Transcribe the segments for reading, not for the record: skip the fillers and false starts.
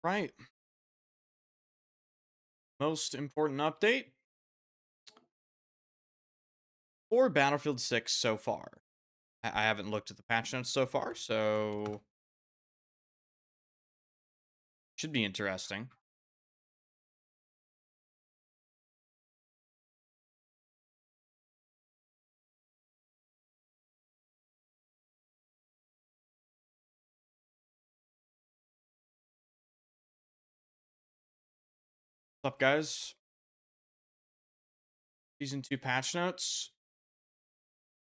Right. Most important update for Battlefield 6 so far. I haven't looked at the patch notes so far, so should be interesting. What's up, guys? Season 2 patch notes.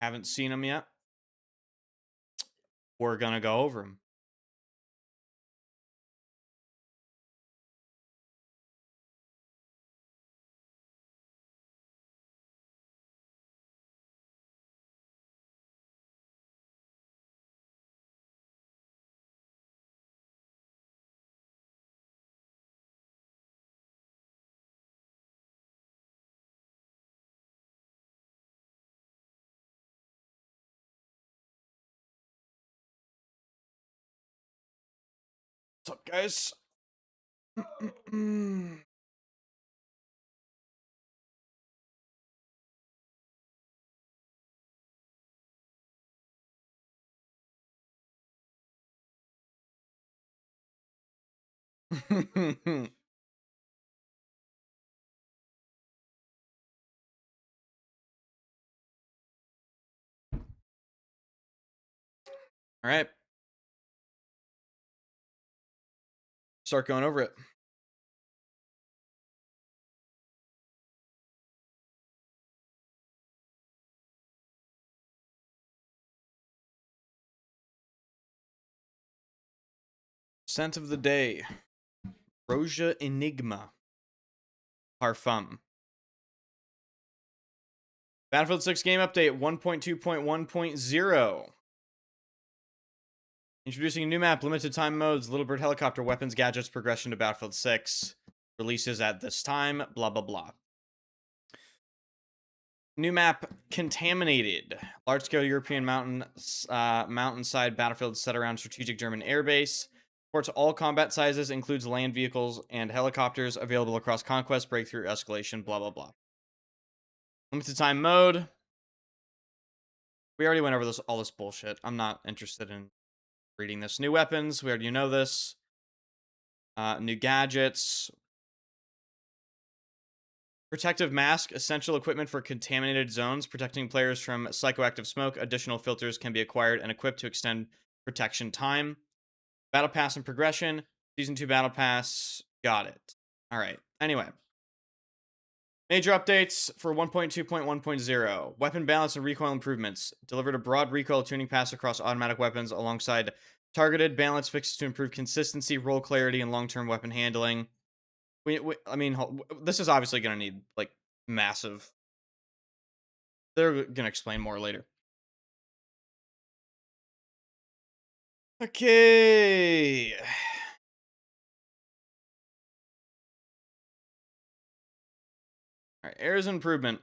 Haven't seen them yet. We're gonna go over them. What's up, guys? All right. Start going over it. Scent of the day. Roja Enigma. Parfum. Battlefield 6 game update 1.2.1.0. Introducing a new map, limited time modes, Little Bird helicopter, weapons, gadgets, progression to Battlefield 6. Releases at this time, blah, blah, blah. New map, Contaminated. Large-scale European mountainside battlefield set around strategic German airbase. Supports all combat sizes, includes land vehicles and helicopters, available across Conquest, Breakthrough, Escalation, blah, blah, blah. Limited time mode. We already went over all this bullshit. I'm not interested in reading this. New weapons, we already know this. New gadgets. Protective mask, essential equipment for contaminated zones, protecting players from psychoactive smoke. Additional filters can be acquired and equipped to extend protection time. Battle Pass and progression. Season 2 Battle Pass. Got it. All right. Anyway. Major updates for 1.2.1.0. Weapon balance and recoil improvements. Delivered a broad recoil tuning pass across automatic weapons alongside targeted balance fixes to improve consistency, roll clarity, and long-term weapon handling. I mean, this is obviously going to need, like, massive... They're going to explain more later. Okay. All right, errors and improvement.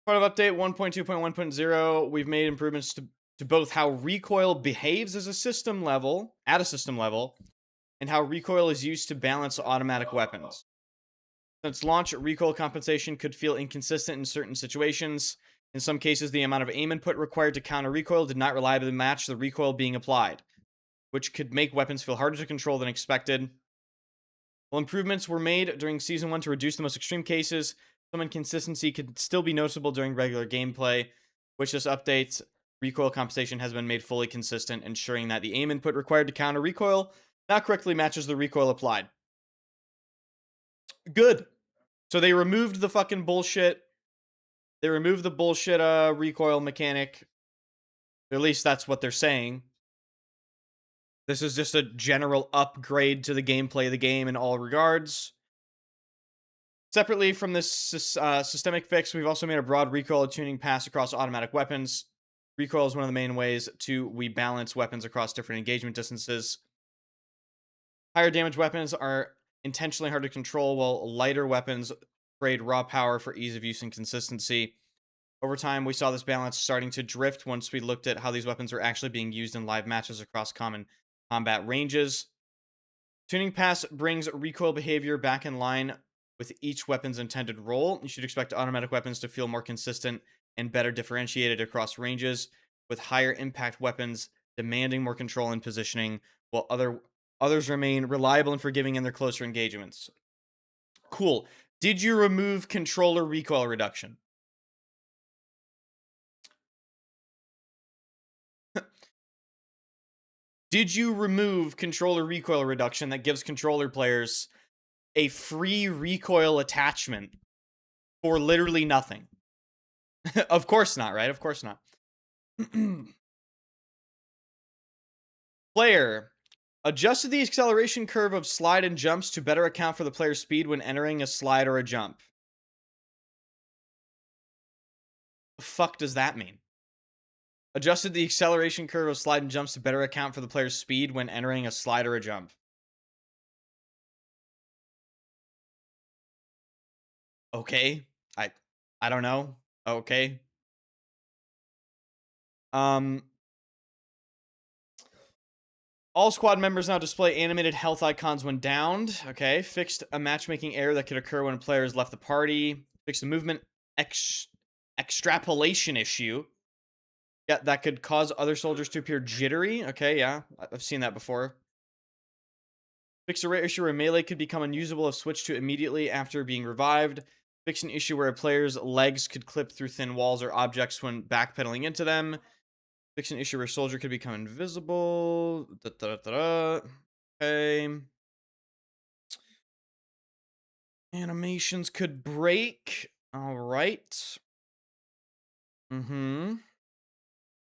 Part of update 1.2.1.0, we've made improvements to both how recoil behaves as a system level, at a system level, and how recoil is used to balance automatic weapons. Since launch, recoil compensation could feel inconsistent in certain situations. In some cases, the amount of aim input required to counter recoil did not reliably match the recoil being applied, which could make weapons feel harder to control than expected. While improvements were made during Season 1 to reduce the most extreme cases, some inconsistency could still be noticeable during regular gameplay, which this update's recoil compensation has been made fully consistent, ensuring that the aim input required to counter recoil now correctly matches the recoil applied. Good. So they removed the fucking bullshit. They removed the bullshit recoil mechanic. At least that's what they're saying. This is just a general upgrade to the gameplay of the game in all regards. Separately from this systemic fix, we've also made a broad recoil tuning pass across automatic weapons. Recoil is one of the main ways we balance weapons across different engagement distances. Higher damage weapons are intentionally hard to control, while lighter weapons trade raw power for ease of use and consistency. Over time, we saw this balance starting to drift once we looked at how these weapons are actually being used in live matches across common combat ranges. Tuning pass brings recoil behavior back in line with each weapon's intended role. You should expect automatic weapons to feel more consistent and better differentiated across ranges, with higher impact weapons demanding more control and positioning, while others remain reliable and forgiving in their closer engagements. Cool. Did you remove controller recoil reduction? Did you remove controller recoil reduction that gives controller players a free recoil attachment for literally nothing? Of course not, right? Of course not. Player. Adjusted the acceleration curve of slide and jumps to better account for the player's speed when entering a slide or a jump. The fuck does that mean? Adjusted the acceleration curve of slide and jumps to better account for the player's speed when entering a slide or a jump. Okay. I don't know. Okay. All squad members now display animated health icons when downed. Okay. Fixed a matchmaking error that could occur when players left the party. Fixed a movement extrapolation issue. Yeah, that could cause other soldiers to appear jittery. Okay, yeah. I've seen that before. Fix a rare issue where melee could become unusable if switched to immediately after being revived. Fix an issue where a player's legs could clip through thin walls or objects when backpedaling into them. Fix an issue where a soldier could become invisible. Okay. Animations could break. All right.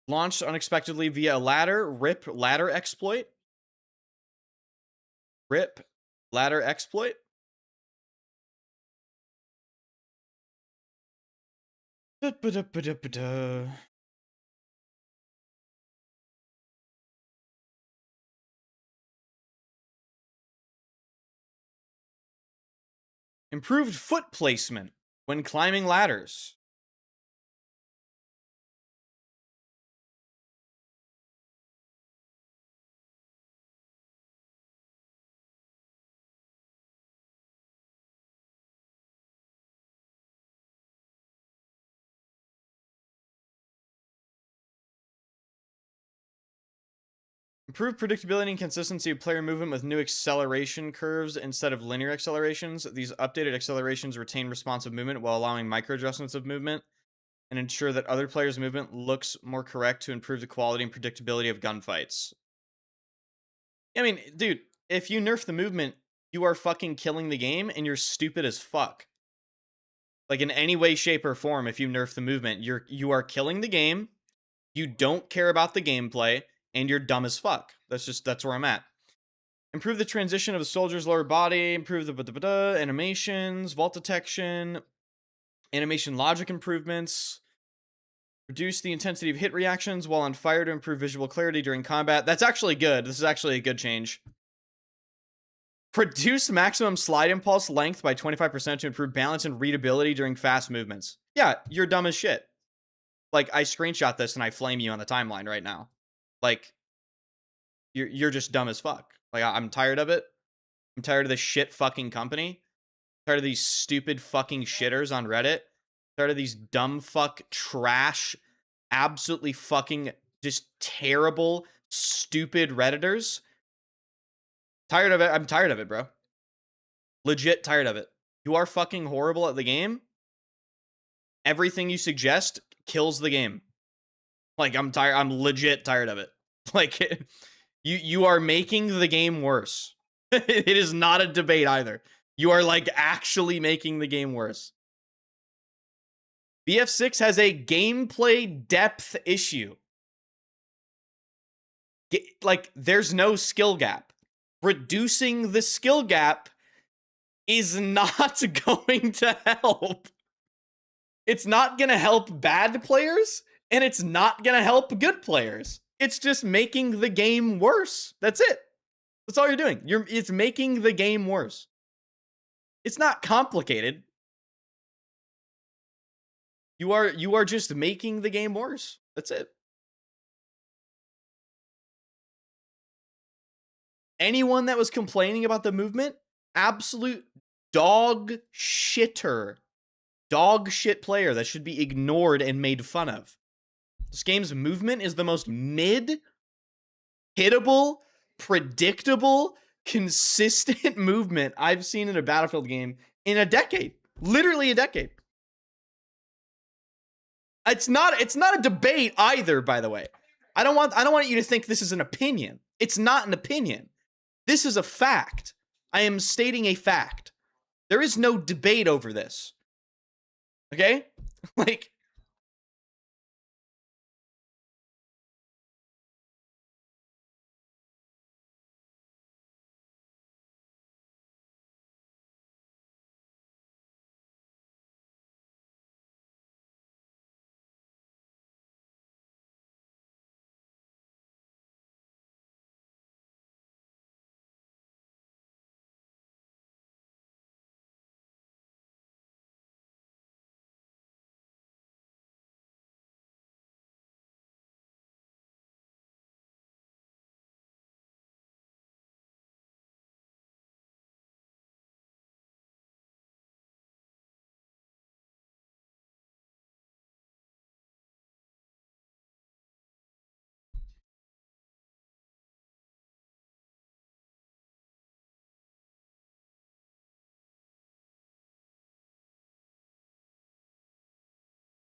Launched unexpectedly via a ladder. RIP ladder exploit. RIP ladder exploit. Improved foot placement when climbing ladders. Improved predictability and consistency of player movement with new acceleration curves instead of linear accelerations. These updated accelerations retain responsive movement while allowing micro adjustments of movement and ensure that other players' movement looks more correct to improve the quality and predictability of gunfights. I mean, dude, if you nerf the movement, you are fucking killing the game and you're stupid as fuck. Like in any way, shape, or form, if you nerf the movement, you are killing the game. You don't care about the gameplay, and you're dumb as fuck. That's where I'm at. Improve the transition of the soldier's lower body. Improve the animations, vault detection, animation logic improvements. Reduce the intensity of hit reactions while on fire to improve visual clarity during combat. That's actually good. This is actually a good change. Reduce maximum slide impulse length by 25% to improve balance and readability during fast movements. Yeah, you're dumb as shit. Like, I screenshot this and I flame you on the timeline right now. Like, you're just dumb as fuck. Like, I'm tired of it. I'm tired of this shit fucking company. I'm tired of these stupid fucking shitters on Reddit. I'm tired of these dumb fuck trash, absolutely fucking just terrible, stupid Redditors. Tired of it. I'm tired of it, bro. Legit tired of it. You are fucking horrible at the game. Everything you suggest kills the game. Like, I'm tired. I'm legit tired of it. Like, you are making the game worse. It is not a debate either. You are, like, actually making the game worse. BF6 has a gameplay depth issue. Like, there's no skill gap. Reducing the skill gap is not going to help. It's not going to help bad players, and it's not going to help good players. It's just making the game worse. That's it. That's all you're doing. It's making the game worse. It's not complicated. You are just making the game worse. That's it. Anyone that was complaining about the movement, absolute dog shitter. Dog shit player that should be ignored and made fun of. This game's movement is the most mid, hittable, predictable, consistent movement I've seen in a Battlefield game in a decade. Literally a decade. It's not a debate either, by the way. I don't want you to think this is an opinion. It's not an opinion. This is a fact. I am stating a fact. There is no debate over this. Okay? Like,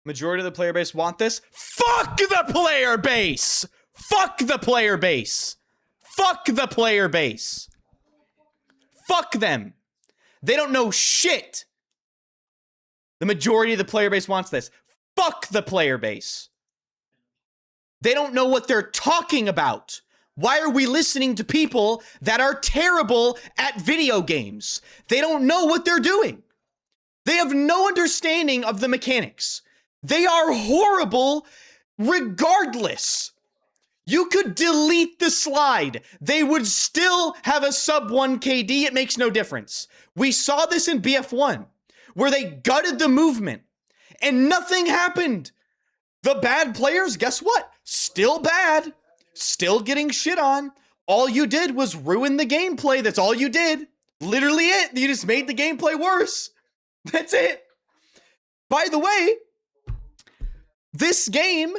majority of the player base want this. Fuck the player base! Fuck the player base! Fuck the player base! Fuck them! They don't know shit! The majority of the player base wants this. Fuck the player base! They don't know what they're talking about. Why are we listening to people that are terrible at video games? They don't know what they're doing. They have no understanding of the mechanics. They are horrible regardless. You could delete the slide. They would still have a sub 1 KD. It makes no difference. We saw this in BF1 where they gutted the movement and nothing happened. The bad players, guess what? Still bad. Still getting shit on. All you did was ruin the gameplay. That's all you did. Literally it. You just made the gameplay worse. That's it. By the way, this game,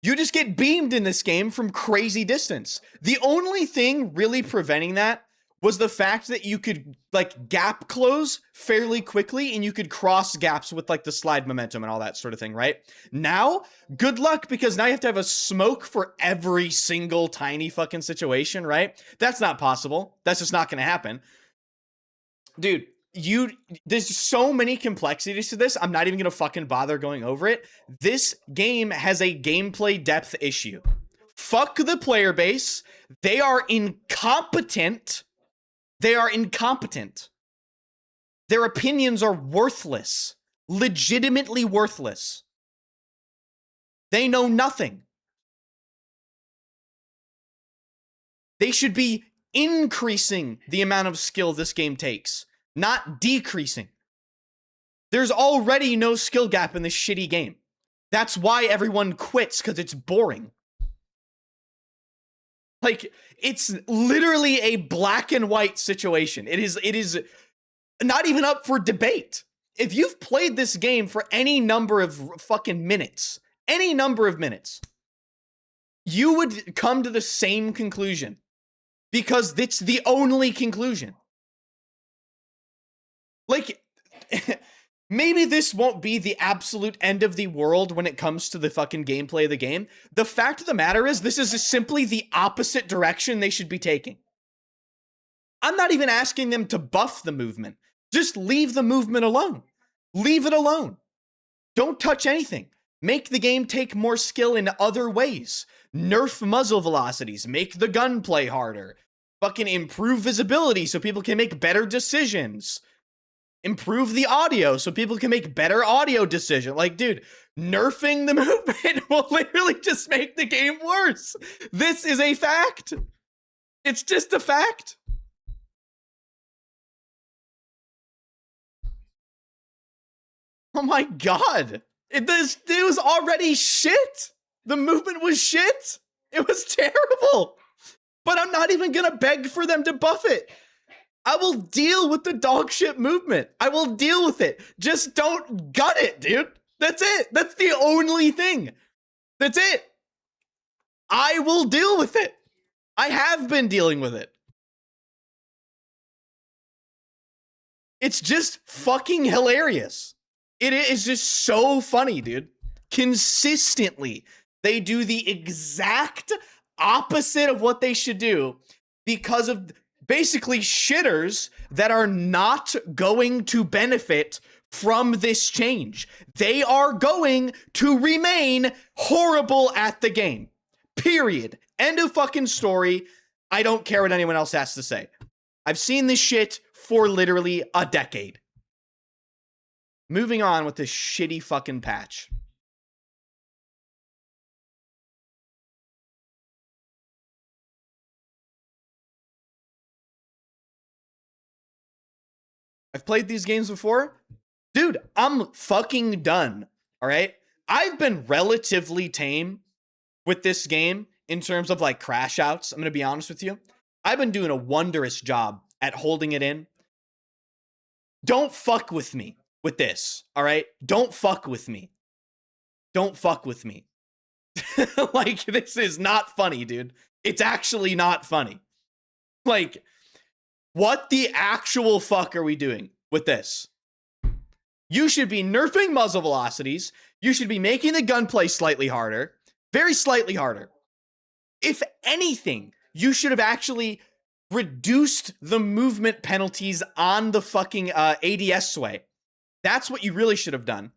you just get beamed in this game from crazy distance. The only thing really preventing that was the fact that you could like gap close fairly quickly and you could cross gaps with like the slide momentum and all that sort of thing, right? Now, good luck, because now you have to have a smoke for every single tiny fucking situation, right? That's not possible. That's just not going to happen. Dude, there's so many complexities to this. I'm not even gonna fucking bother going over it. This game has a gameplay depth issue. Fuck the player base. They are incompetent. They are incompetent. Their opinions are worthless. Legitimately worthless. They know nothing. They should be increasing the amount of skill this game takes, not decreasing. There's already no skill gap in this shitty game. That's why everyone quits, because it's boring. Like, it's literally a black and white situation. It is not even up for debate. If you've played this game for any number of fucking minutes, you would come to the same conclusion, because it's the only conclusion. Like, maybe this won't be the absolute end of the world when it comes to the fucking gameplay of the game. The fact of the matter is, this is simply the opposite direction they should be taking. I'm not even asking them to buff the movement. Just leave the movement alone. Leave it alone. Don't touch anything. Make the game take more skill in other ways. Nerf muzzle velocities. Make the gunplay harder. Fucking improve visibility so people can make better decisions. Improve the audio so people can make better audio decisions. Like, dude, nerfing the movement will literally just make the game worse. This is a fact. It's just a fact. Oh my god. It was already shit. The movement was shit. It was terrible. But I'm not even gonna beg for them to buff it. I will deal with the dog shit movement. I will deal with it. Just don't gut it, dude. That's it. That's the only thing. That's it. I will deal with it. I have been dealing with it. It's just fucking hilarious. It is just so funny, dude. Consistently, they do the exact opposite of what they should do because of basically shitters that are not going to benefit from this change. They are going to remain horrible at the game. Period. End of fucking story. I don't care what anyone else has to say. I've seen this shit for literally a decade. Moving on with this shitty fucking patch. I've played these games before. Dude, I'm fucking done. All right? I've been relatively tame with this game in terms of like crash outs. I'm going to be honest with you. I've been doing a wondrous job at holding it in. Don't fuck with me with this. All right? Don't fuck with me. Don't fuck with me. Like, this is not funny, dude. It's actually not funny. Like, what the actual fuck are we doing with this? You should be nerfing muzzle velocities. You should be making the gunplay slightly harder. Very slightly harder. If anything, you should have actually reduced the movement penalties on the fucking ADS sway. That's what you really should have done.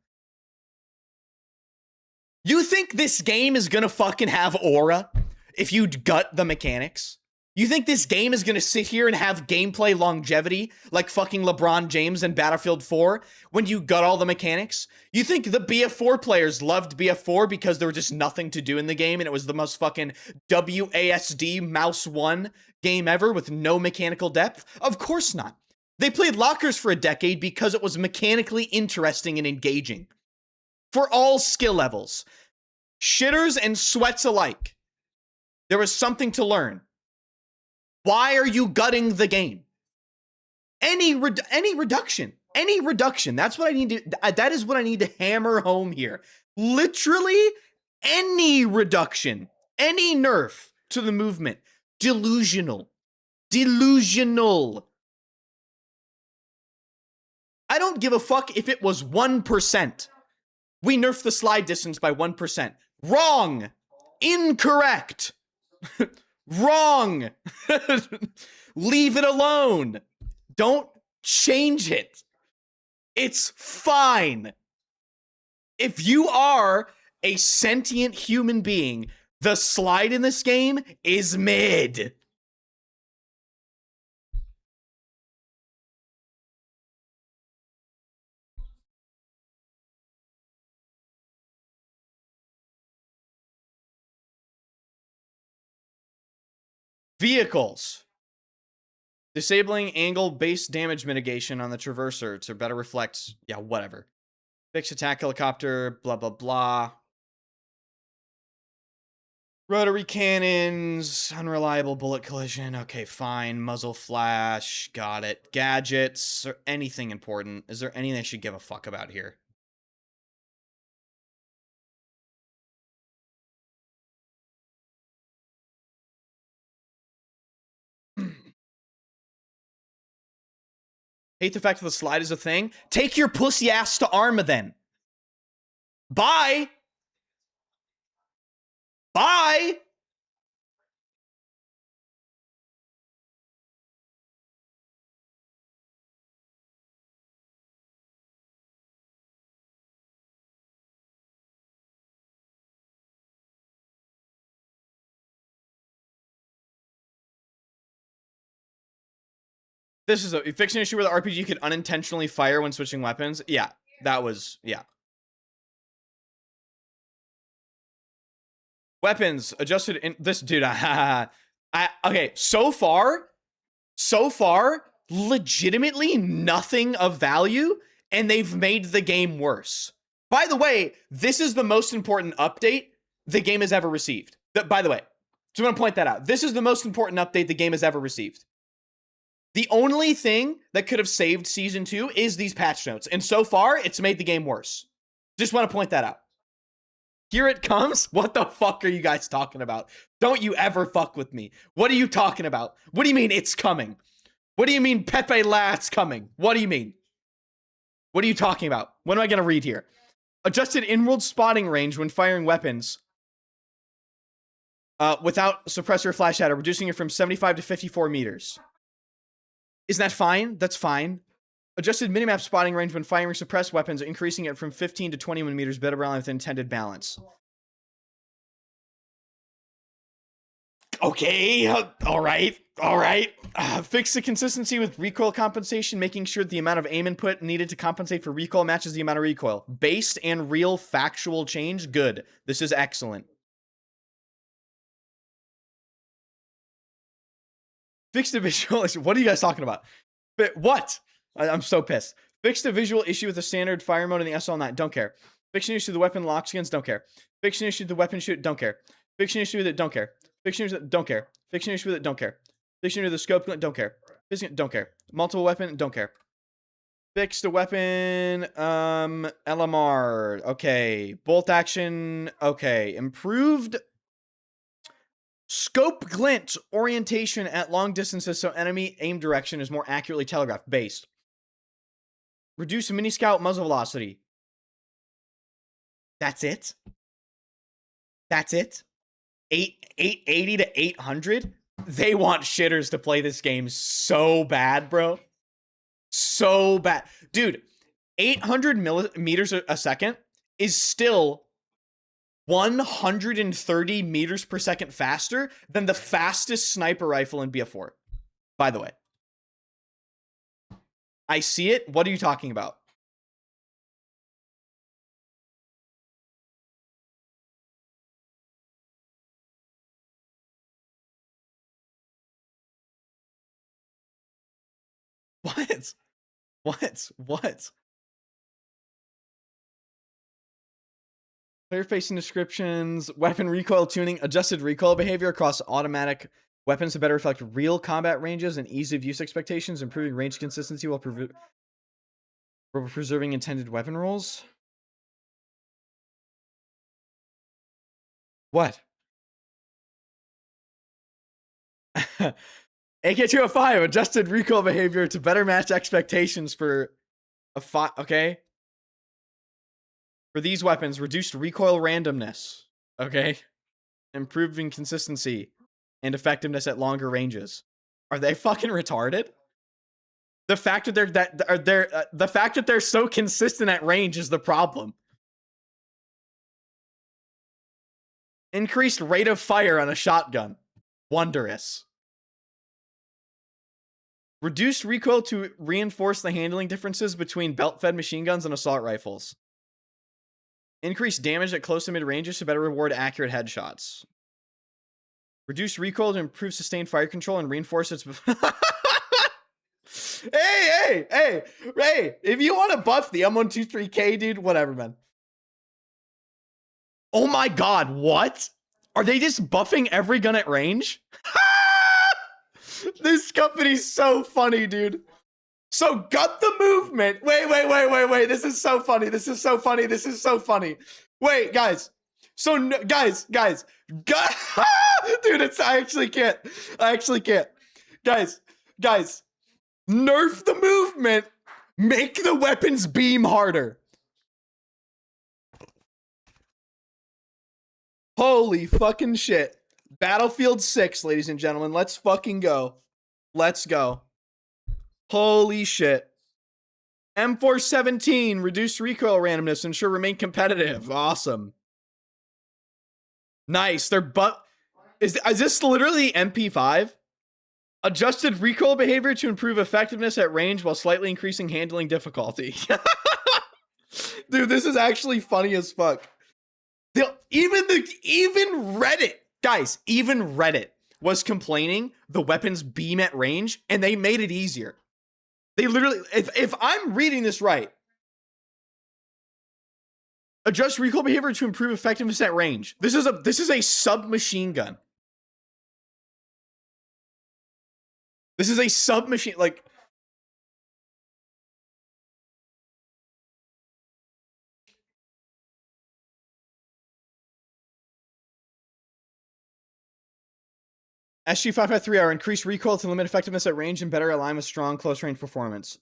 You think this game is gonna fucking have aura if you gut the mechanics? You think this game is gonna sit here and have gameplay longevity like fucking LeBron James in Battlefield 4 when you gut all the mechanics? You think the BF4 players loved BF4 because there was just nothing to do in the game and it was the most fucking WASD mouse 1 game ever with no mechanical depth? Of course not. They played lockers for a decade because it was mechanically interesting and engaging. For all skill levels. Shitters and sweats alike. There was something to learn. Why are you gutting the game? Any reduction. That's what I need to, that is what I need to hammer home here. Literally any reduction, any nerf to the movement. Delusional. Delusional. I don't give a fuck if it was 1%. We nerfed the slide distance by 1%. Wrong. Incorrect. Wrong. Leave it alone. Don't change it. It's fine. If you are a sentient human being, the slide in this game is mid. Vehicles. Disabling angle-based damage mitigation on the traverser to better reflect... Yeah, whatever. Fixed attack helicopter, blah, blah, blah. Rotary cannons, unreliable bullet collision. Okay, fine. Muzzle flash, got it. Gadgets, or anything important. Is there anything I should give a fuck about here? Hate the fact that the slide is a thing. Take your pussy ass to Arma then. Bye. Bye. This is a fix an issue where the RPG could unintentionally fire when switching weapons. Yeah, that was, yeah. Weapons adjusted in this dude. Okay, so far, legitimately nothing of value, and they've made the game worse. By the way, this is the most important update the game has ever received. By the way, So I'm going to point that out. This is the most important update the game has ever received. The only thing that could have saved Season 2 is these patch notes. And so far, it's made the game worse. Just want to point that out. Here it comes. What the fuck are you guys talking about? Don't you ever fuck with me. What are you talking about? What do you mean it's coming? What do you mean Pepe Lat's coming? What do you mean? What are you talking about? What am I going to read here? Adjusted in-world spotting range when firing weapons without suppressor flash shadow, reducing it from 75 to 54 meters. Isn't that fine? That's fine. Adjusted minimap spotting range when firing suppressed weapons, increasing it from 15 to 21 meters, better align with intended balance. Okay, all right. Fix the consistency with recoil compensation, making sure the amount of aim input needed to compensate for recoil matches the amount of recoil. Based and real factual change, good. This is excellent. Fix the visual issue. What are you guys talking about? What? I'm so pissed. Fix the visual issue with the standard fire mode in the SL9. Don't care. Fix an issue with the weapon locks against. Don't care. Fix an issue with the weapon shoot. Don't care. Fix an issue with it. Don't care. Fix an issue with it. Don't care. Fix an issue with it. Don't care. Fix an issue with the scope. Don't care. Fix it. Don't care. Multiple weapon. Don't care. Fix the weapon. LMR. Okay. Bolt action. Okay. Improved scope glint orientation at long distances so enemy aim direction is more accurately telegraphed. Based. Reduce mini scout muzzle velocity. That's it? That's it? 880 to 800? They want shitters to play this game so bad, bro. So bad. Dude, 800 meters a second is still 130 meters per second faster than the fastest sniper rifle in BF4. By the way. I see it. What are you talking about? What? Player facing descriptions, weapon recoil tuning, adjusted recoil behavior across automatic weapons to better reflect real combat ranges and ease of use expectations, improving range consistency while preserving intended weapon rolls. What? AK-205, adjusted recoil behavior to better match expectations for a okay. For these weapons, reduced recoil randomness. Okay. Improving consistency and effectiveness at longer ranges. Are they fucking retarded? The fact that the fact that they're so consistent at range is the problem. Increased rate of fire on a shotgun. Wondrous. Reduced recoil to reinforce the handling differences between belt-fed machine guns and assault rifles. Increased damage at close to mid-ranges to better reward accurate headshots. Reduce recoil to improve sustained fire control and reinforce its... Hey! If you want to buff the M123K, dude, whatever, man. Oh my god, what? Are they just buffing every gun at range? This company's so funny, dude. So gut the movement. Wait. This is so funny. Wait, guys. So, guys. Dude, I actually can't. Guys. Nerf the movement. Make the weapons beam harder. Holy fucking shit. Battlefield 6, ladies and gentlemen. Let's fucking go. Let's go. Holy shit. M417, reduced recoil randomness, ensure remain competitive. Awesome. Nice. Is this literally MP5? Adjusted recoil behavior to improve effectiveness at range while slightly increasing handling difficulty. Dude, this is actually funny as fuck. Even Reddit, guys, even Reddit was complaining the weapons beam at range, and they made it easier. They literally, if I'm reading this right, adjust recoil behavior to improve effectiveness at range. This is a submachine gun. This is a submachine. Like, SG-553R increased recoil to limit effectiveness at range and better align with strong close range performance.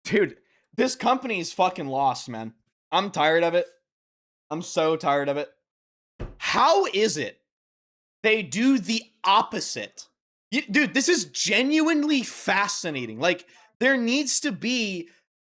Dude, this company's fucking lost, man. I'm tired of it. I'm so tired of it. How is it they do the opposite? Dude, this is genuinely fascinating. Like, there needs to be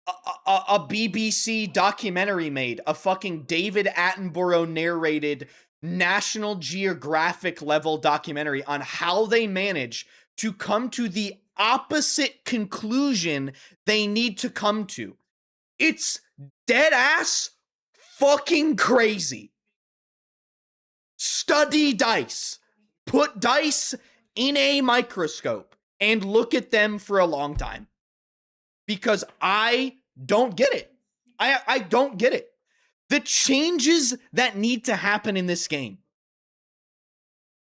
a BBC documentary made, a fucking David Attenborough narrated National Geographic level documentary on how they manage to come to the opposite conclusion they need to come to. It's dead ass fucking crazy. Study dice. Put dice in a microscope and look at them for a long time. Because I don't get it. I don't get it. The changes that need to happen in this game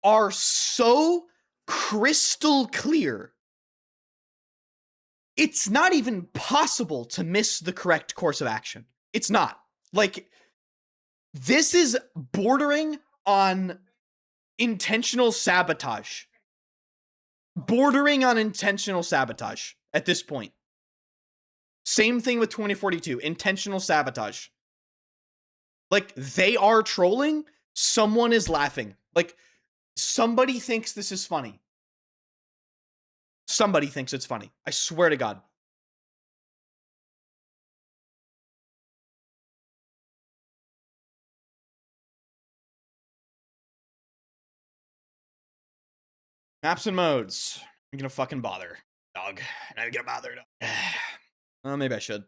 are so crystal clear. It's not even possible to miss the correct course of action. It's not. Like, this is bordering on intentional sabotage. Bordering on intentional sabotage at this point. Same thing with 2042, intentional sabotage. Like, they are trolling, someone is laughing. Like, somebody thinks this is funny. Somebody thinks it's funny. I swear to God. Maps and modes. I'm gonna fucking bother, dog. I'm not gonna bother, dog. Well, maybe I should.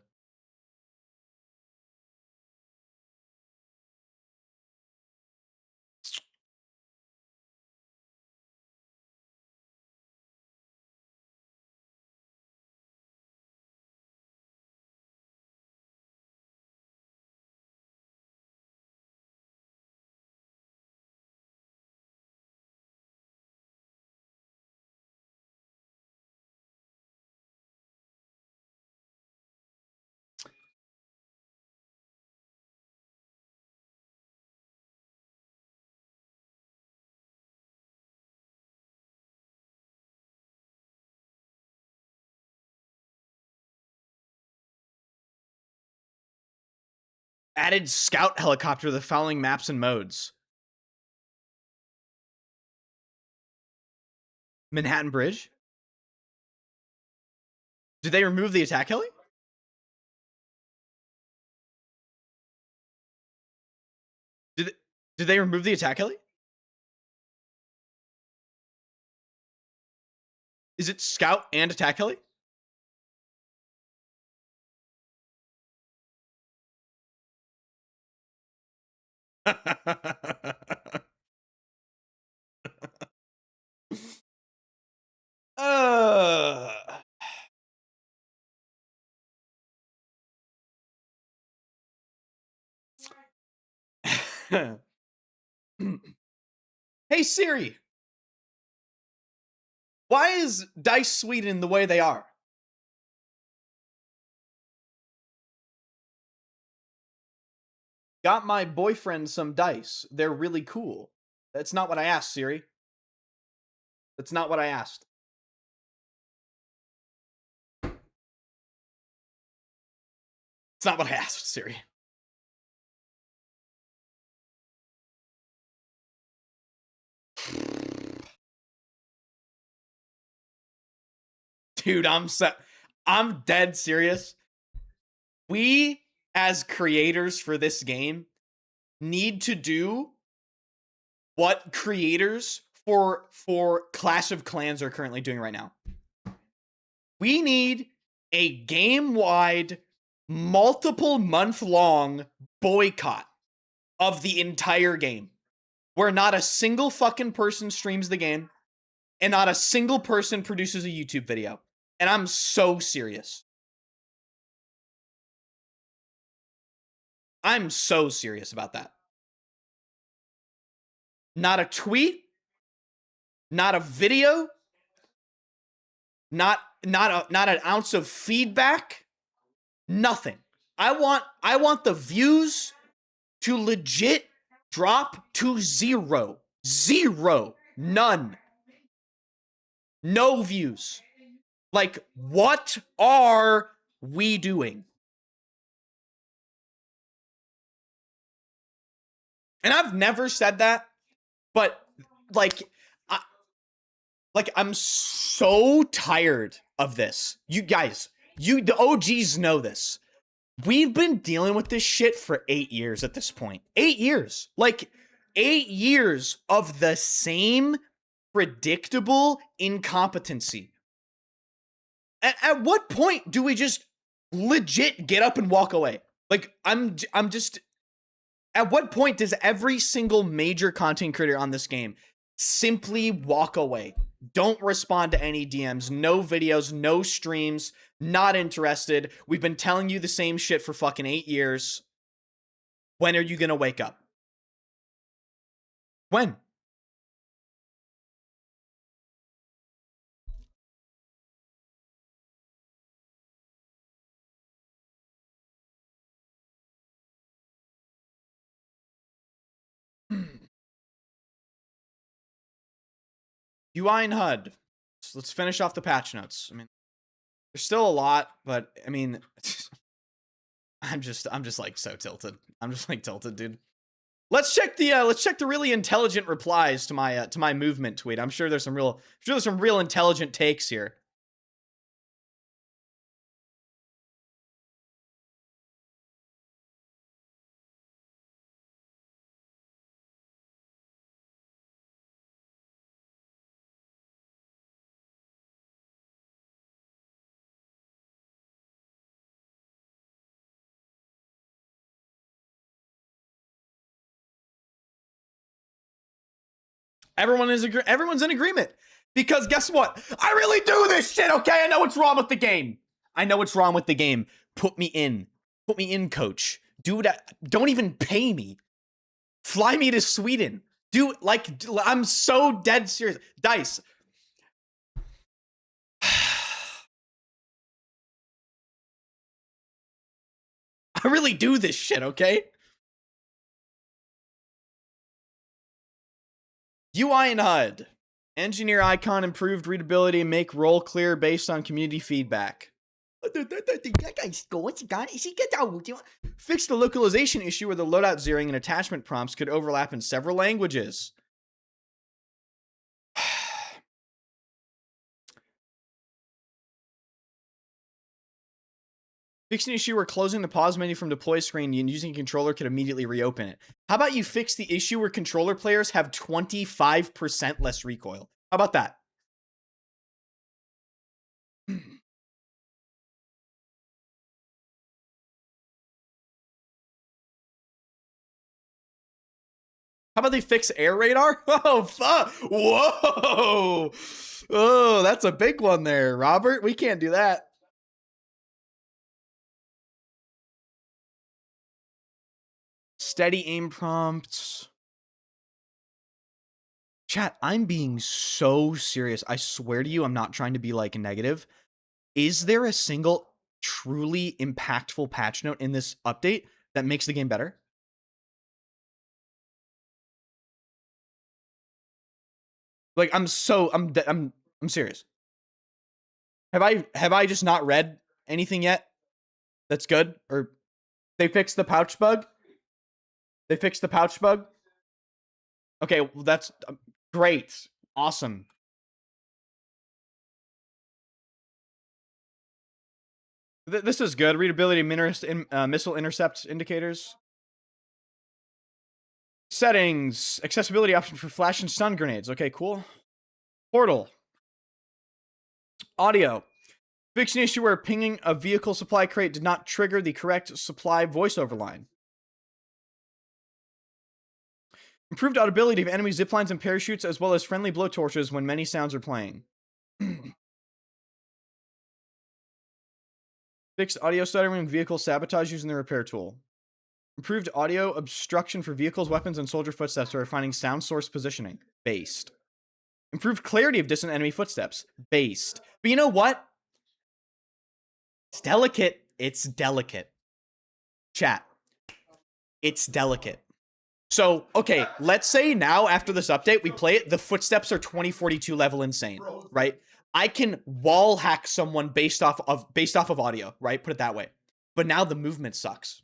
Added scout helicopter to the following maps and modes. Manhattan Bridge? Did they remove the attack heli? Did they remove the attack heli? Is it scout and attack heli? Hey Siri, why is Dice Sweden the way they are? Got my boyfriend some dice. They're really cool. That's not what I asked, Siri. That's not what I asked. It's not what I asked, Siri. Dude, I'm dead serious. We, as creators for this game, need to do what creators for Clash of Clans are currently doing right now. We need a game-wide, multiple month-long boycott of the entire game, where not a single fucking person streams the game, and not a single person produces a YouTube video. And I'm so serious. I'm so serious about that. Not a tweet, not a video, not an ounce of feedback, nothing. I want the views to legit drop to zero. Zero. None. No views. Like, what are we doing? And I've never said that, but like, I'm so tired of this. You guys, the OGs know this. We've been dealing with this shit for 8 years at this point. 8 years. Like, 8 years of the same predictable incompetency. At what point do we just legit get up and walk away? Like, I'm just... At what point does every single major content creator on this game simply walk away? Don't respond to any DMs, no videos, no streams, not interested. We've been telling you the same shit for fucking 8 years. When are you gonna wake up? When? UI and HUD. So let's finish off the patch notes. I mean, there's still a lot, but I mean, I'm just like so tilted. I'm just like tilted, dude. Let's check the really intelligent replies to my movement tweet. I'm sure there's some real intelligent takes here. Everyone's in agreement. Because guess what? I really do this shit, okay? I know what's wrong with the game. I know what's wrong with the game. Put me in. Put me in, coach. Dude, don't even pay me. Fly me to Sweden. Dude, like, I'm so dead serious. Dice. I really do this shit, okay? UI and HUD. Engineer icon improved readability, make role clear based on community feedback. Fix the localization issue where the loadout zeroing and attachment prompts could overlap in several languages. Fix an issue where closing the pause menu from deploy screen and using a controller could immediately reopen it. How about you fix the issue where controller players have 25% less recoil? How about that? How about they fix air radar? Oh, fuck. Whoa. Oh, that's a big one there, Robert. We can't do that. Steady aim prompts. Chat, I'm being so serious. I swear to you, I'm not trying to be like negative. Is there a single truly impactful patch note in this update that makes the game better? Like, I'm serious. Have I just not read anything yet that's good? Or they fixed the pouch bug? They fixed the pouch bug? Okay, well, that's great. Awesome. This is good. Readability missile intercept indicators. Settings. Accessibility option for flash and stun grenades. Okay, cool. Portal. Audio. Fix an issue where pinging a vehicle supply crate did not trigger the correct supply voiceover line. Improved audibility of enemy ziplines and parachutes, as well as friendly blowtorches when many sounds are playing. Fixed audio stuttering when vehicle sabotage using the repair tool. Improved audio obstruction for vehicles, weapons, and soldier footsteps by refining sound source positioning. Based. Improved clarity of distant enemy footsteps. Based. But you know what? It's delicate. It's delicate. Chat. It's delicate. So, okay, let's say now after this update, we play it, the footsteps are 2042 level insane, right? I can wall hack someone based off of audio, right? Put it that way. But now the movement sucks.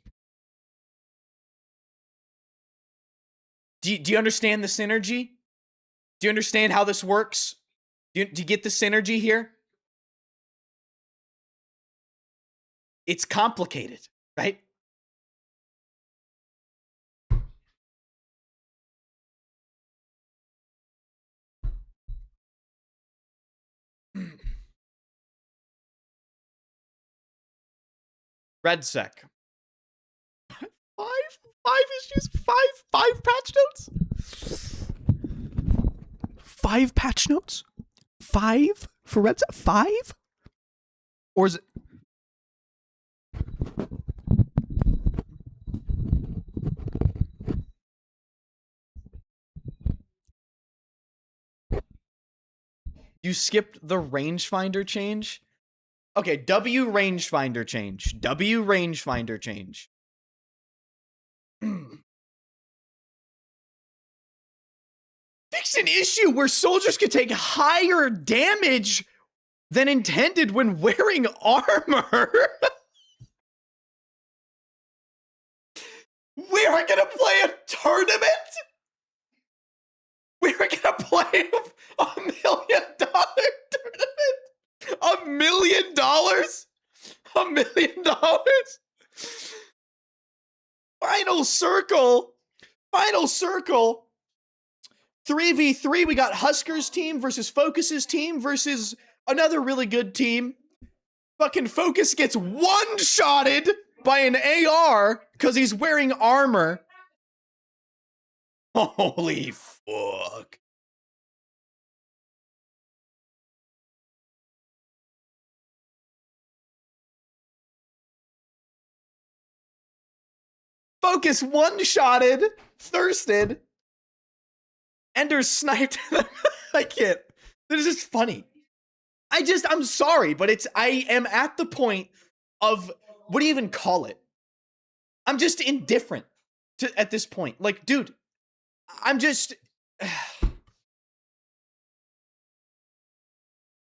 Do you understand the synergy? Do you understand how this works? Do you get the synergy here? It's complicated, right? RedSec. Five issues? Five patch notes? 5 patch notes? 5 for RedSec? 5? Or is it... You skipped the rangefinder change? Okay, W rangefinder change. W rangefinder change. Fix an issue where soldiers can take higher damage than intended when wearing armor. We are gonna play a tournament? We are gonna play $1 million tournament? $1 million? $1 million? Final circle. Final circle. 3v3. We got Huskers team versus Focus's team versus another really good team. Fucking Focus gets one-shotted by an AR because he's wearing armor. Holy fuck. Focus one-shotted, thirsted. Ender sniped them. I can't. This is just funny. I'm sorry, but I am at the point of, what do you even call it? I'm just indifferent at this point. Like, dude, I'm just...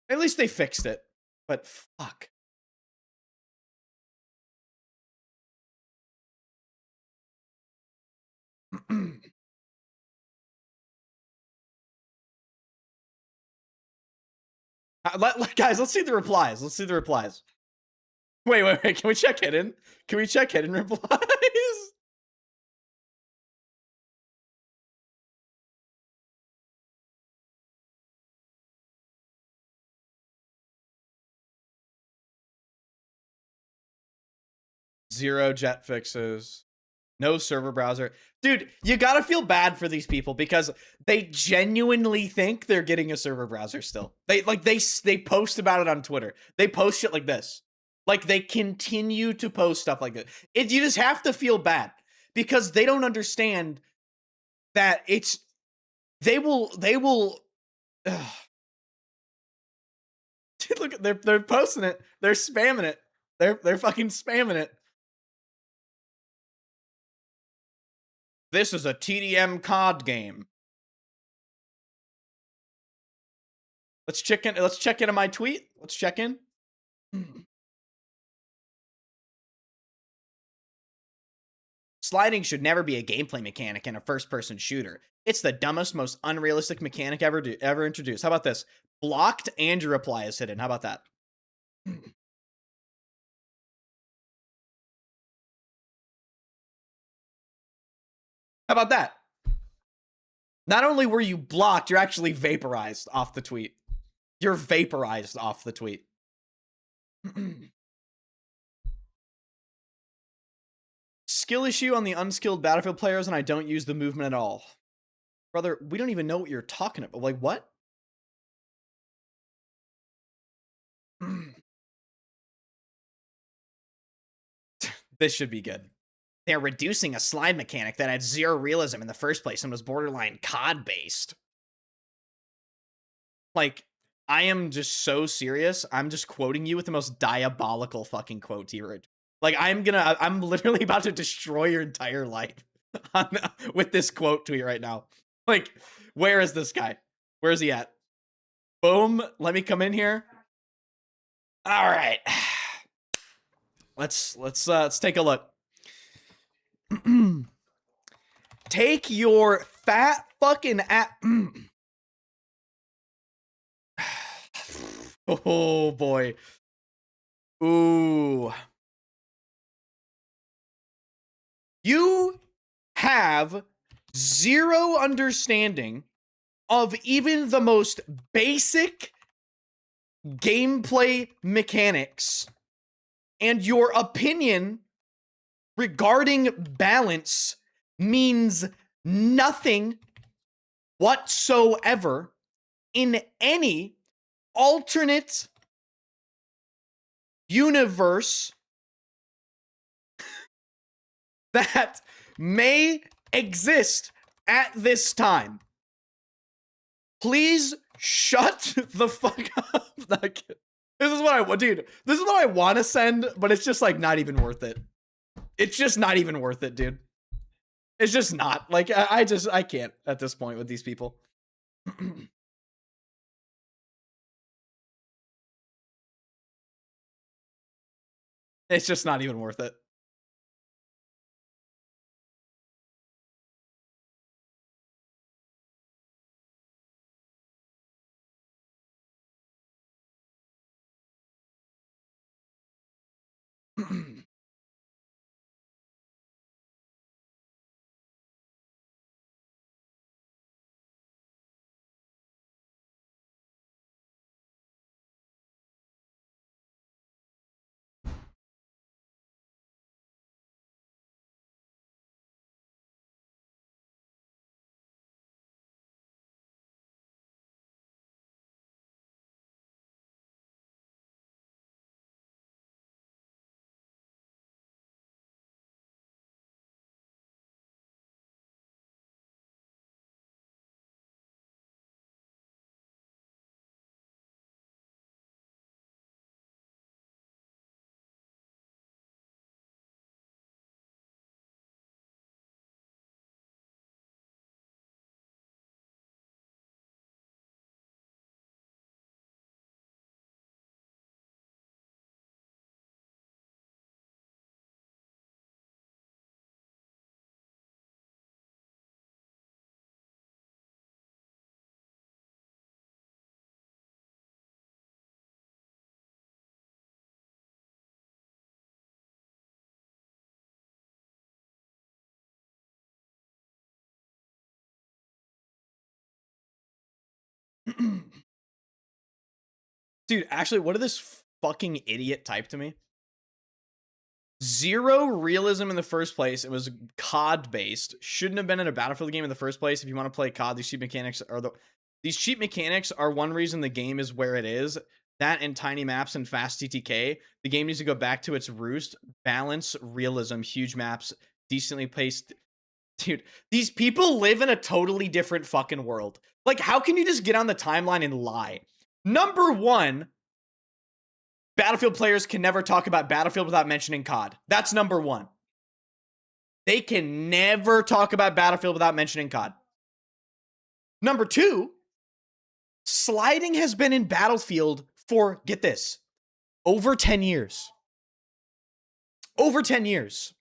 At least they fixed it, but fuck. Guys, let's see the replies. Let's see the replies. Wait. Can we check hidden? Can we check hidden replies? Zero jet fixes. No server browser. Dude, you gotta feel bad for these people because they genuinely think they're getting a server browser still. They post about it on Twitter. They post shit like this. Like, they continue to post stuff like this. You just have to feel bad because they don't understand that it's... They will... Ugh. Dude, look, they're posting it. They're spamming it. They're fucking spamming it. This is a TDM COD game. Let's check into my tweet. Let's check in. Sliding should never be a gameplay mechanic in a first-person shooter. It's the dumbest, most unrealistic mechanic ever introduced. How about this? Blocked and your reply is hidden. How about that? How about that? Not only were you blocked, you're actually vaporized off the tweet. You're vaporized off the tweet. Skill issue on the unskilled Battlefield players, and I don't use the movement at all. Brother, we don't even know what you're talking about. Like, what? This should be good. They're reducing a slide mechanic that had zero realism in the first place and was borderline COD-based. Like, I am just so serious. I'm just quoting you with the most diabolical fucking quote here. Like, I'm literally about to destroy your entire life with this quote tweet right now. Like, where is this guy? Where is he at? Boom. Let me come in here. All right. Let's take a look. Take your fat fucking Oh boy. Ooh. You have zero understanding of even the most basic gameplay mechanics, and your opinion regarding balance means nothing whatsoever in any alternate universe that may exist at this time. Please shut the fuck up. This is what I want, dude. This is what I want to send, but it's just like not even worth it. It's just not even worth it, dude. It's just not. Like, I can't at this point with these people. It's just not even worth it. Dude, actually, what did this fucking idiot type to me? Zero realism in the first place. It was COD based. Shouldn't have been in a Battlefield game in the first place. If you want to play COD, these cheap mechanics are one reason the game is where it is. That and tiny maps and fast TTK. The game needs to go back to its roost. Balance, realism, huge maps, decently paced. Dude, these people live in a totally different fucking world. Like, how can you just get on the timeline and lie? Number one, Battlefield players can never talk about Battlefield without mentioning COD. That's number one. They can never talk about Battlefield without mentioning COD. Number two, sliding has been in Battlefield for, get this, over 10 years. Over 10 years.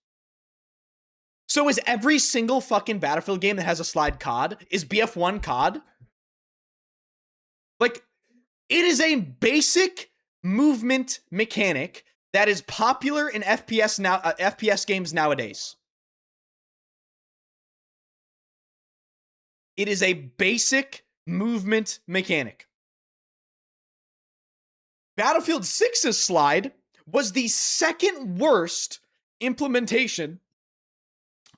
So is every single fucking Battlefield game that has a slide COD? Is BF1 COD? Like, it is a basic movement mechanic that is popular in FPS games nowadays. It is a basic movement mechanic. Battlefield 6's slide was the second worst implementation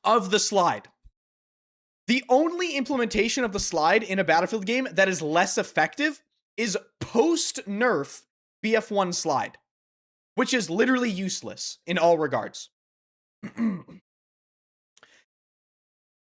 of the slide. The only implementation of the slide in a Battlefield game that is less effective is post-nerf BF1 slide, which is literally useless in all regards.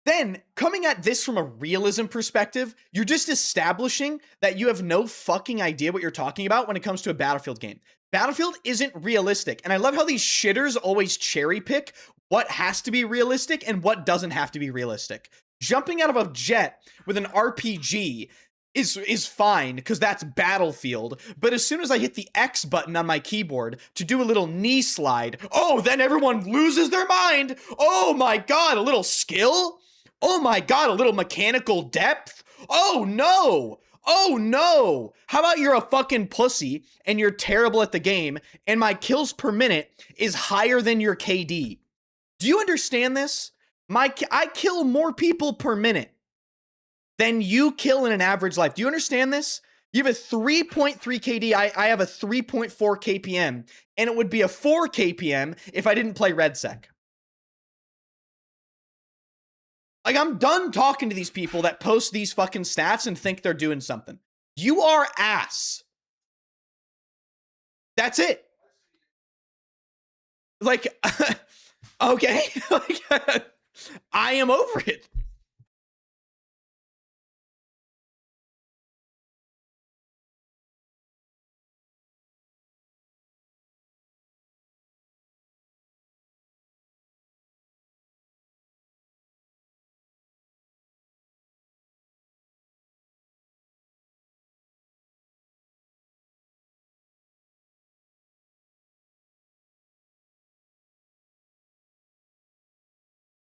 then coming at this from a realism perspective, you're just establishing that you have no fucking idea what you're talking about when it comes to a Battlefield game. Battlefield isn't realistic. And I love how these shitters always cherry pick what has to be realistic and what doesn't have to be realistic. Jumping out of a jet with an RPG is fine because that's Battlefield. But as soon as I hit the X button on my keyboard to do a little knee slide, oh, then everyone loses their mind. Oh my God, a little skill? Oh my God, a little mechanical depth? Oh no. Oh no. How about you're a fucking pussy and you're terrible at the game and my kills per minute is higher than your KD? Do you understand this? I kill more people per minute than you kill in an average life. Do you understand this? You have a 3.3 KD. I have a 3.4 KPM, and it would be a 4 KPM if I didn't play RedSec. Like, I'm done talking to these people that post these fucking stats and think they're doing something. You are ass. That's it. Like, okay. Like, I am over it.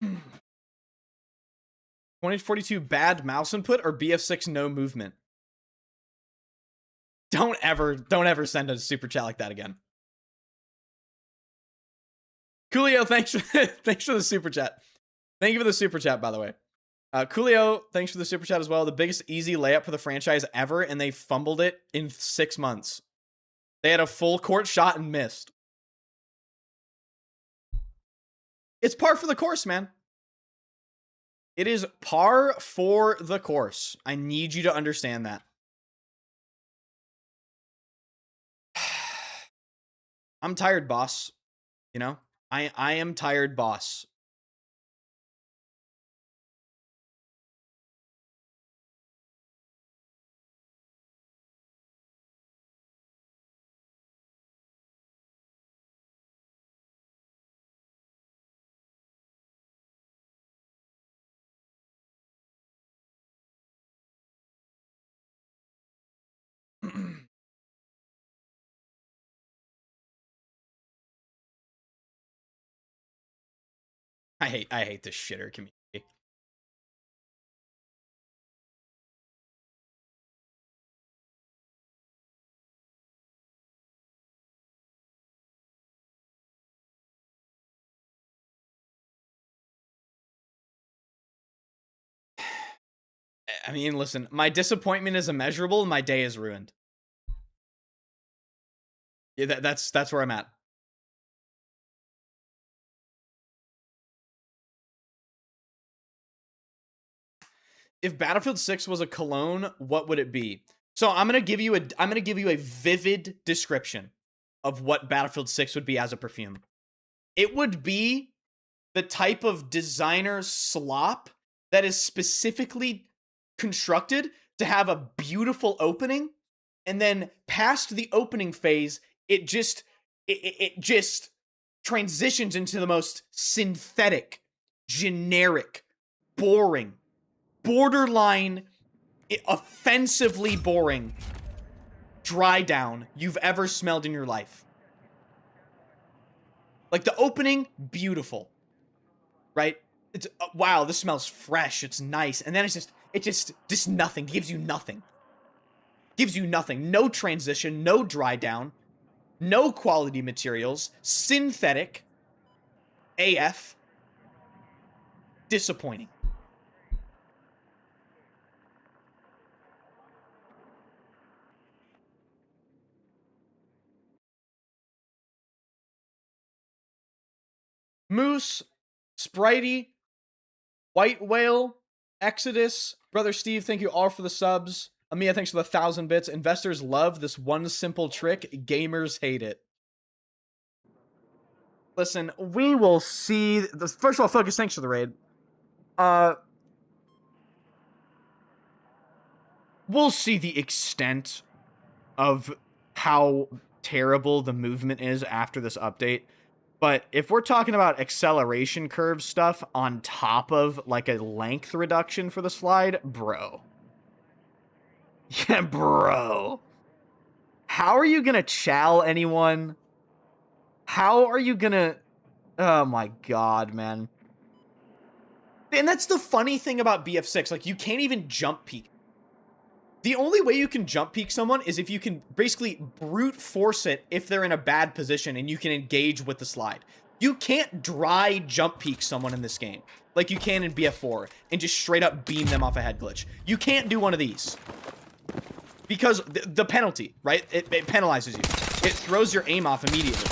Hmm. 2042 bad mouse input or BF6 no movement? Don't ever send a super chat like that again. Coolio, thanks for the super chat. Thank you for the super chat, by the way. Coolio, thanks for the super chat as well. The biggest easy layup for the franchise ever, and they fumbled it in 6 months. They had a full court shot and missed. It's par for the course, man. It is par for the course. I need you to understand that. I'm tired, boss. You know? I am tired, boss. I hate this shitter community. I mean, listen, my disappointment is immeasurable and my day is ruined. Yeah, that's where I'm at. If Battlefield 6 was a cologne, what would it be? So I'm gonna give you a vivid description of what Battlefield 6 would be as a perfume. It would be the type of designer slop that is specifically constructed to have a beautiful opening, and then past the opening phase, it just transitions into the most synthetic, generic, boring, borderline offensively boring dry down you've ever smelled in your life. Like, the opening, beautiful, right? It's wow, this smells fresh, it's nice. And then it just nothing, gives you nothing. Gives you nothing. No transition, no dry down, no quality materials, synthetic AF. Disappointing. Moose, Spritey, White Whale, Exodus, Brother Steve, thank you all for the subs. Amia, thanks for the 1,000 bits. Investors love this one simple trick. Gamers hate it. Listen, we will see. First of all, Focus, thanks for the raid. we'll see the extent of how terrible the movement is after this update. But if we're talking about acceleration curve stuff on top of like a length reduction for the slide, bro. Yeah, bro. How are you gonna chow anyone? How are you gonna... Oh my god, man. And that's the funny thing about BF6. Like, you can't even jump peek. The only way you can jump peek someone is if you can basically brute force it if they're in a bad position and you can engage with the slide. You can't dry jump peek someone in this game like you can in BF4 and just straight up beam them off a head glitch. You can't do one of these. Because the penalty, right? It penalizes you. It throws your aim off immediately.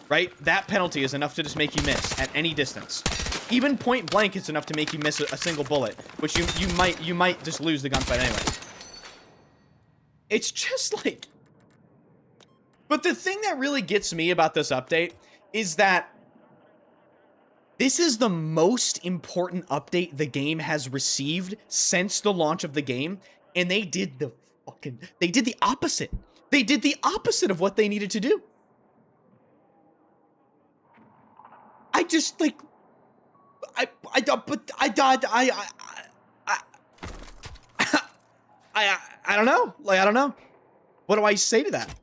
Right? That penalty is enough to just make you miss at any distance. Even point blank, it's enough to make you miss a single bullet, which you might just lose the gunfight anyway. It's just like... But the thing that really gets me about this update is that this is the most important update the game has received since the launch of the game, and they did the opposite. They did the opposite of what they needed to do. I just like... I don't know. Like, I don't know. What do I say to that?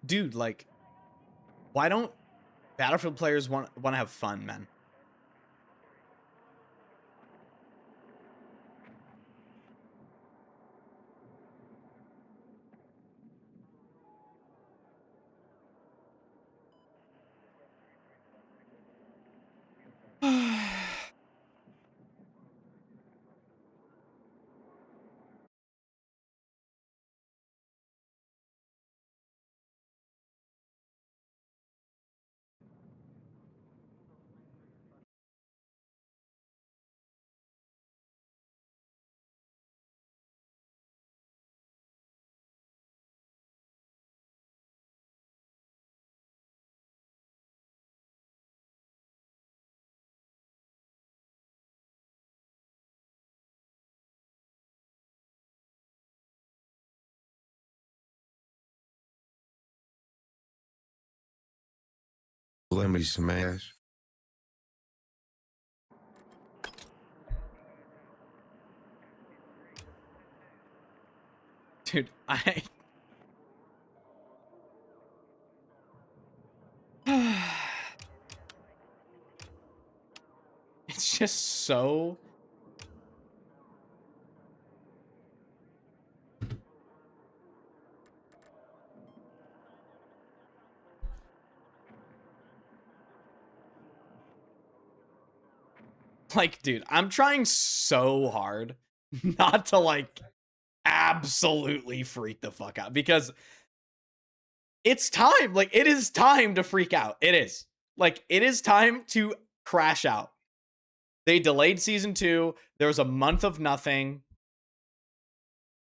Dude, like, why don't Battlefield players want to have fun, man? Let me smash. Dude, It's just so... Like, dude, I'm trying so hard not to, like, absolutely freak the fuck out. Because it's time. Like, it is time to freak out. It is. Like, it is time to crash out. They delayed season 2. There was a month of nothing.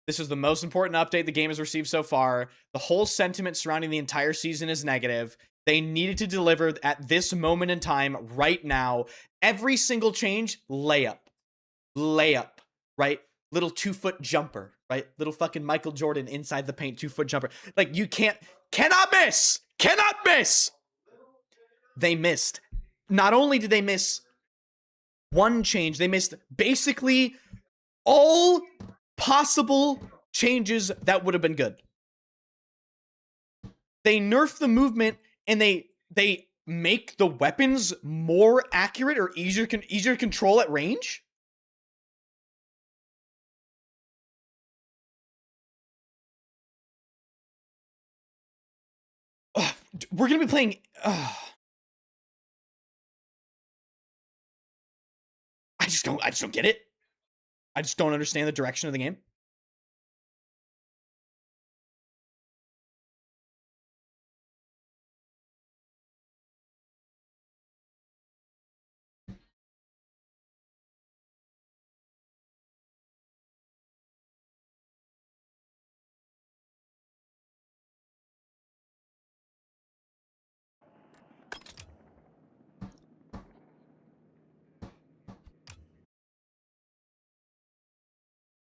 This is the most important update the game has received so far. The whole sentiment surrounding the entire season is negative. They needed to deliver at this moment in time, right now. Every single change, layup. Layup, right? Little 2-foot jumper, right? Little fucking Michael Jordan inside the paint 2-foot jumper. Like, you cannot miss! Cannot miss! They missed. Not only did they miss one change, they missed basically all possible changes that would have been good. They nerf the movement and they make the weapons more accurate or easier to control at range. Ugh, we're gonna be playing. I just don't get it. I just don't understand the direction of the game.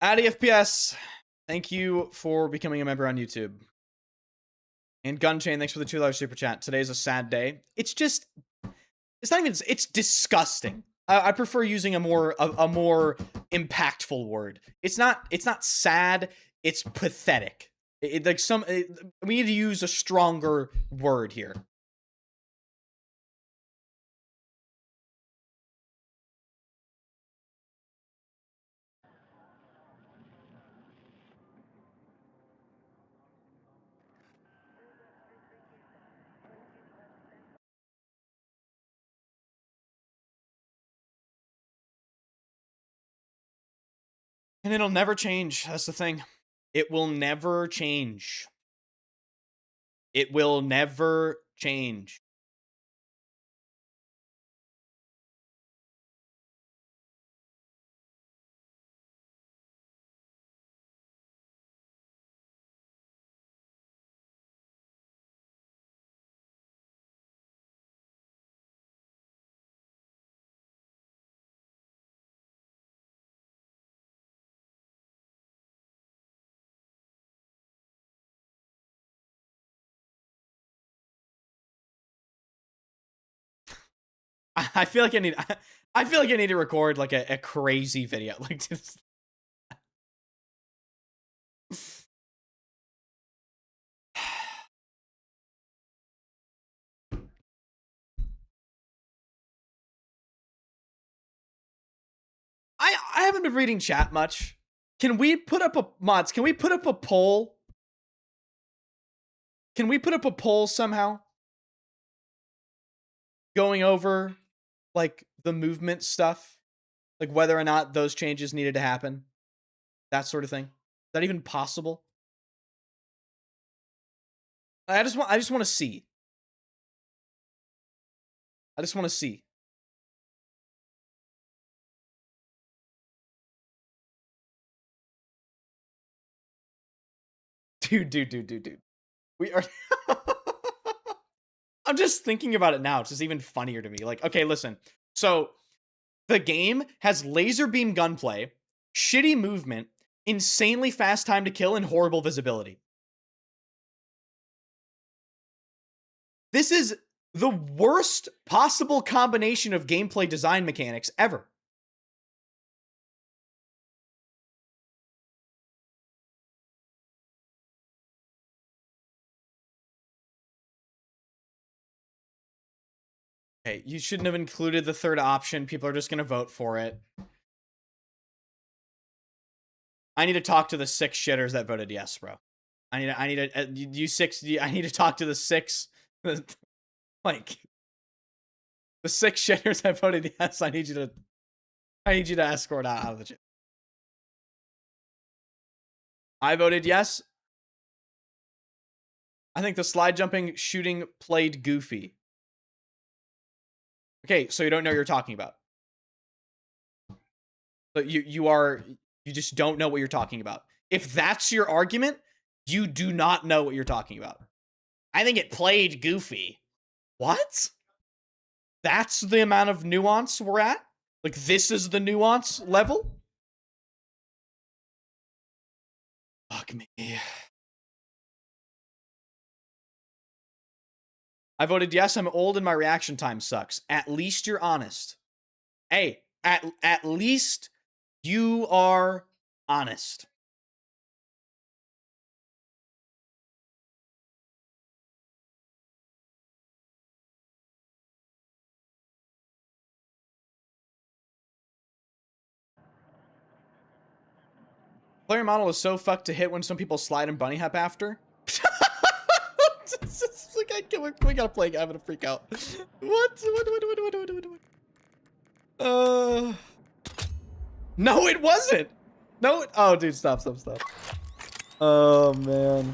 Addy FPS, thank you for becoming a member on YouTube. And Gunchain, thanks for the $2 super chat. Today's a sad day. It's just, it's not even, it's disgusting. I prefer using a more impactful word. It's not sad. It's pathetic. We need to use a stronger word here. And it'll never change. That's the thing. It will never change. It will never change. I feel like I need to record like a crazy video like this. I haven't been reading chat much. Can we put up a mods? Can we put up a poll? Can we put up a poll somehow? Going over like the movement stuff, like whether or not those changes needed to happen, that sort of thing. Is that even possible? I just want to see. I just want to see. Dude. We are. I'm just thinking about it now. It's just even funnier to me. Like, okay, listen. So the game has laser beam gunplay, shitty movement, insanely fast time to kill, and horrible visibility. This is the worst possible combination of gameplay design mechanics ever. Okay, you shouldn't have included the third option. People are just gonna vote for it. I need to talk to the 6 shitters that voted yes, bro. I need to, you 6, I need to talk to the 6, like, the 6 shitters that voted yes. I need you to escort out of the chat. I voted yes. I think the slide jumping shooting played goofy. Okay, so you don't know what you're talking about. But you just don't know what you're talking about. If that's your argument, you do not know what you're talking about. I think it played goofy. What? That's the amount of nuance we're at? Like, this is the nuance level? Fuck me. I voted yes. I'm old and my reaction time sucks. At least you're honest. Hey, at least you are honest. Player model is so fucked to hit when some people slide and bunny hop after. We gotta play. I'm gonna freak out. What? No, it wasn't. No. Oh, dude, stop. Oh man.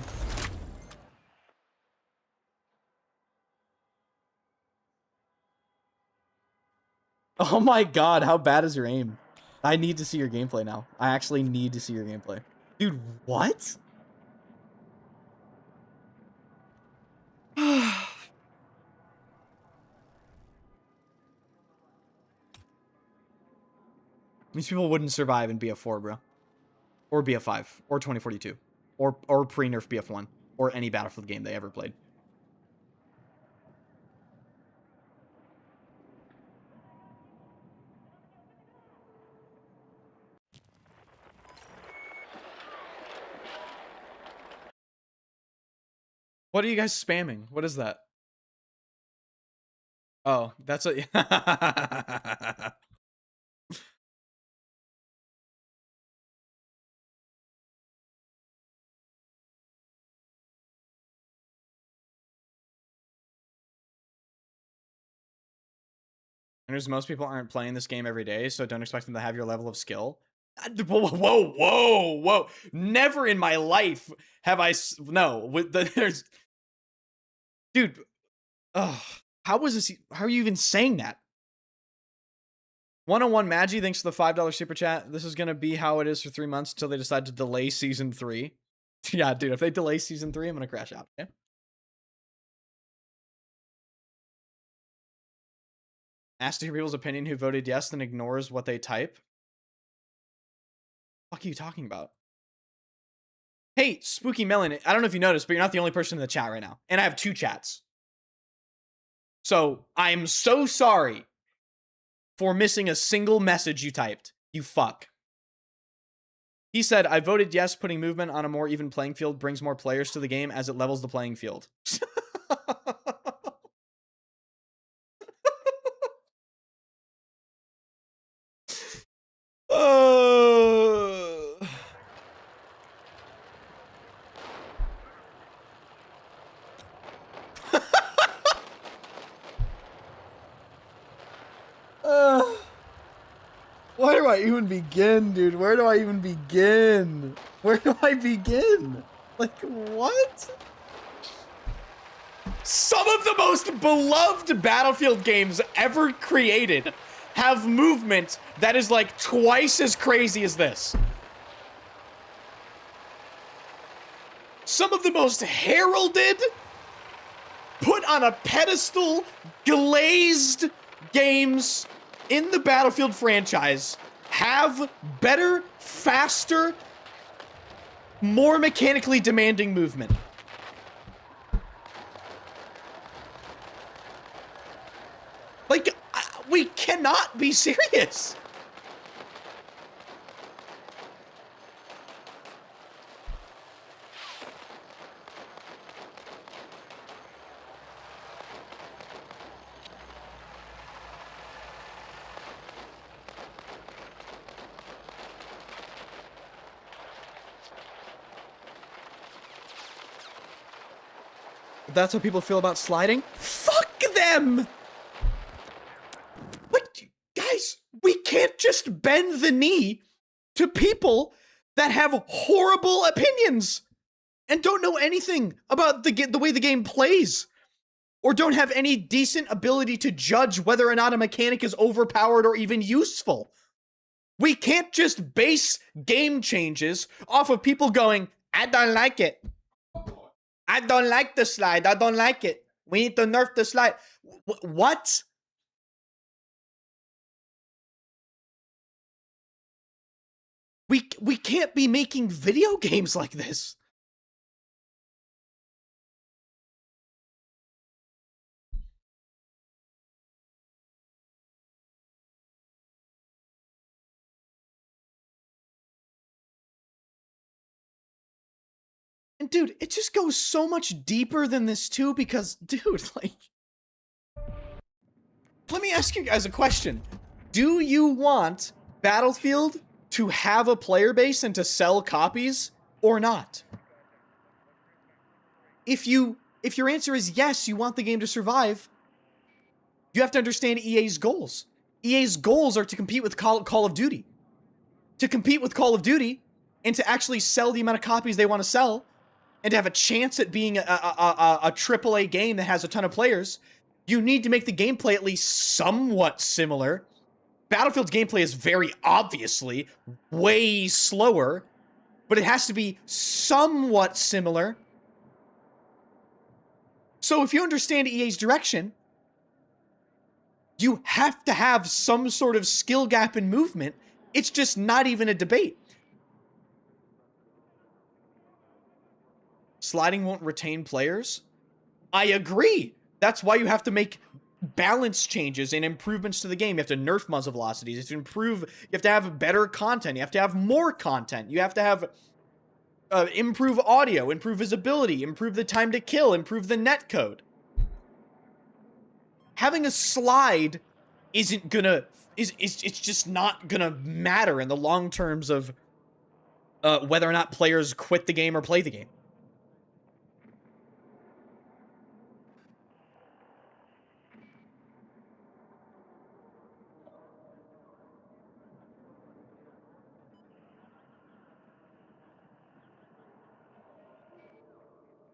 Oh my god, how bad is your aim? I need to see your gameplay now. I actually need to see your gameplay. Dude, what? These people wouldn't survive in BF4, bro. Or BF5. Or 2042. Or pre-nerf BF1. Or any Battlefield game they ever played. What are you guys spamming? What is that? Oh, that's a... And most people aren't playing this game every day, so don't expect them to have your level of skill. Whoa. Never in my life have I... No, there's... Dude, how was this... How are you even saying that? 101 Maggie, thanks for the $5 super chat. This is going to be how it is for 3 months until they decide to delay season 3. Yeah, dude, if they delay season 3, I'm going to crash out, okay? Asked to hear people's opinion who voted yes, then ignores what they type. What are you talking about? Hey, Spooky Melon, I don't know if you noticed, but you're not the only person in the chat right now. And I have 2 chats. So, I'm so sorry for missing a single message you typed. You fuck. He said, I voted yes, putting movement on a more even playing field brings more players to the game as it levels the playing field. Where do I even begin, dude? Where do I even begin? Where do I begin? Like, what? Some of the most beloved Battlefield games ever created have movement that is like twice as crazy as this. Some of the most heralded, put on a pedestal, glazed games in the Battlefield franchise have better, faster, more mechanically demanding movement. Like, we cannot be serious. That's how people feel about sliding? Fuck them! What? Guys, we can't just bend the knee to people that have horrible opinions and don't know anything about the way the game plays, or don't have any decent ability to judge whether or not a mechanic is overpowered or even useful. We can't just base game changes off of people going, I don't like it. I don't like the slide. I don't like it. We need to nerf the slide. What? We can't be making video games like this. And dude, it just goes so much deeper than this too, because dude, like, let me ask you guys a question. Do you want Battlefield to have a player base and to sell copies or not? If your answer is yes, you want the game to survive, you have to understand EA's goals. EA's goals are to compete with Call of Duty. To compete with Call of Duty and to actually sell the amount of copies they want to sell and to have a chance at being a AAA game that has a ton of players, you need to make the gameplay at least somewhat similar. Battlefield's gameplay is very obviously way slower, but it has to be somewhat similar. So if you understand EA's direction, you have to have some sort of skill gap in movement. It's just not even a debate. Sliding won't retain players? I agree. That's why you have to make balance changes and improvements to the game. You have to nerf muzzle velocities. You have to improve. You have to have better content. You have to have more content. You have to have improve audio, improve visibility, improve the time to kill, improve the netcode. Having a slide isn't gonna it's just not gonna matter in the long terms of whether or not players quit the game or play the game.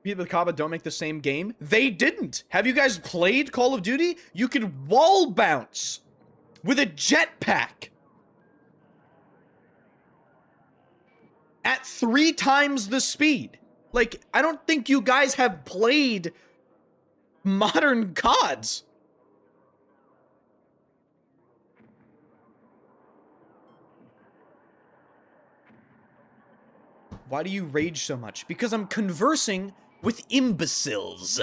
People with Kaba don't make the same game. They didn't. Have you guys played Call of Duty? You could wall bounce with a jetpack at 3 times the speed. Like, I don't think you guys have played modern CODs. Why do you rage so much? Because I'm conversing with imbeciles.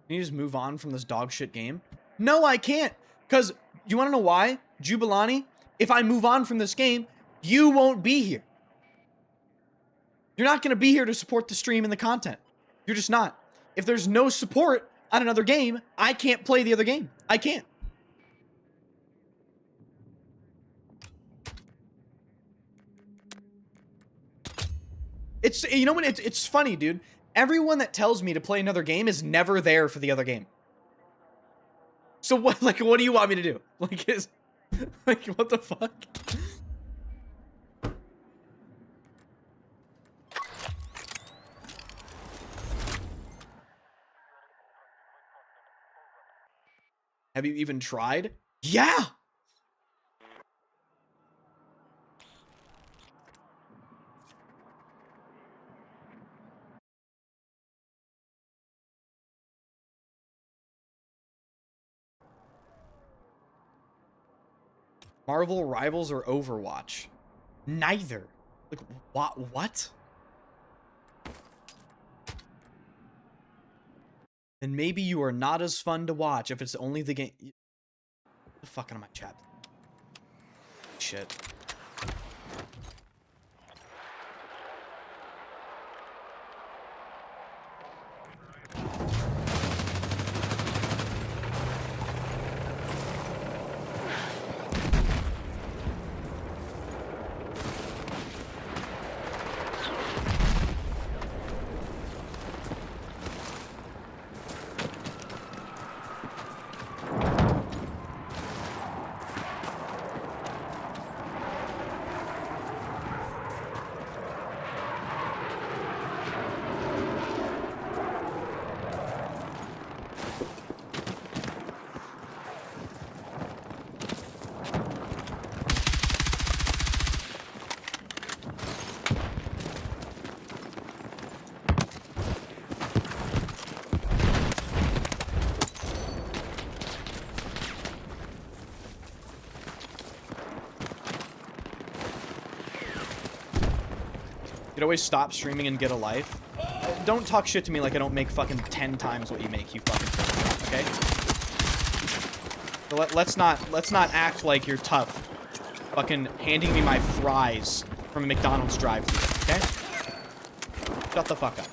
Can you just move on from this dog shit game? No, I can't. Because, you want to know why? Jubilani, if I move on from this game, you won't be here. You're not going to be here to support the stream and the content. You're just not. If there's no support on another game, I can't play the other game. I can't. It's, you know what, it's funny, dude. Everyone that tells me to play another game is never there for the other game. So what, like, what do you want me to do? Like, like, what the fuck? Have you even tried? Yeah! Marvel Rivals or Overwatch? Neither. Like, what? Then maybe you are not as fun to watch if it's only the game. What the fuck out of my chat? Shit. You'd always stop streaming and get a life. Don't talk shit to me like I don't make fucking 10 times what you make, you fucking okay? So let's not act like you're tough. Fucking handing me my fries from a McDonald's drive-thru, okay? Shut the fuck up.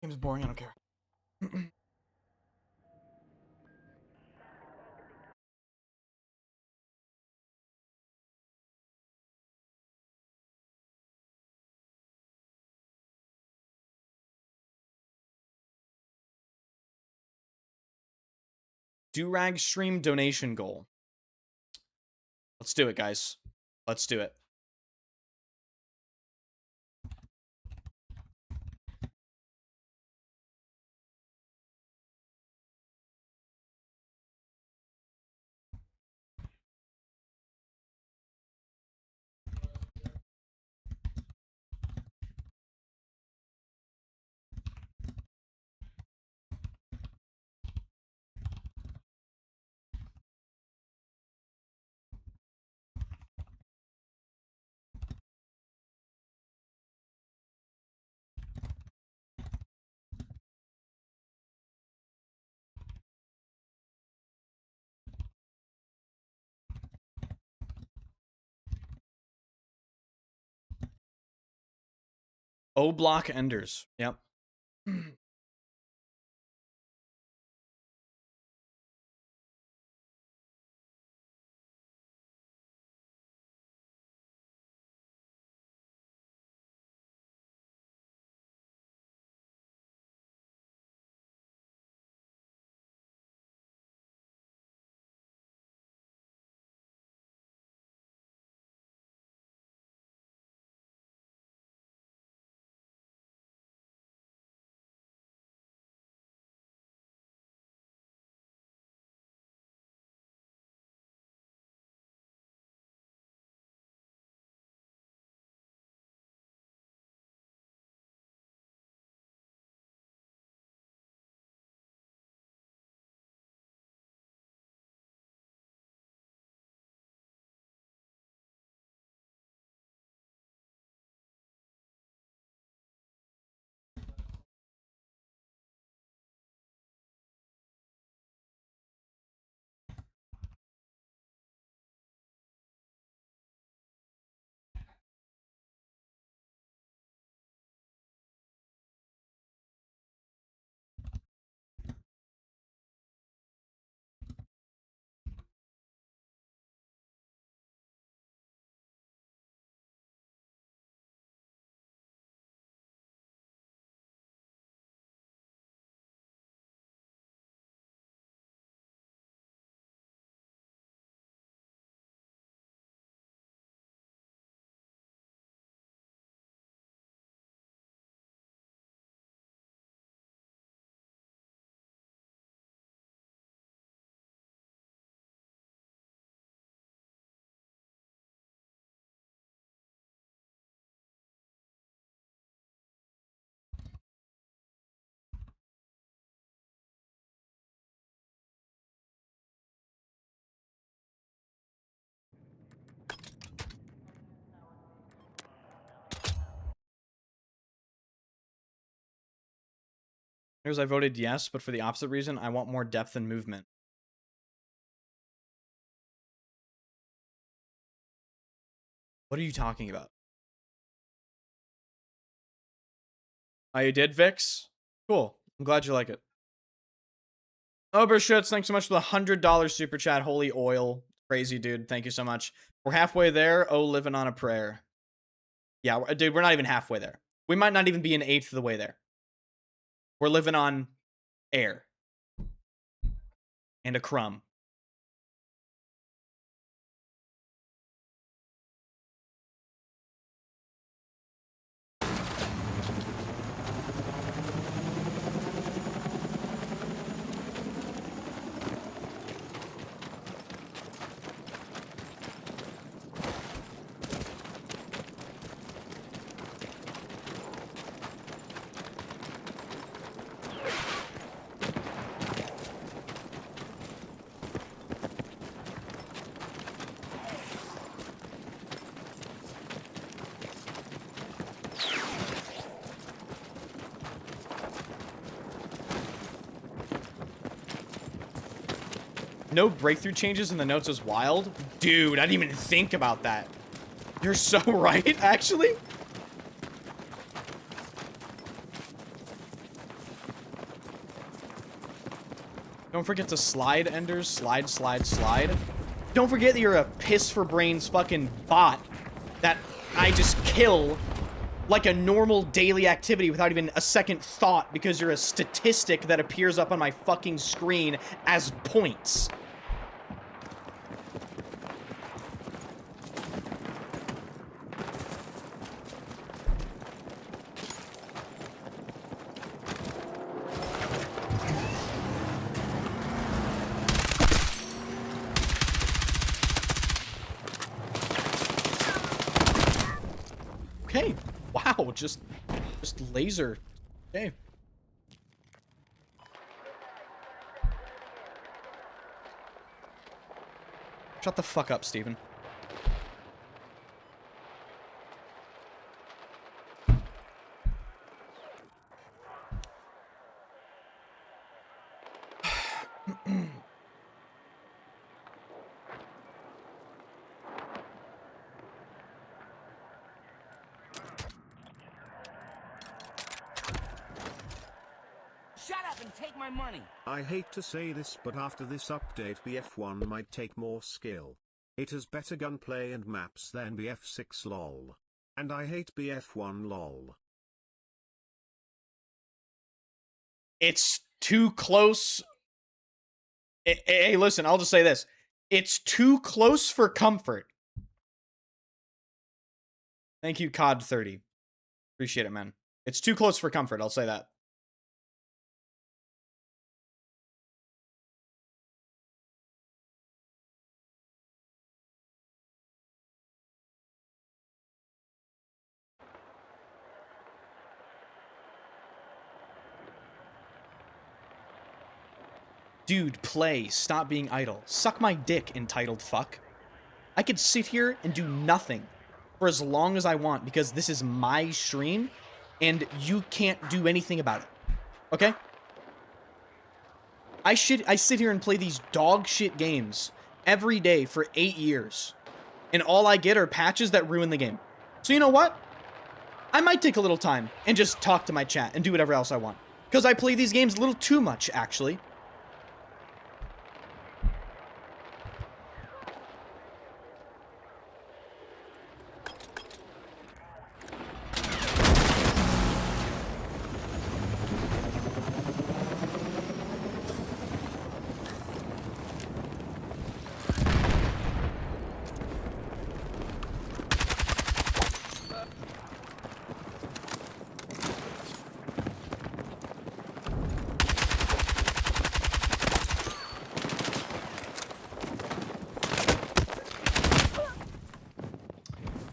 Game's boring, I don't care. Durag stream donation goal. Let's do it, guys. Let's do it. O block enders. Yep. Here's I voted yes, but for the opposite reason. I want more depth and movement. What are you talking about? Oh, you did, Vix? Cool. I'm glad you like it. Oberschutz, thanks so much for the $100 super chat. Holy oil. Crazy, dude. Thank you so much. We're halfway there. Oh, living on a prayer. Yeah, dude, we're not even halfway there. We might not even be an eighth of the way there. We're living on air. And a crumb. No breakthrough changes in the notes is wild. Dude, I didn't even think about that. You're so right, actually. Don't forget to slide, Enders. Slide, slide, slide. Don't forget that you're a piss for brains fucking bot that I just kill like a normal daily activity without even a second thought because you're a statistic that appears up on my fucking screen as points. Okay. Wow, just laser. Okay. Shut the fuck up, Steven. Shut up and take my money. I hate to say this, but after this update BF1 might take more skill. It has better gunplay and maps than BF6 lol. And I hate BF1 lol. It's too close. Hey, listen, I'll just say this. It's too close for comfort. Thank you, COD30. Appreciate it, man. It's too close for comfort, I'll say that. Dude, play. Stop being idle. Suck my dick, entitled fuck. I could sit here and do nothing for as long as I want because this is my stream and you can't do anything about it. Okay? I sit here and play these dog shit games every day for 8 years. And all I get are patches that ruin the game. So you know what? I might take a little time and just talk to my chat and do whatever else I want. Because I play these games a little too much, actually.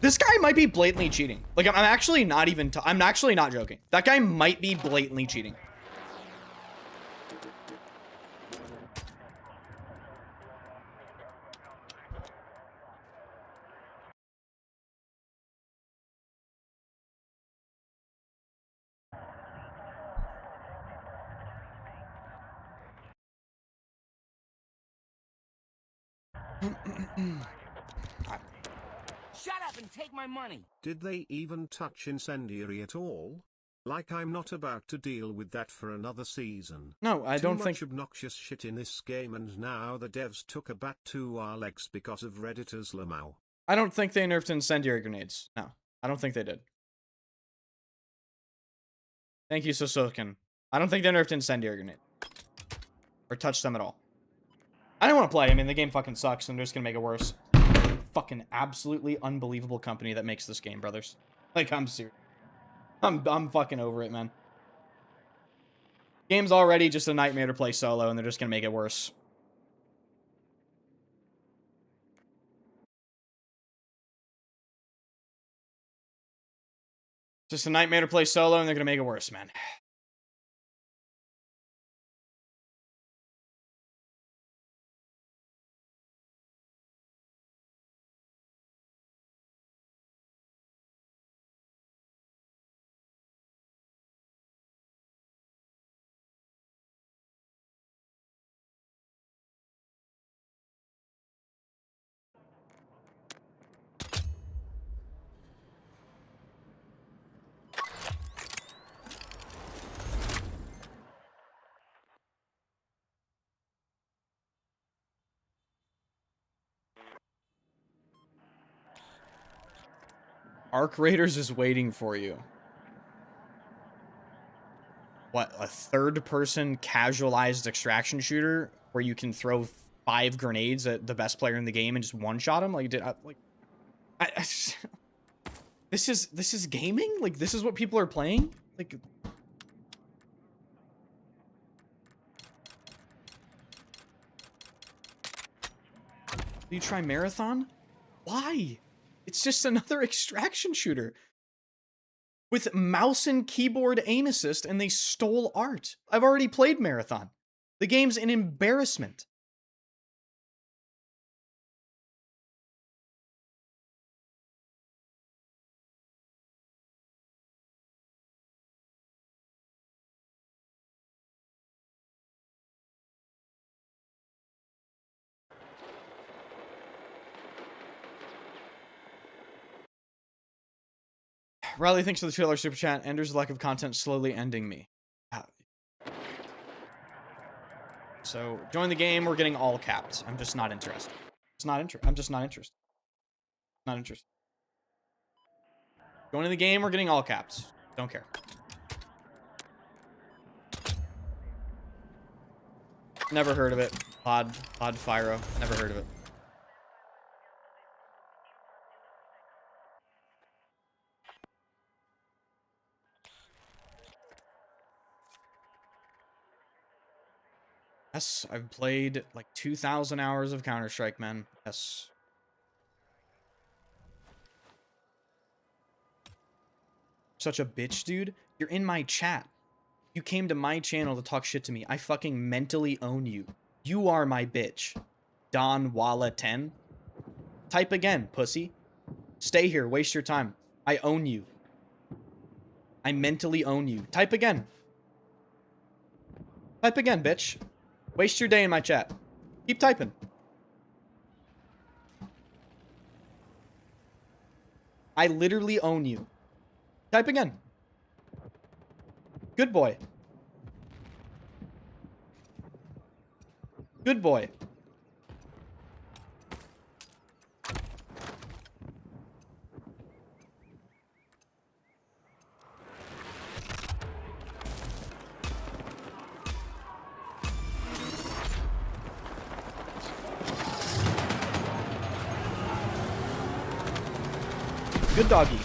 This guy might be blatantly cheating. Like, I'm actually not even... I'm actually not joking. That guy might be blatantly cheating. Shut up and take my money. Did they even touch incendiary at all? Like I'm not about to deal with that for another season. No, I don't think... Too much obnoxious shit in this game, and now the devs took a bat to our legs because of Redditors Lamau. I don't think they nerfed incendiary grenades. No, I don't think they did. Thank you, Sosokin. I don't think they nerfed incendiary grenade. Or touched them at all. I don't want to play. I mean, the game fucking sucks, and they're just gonna make it worse. Fucking absolutely unbelievable company that makes this game, brothers. Like, I'm serious. I'm fucking over it, man. Game's already just a nightmare to play solo, and they're just gonna make it worse. Just a nightmare to play solo, and they're gonna make it worse, man. Arc Raiders is waiting for you. What, a third-person casualized extraction shooter where you can throw 5 grenades at the best player in the game and just one-shot him? Like, this is gaming? Like, this is what people are playing? Like, you try Marathon? Why? It's just another extraction shooter with mouse and keyboard aim assist, and they stole art. I've already played Marathon. The game's an embarrassment. Riley, thanks for the $2 super chat. Ender's lack of content slowly ending me. So, join the game. We're getting all capped. I'm just not interested. I'm just not interested. Not interested. Joining the game. We're getting all caps. Don't care. Never heard of it. Odd Fyro. Never heard of it. Yes, I've played like 2,000 hours of Counter-Strike, man. Yes. Such a bitch, dude. You're in my chat. You came to my channel to talk shit to me. I fucking mentally own you. You are my bitch. Don Walla 10. Type again, pussy. Stay here. Waste your time. I own you. I mentally own you. Type again. Type again, bitch. Waste your day in my chat. Keep typing. I literally own you. Type again. Good boy. Good boy. Good doggy.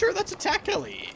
sure that's a tack heli.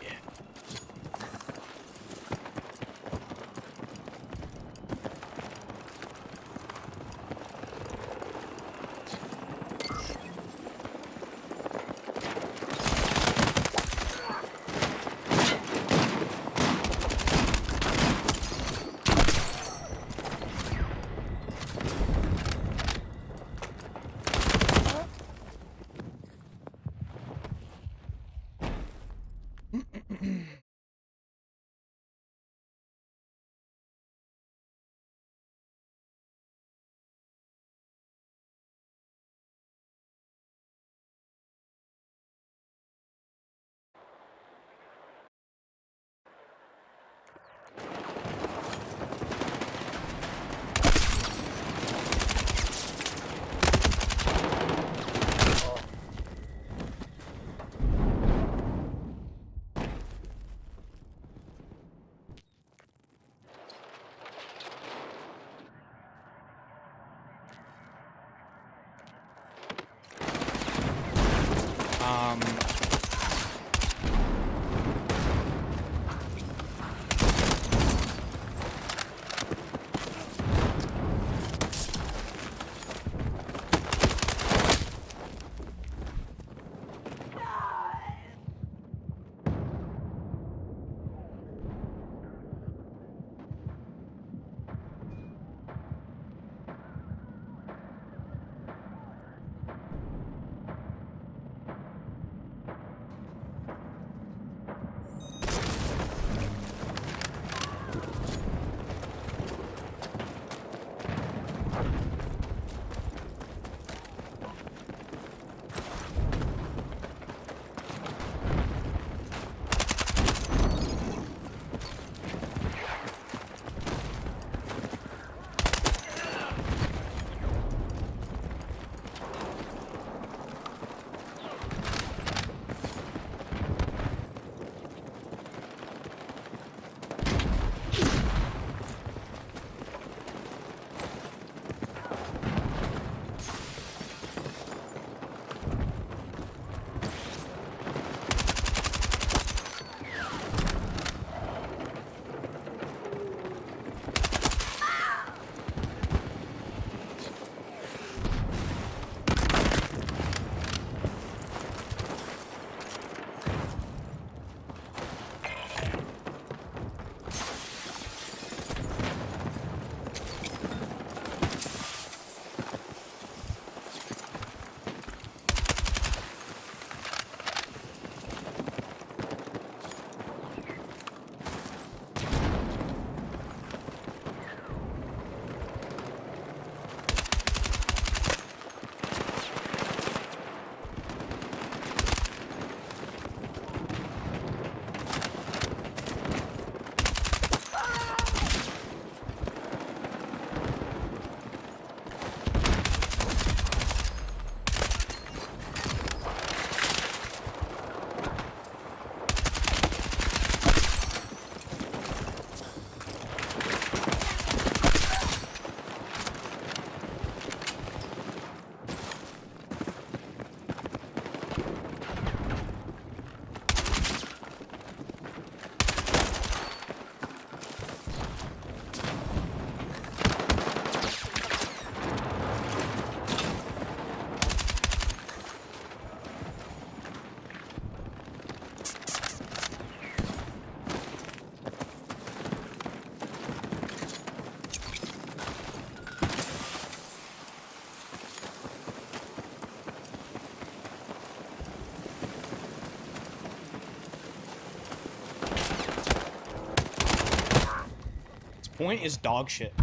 Point is dog shit.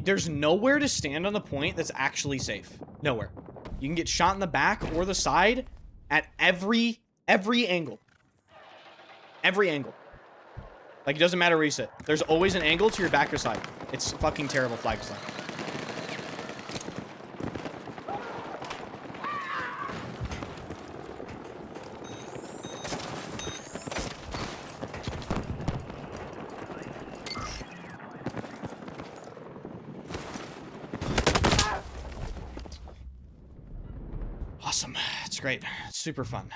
There's nowhere to stand on the point that's actually safe. Nowhere. You can get shot in the back or the side at every angle. Every angle. Like, it doesn't matter where you sit. There's always an angle to your back or side. It's fucking terrible flag design. Awesome. It's great. It's super fun.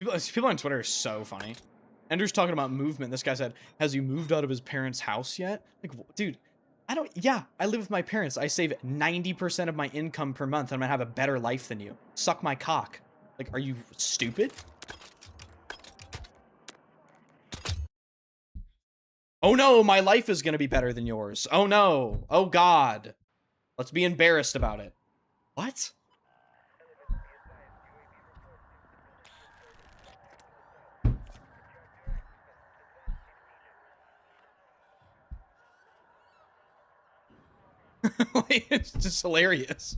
People on Twitter are so funny. Andrew's talking about movement. This guy said, has he moved out of his parents' house yet? Like, dude, yeah, I live with my parents. I save 90% of my income per month. I'm gonna have a better life than you. Suck my cock. Like, are you stupid? Oh no, my life is gonna be better than yours. Oh no. Oh God. Let's be embarrassed about it. What? It's just hilarious.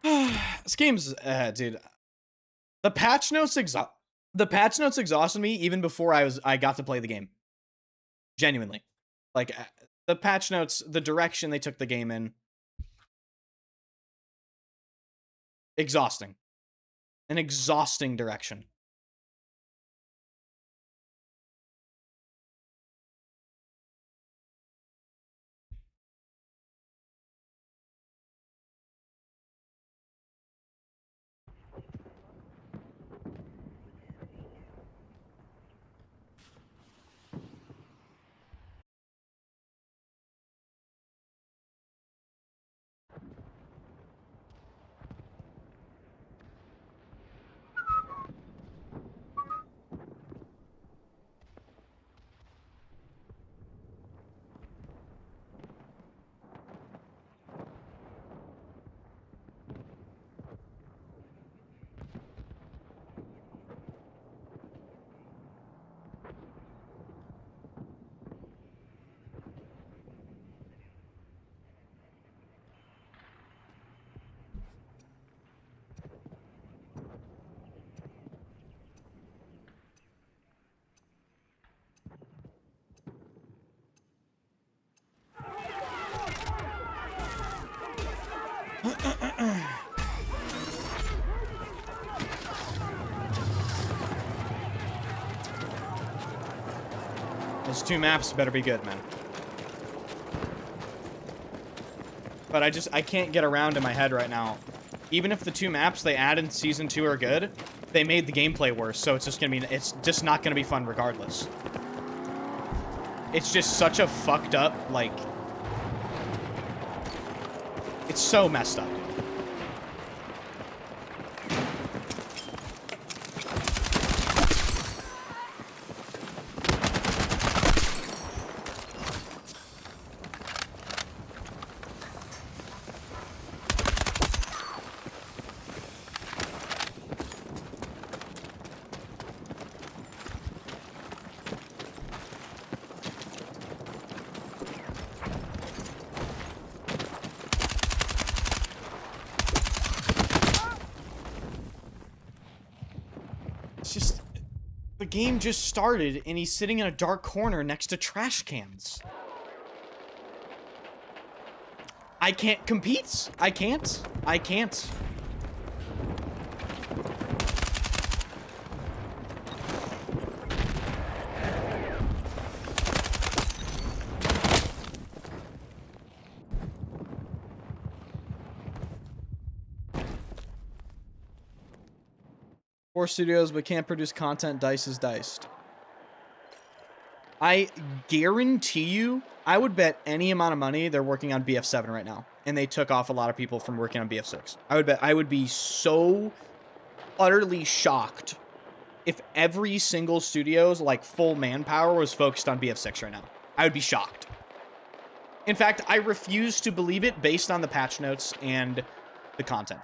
This game's, dude. The patch notes exhausted me even before I got to play the game. Genuinely, like the patch notes, the direction they took the game in, exhausting, an exhausting direction. Those 2 maps better be good, man. But I can't get around in my head right now. Even if the 2 maps they add in Season 2 are good, they made the gameplay worse, so it's just not gonna be fun regardless. It's just such a fucked up, like... It's so messed up. The game just started, and he's sitting in a dark corner next to trash cans. I can't compete. I can't. Four studios, but can't produce content. Dice is diced. I guarantee you, I would bet any amount of money they're working on BF7 right now. And they took off a lot of people from working on BF6. I would be so utterly shocked if every single studio's like full manpower was focused on BF6 right now. I would be shocked. In fact, I refuse to believe it based on the patch notes and the content.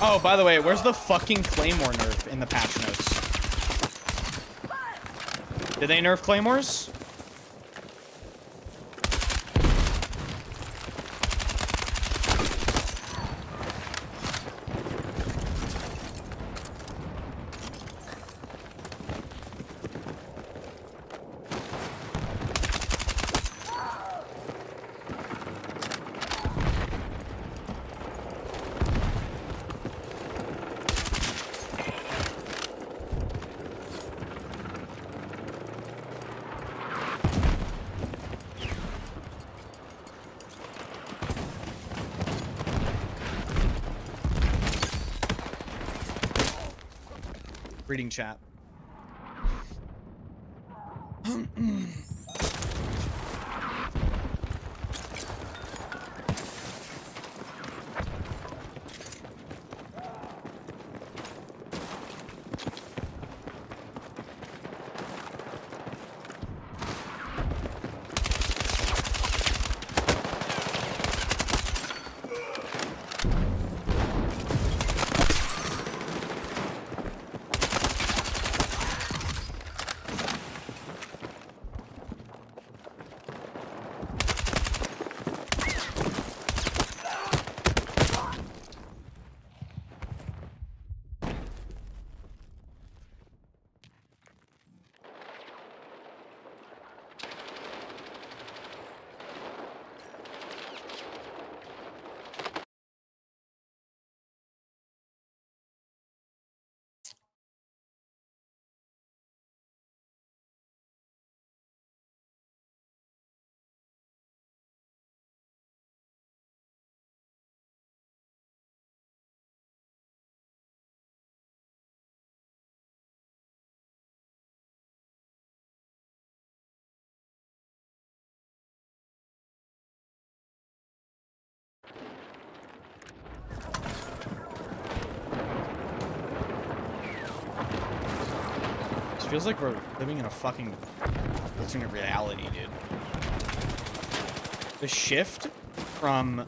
Oh, by the way, where's the fucking Claymore nerf in the patch notes? Did they nerf Claymores? Reading chat. Feels like we're living in a fucking alternate reality, dude. The shift from...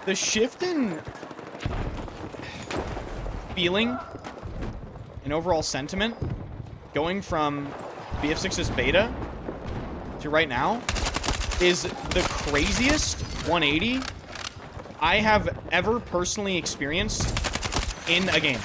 The shift in feeling and overall sentiment going from BF6's beta to right now is the craziest 180 I have ever personally experienced in a game.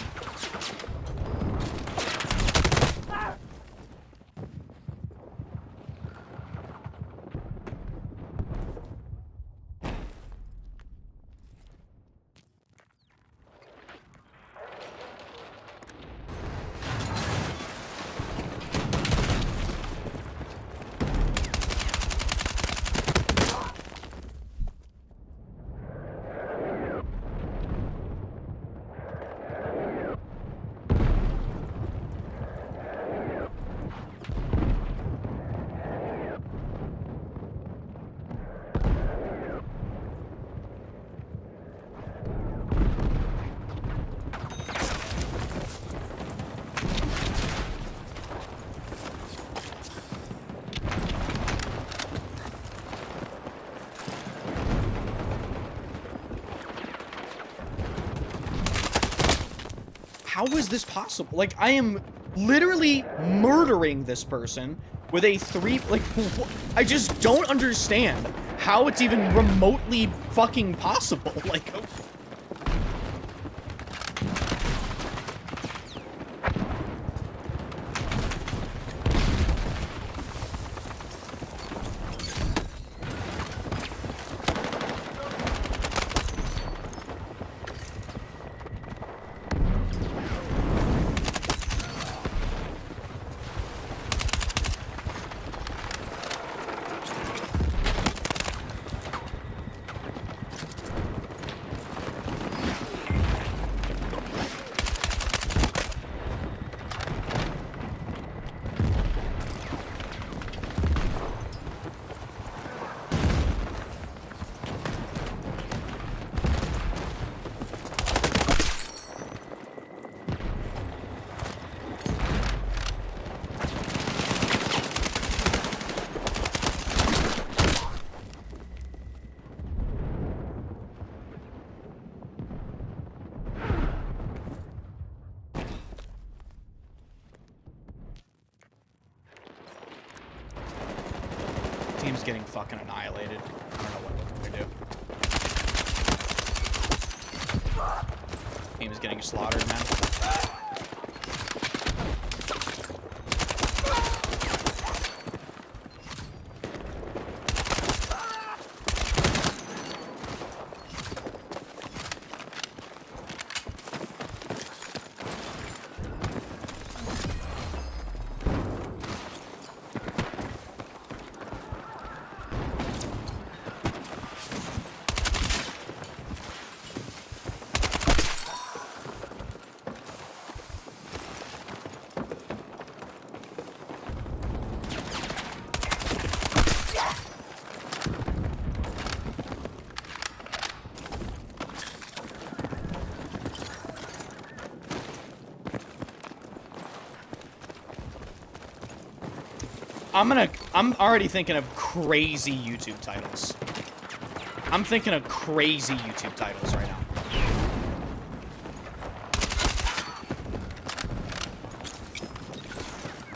how is this possible? Like, I am literally murdering this person with a 3, like, I just don't understand how it's even remotely fucking possible. Like, team's getting fucking annihilated. I don't know what we're gonna do. Team is getting slaughtered, man. I'm already thinking of crazy YouTube titles. I'm thinking of crazy YouTube titles right now.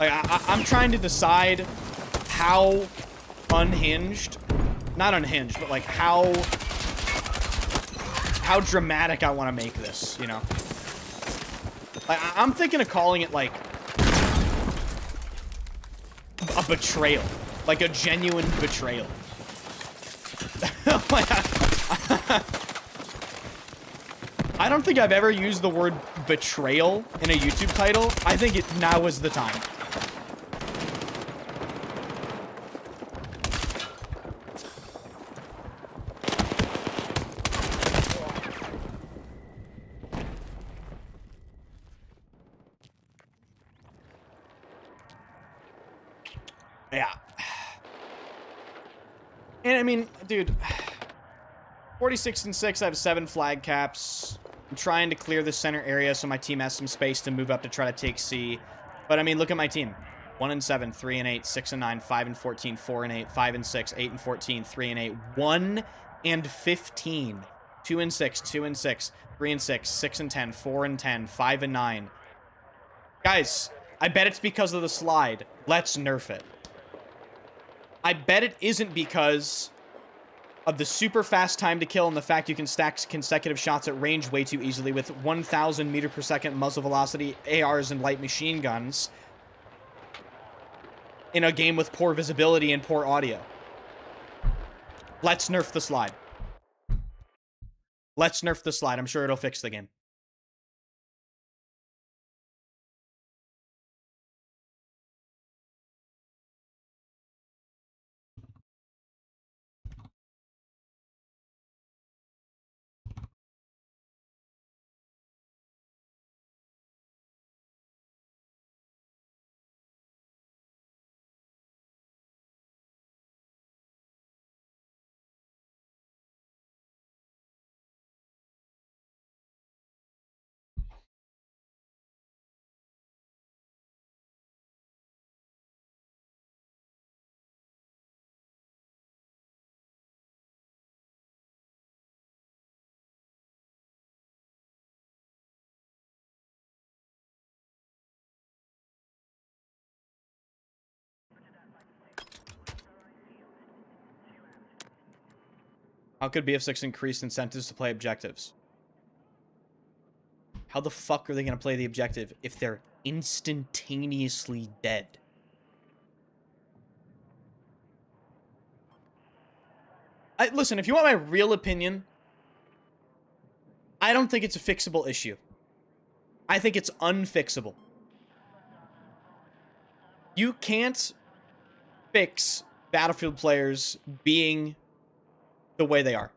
Like, I'm trying to decide how unhinged, not unhinged, but like how dramatic I want to make this, you know? Like, I'm thinking of calling it like a betrayal, like a genuine betrayal. I don't think I've ever used the word betrayal in a YouTube title. I think now is the time. Yeah. And I mean, dude, 46-6, I have 7 flag caps. I'm trying to clear the center area so my team has some space to move up to try to take C. But I mean, look at my team. 1-7, 3-8, 6-9, 5-14, 4-8, 5-6, 8-14, 3-8, 1-15, 2-6, 2-6, 3-6, 6-10, 4-10, 5-9. Guys, I bet it's because of the slide. Let's nerf it. I bet it isn't because of the super fast time to kill and the fact you can stack consecutive shots at range way too easily with 1,000 meter per second muzzle velocity ARs and light machine guns in a game with poor visibility and poor audio. Let's nerf the slide. Let's nerf the slide. I'm sure it'll fix the game. How could BF6 increase incentives to play objectives? How the fuck are they going to play the objective if they're instantaneously dead? Listen, if you want my real opinion, I don't think it's a fixable issue. I think it's unfixable. You can't fix Battlefield players being the way they are.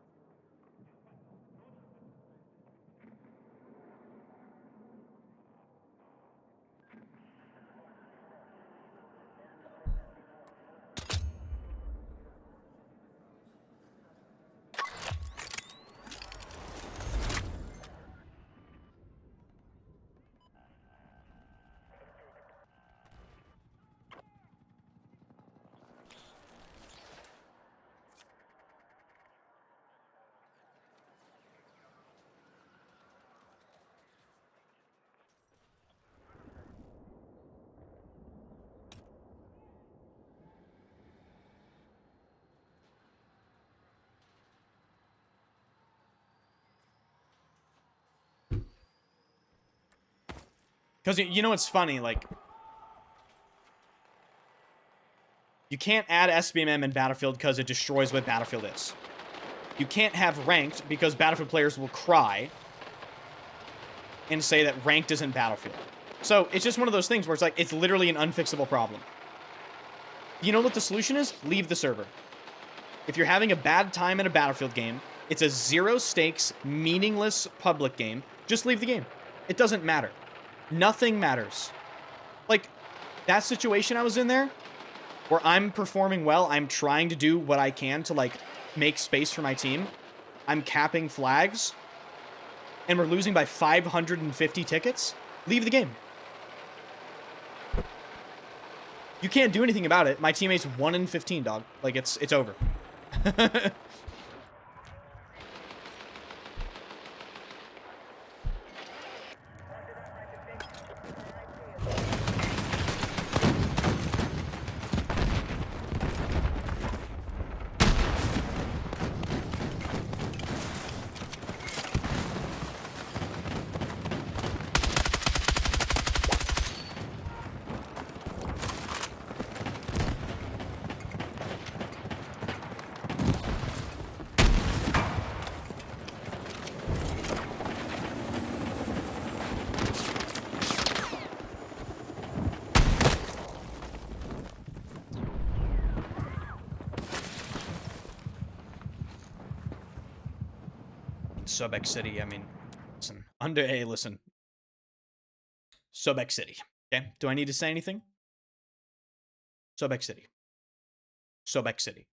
Because, you know, it's funny, like, you can't add SBMM in Battlefield because it destroys what Battlefield is. You can't have ranked because Battlefield players will cry and say that ranked isn't Battlefield. So, it's just one of those things where it's like, it's literally an unfixable problem. You know what the solution is? Leave the server. If you're having a bad time in a Battlefield game, it's a zero-stakes, meaningless public game, just leave the game. It doesn't matter. Nothing matters. Like, that situation I was in there, where I'm performing well, I'm trying to do what I can to, like, make space for my team. I'm capping flags, and we're losing by 550 tickets. Leave the game. You can't do anything about it. My teammate's 1 in 15, dog. Like, it's over. Subex City, I mean, listen. Listen. Subex City. Okay? Do I need to say anything? Subex City. Subex City.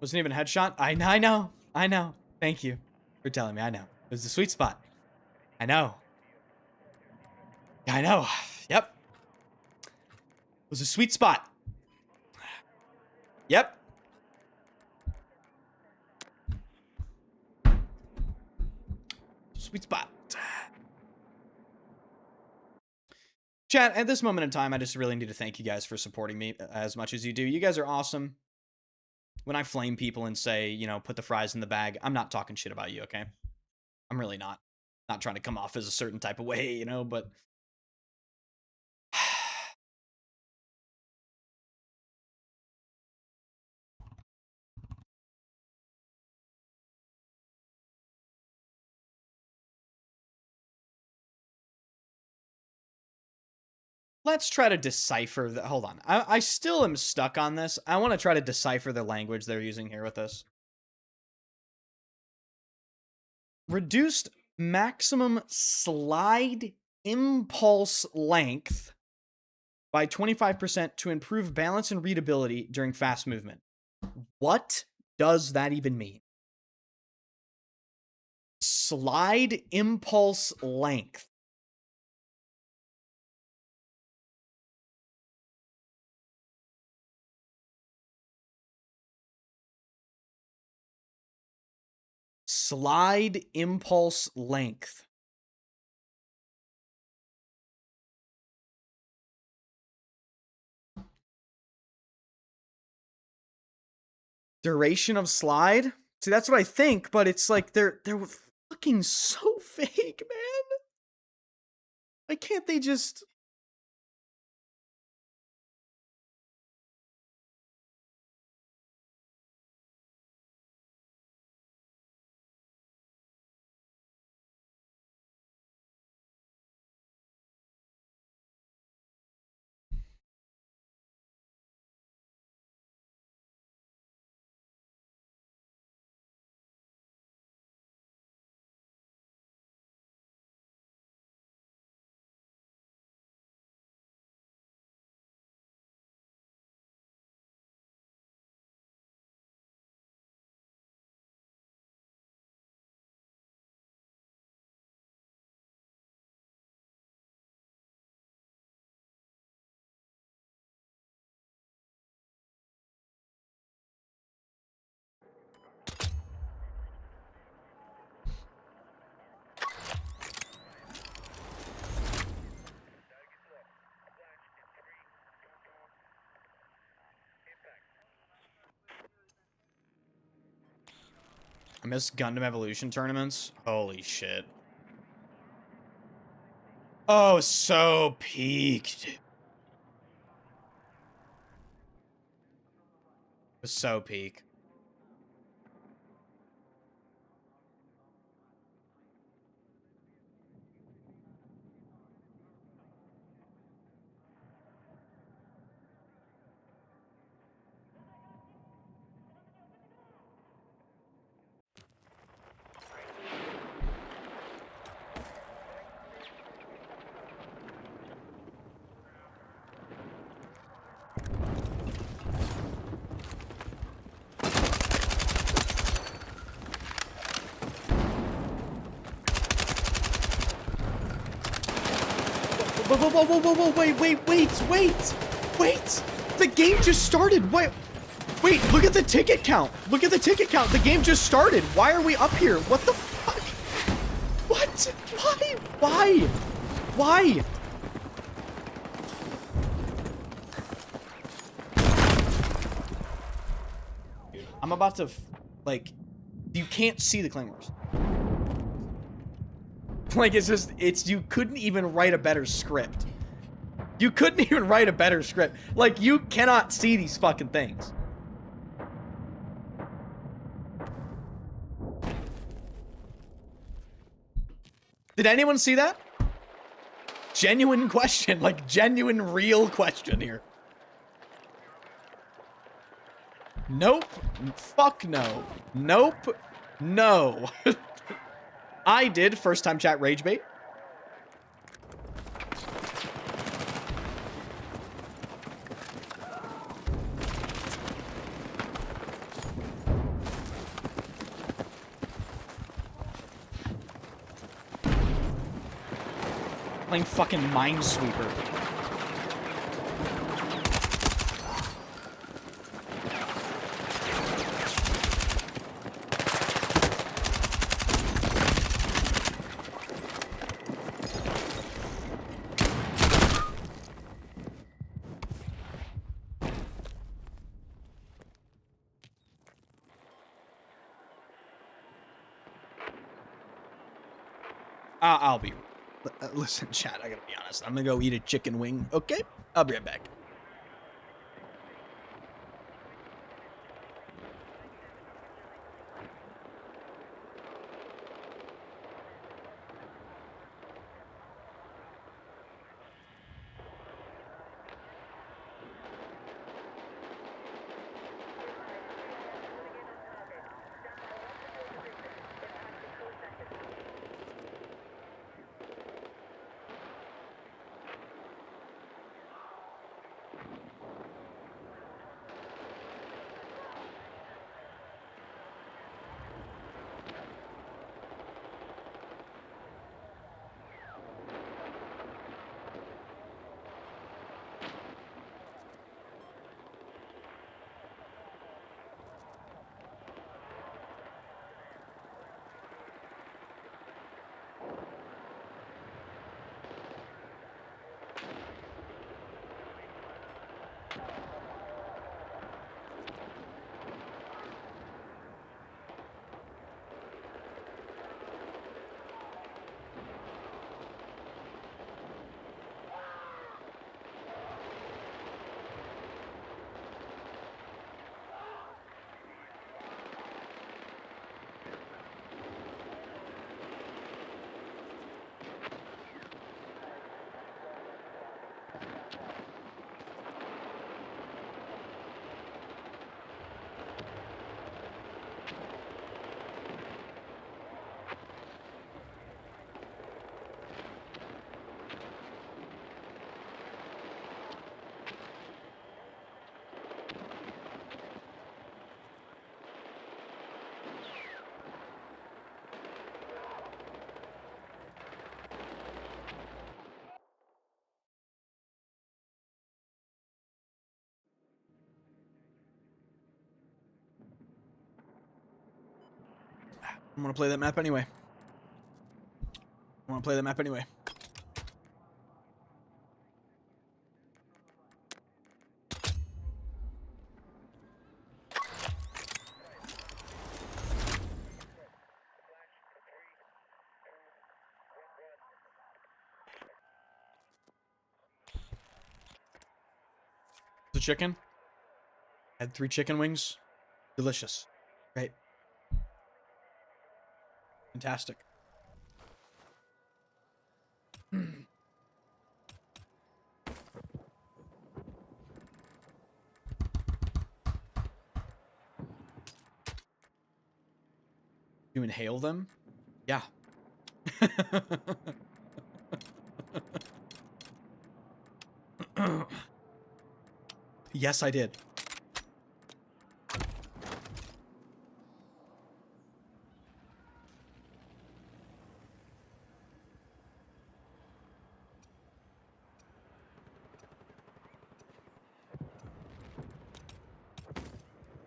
Wasn't even a headshot? I know. Thank you for telling me. I know. It was the sweet spot. I know. I know. Yep. It was a sweet spot. Yep. Sweet spot. Chat, at this moment in time, I just really need to thank you guys for supporting me as much as you do. You guys are awesome. When I flame people and say, you know, put the fries in the bag, I'm not talking shit about you, okay? I'm really not. Not trying to come off as a certain type of way, you know, but... Let's try to decipher the... Hold on. I still am stuck on this. I want to try to decipher the language they're using here with this. Reduced maximum slide impulse length by 25% to improve balance and readability during fast movement. What does that even mean? Slide impulse length. Slide impulse length. Duration of slide? See, that's what I think, but it's like they're fucking so fake, man. Why can't they just... I miss Gundam Evolution tournaments. Holy shit. Oh, so peaked. It was so peak. Whoa, wait! The game just started. Wait, look at the ticket count. Look at the ticket count. The game just started. Why are we up here? What the fuck? What? Why? Dude, I'm about to, like, you can't see the claymores. Like, you couldn't even write a better script. You couldn't even write a better script. Like, you cannot see these fucking things. Did anyone see that? Genuine question. Like, genuine, real question here. Nope. Fuck no. Nope. No. I did first time chat rage bait. Playing fucking Minesweeper. I'll be... Listen, chat, I gotta be honest. I'm gonna go eat a chicken wing, okay? I'll be right back. I'm gonna play that map anyway. I wanna play that map anyway. The chicken. Had 3 chicken wings. Delicious. Right? Fantastic. You inhale them? Yeah. Yes, I did.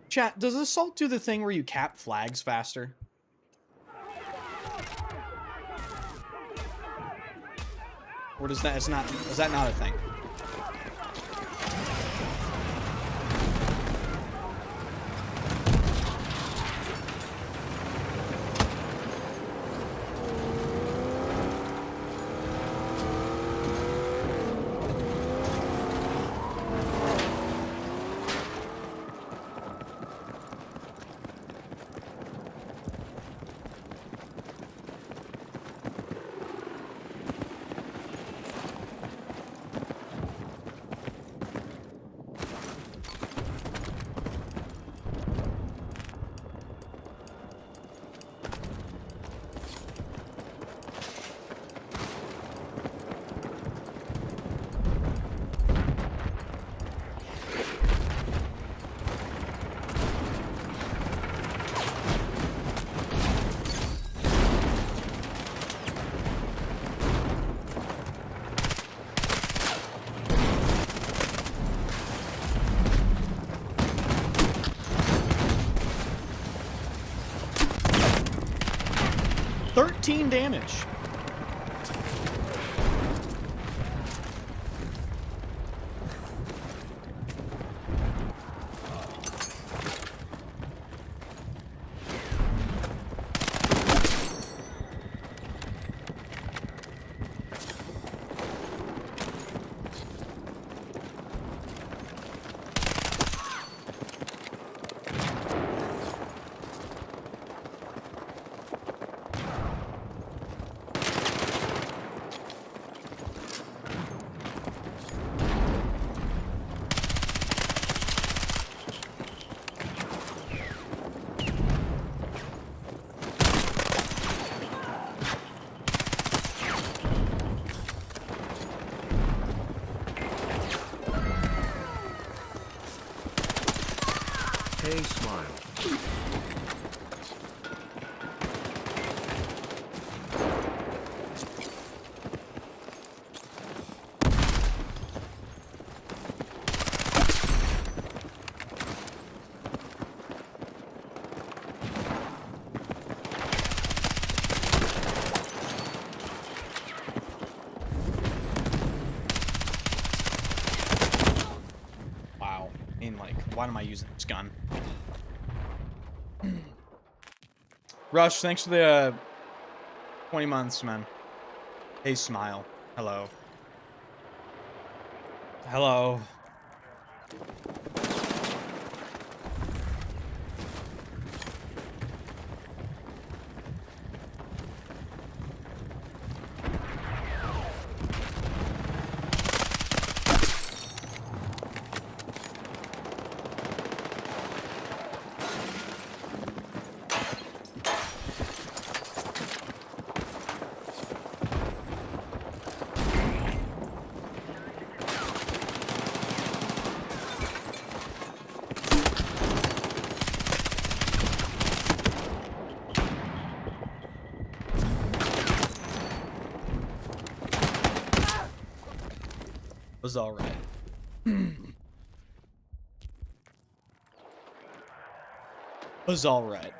Chat, does Assault do the thing where you cap flags faster? Or does that, is that not a thing? Damage. Hey, smile. Wow. I mean, like, why am I using this gun? Rush, thanks for the 20 months, man. Hey, smile. Hello. Hello. Was all right. Was all right.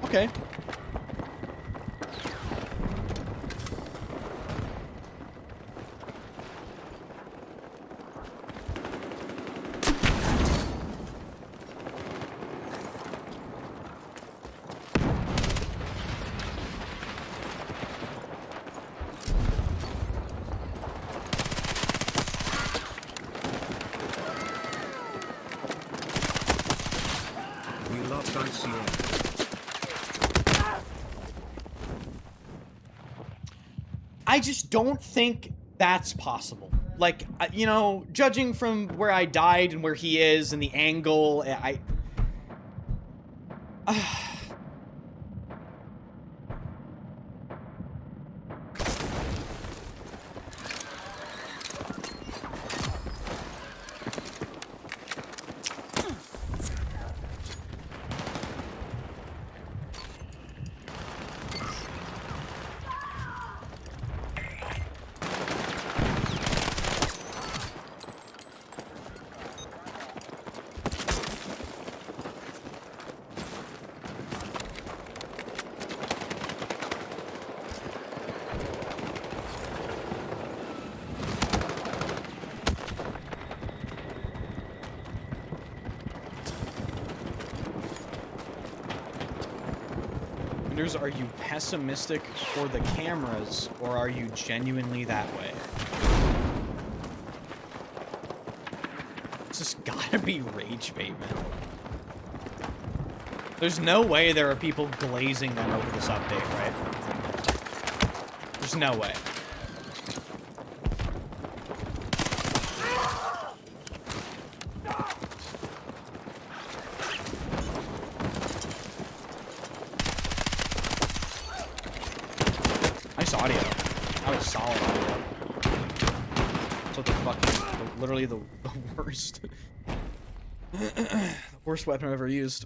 Okay. We love ICM. I just don't think that's possible. Like, you know, judging from where I died and where he is and the angle, are you pessimistic for the cameras, or are you genuinely that way? It's just gotta be rage bait, man. There's no way there are people glazing them over this update, right? There's no way. Nice audio. That was solid audio. That's what the fucking, literally the worst. The worst weapon I've ever used.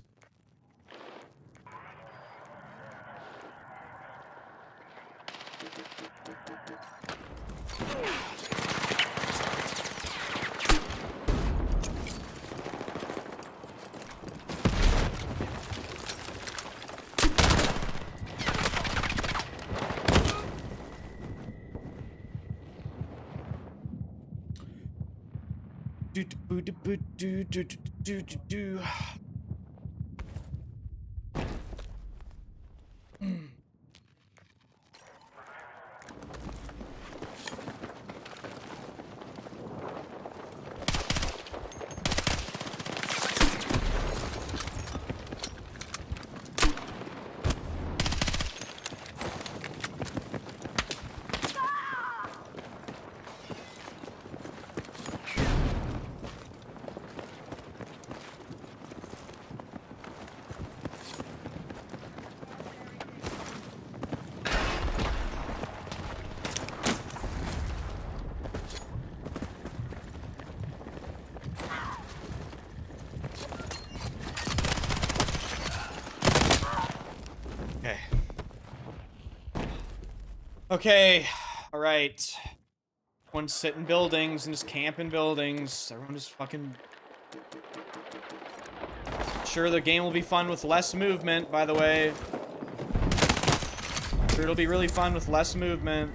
Okay, all right. Everyone sit in buildings and just camp in buildings. Everyone just fucking... Sure, the game will be fun with less movement, by the way. Sure, it'll be really fun with less movement.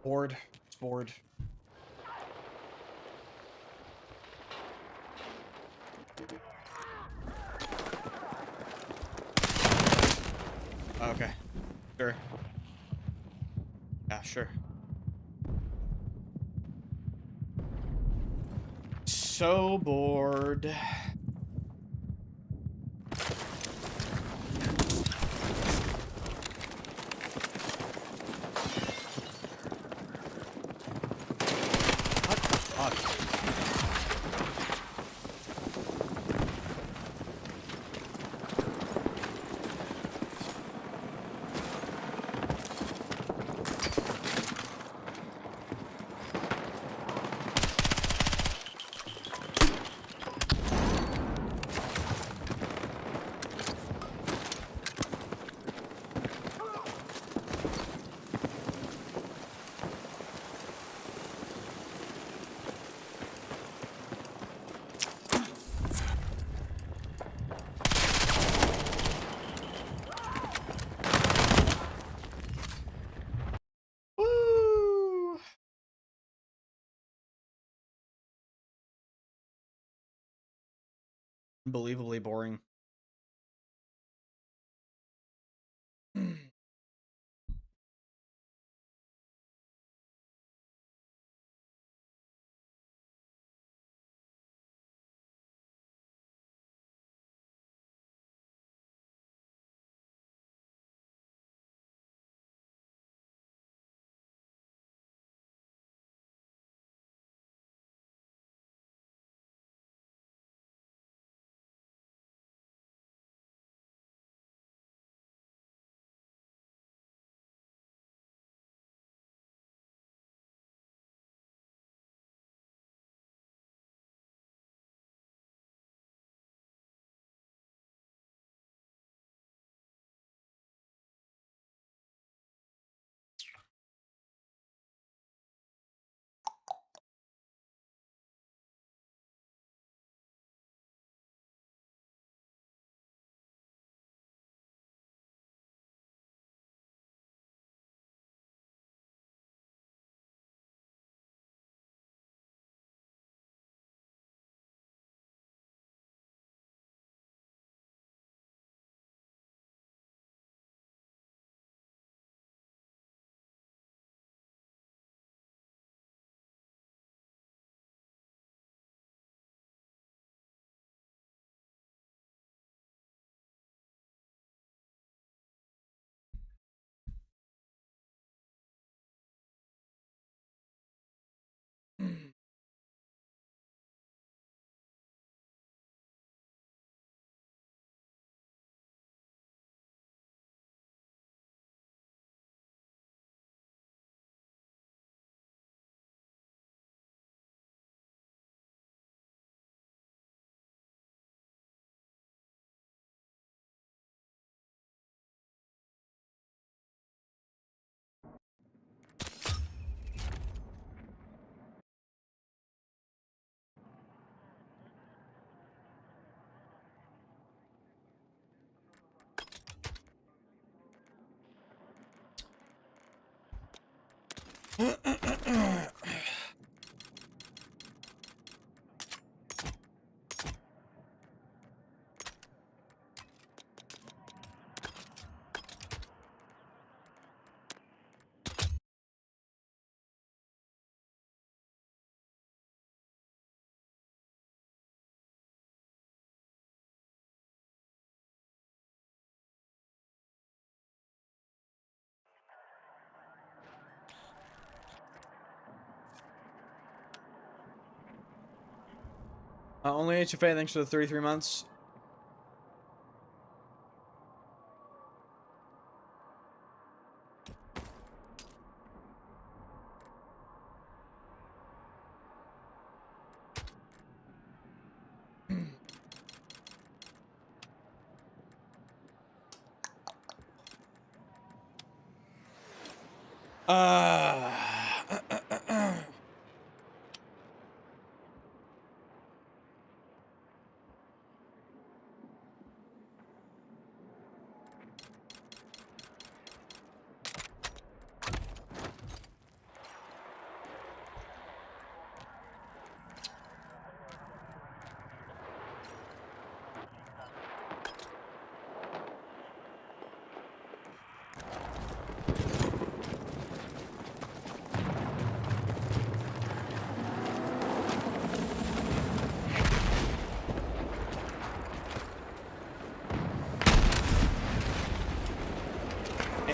Board. It's board. Okay. Sure. Yeah, sure. So bored. Unbelievably boring. Only HFA, thanks for the 33 months.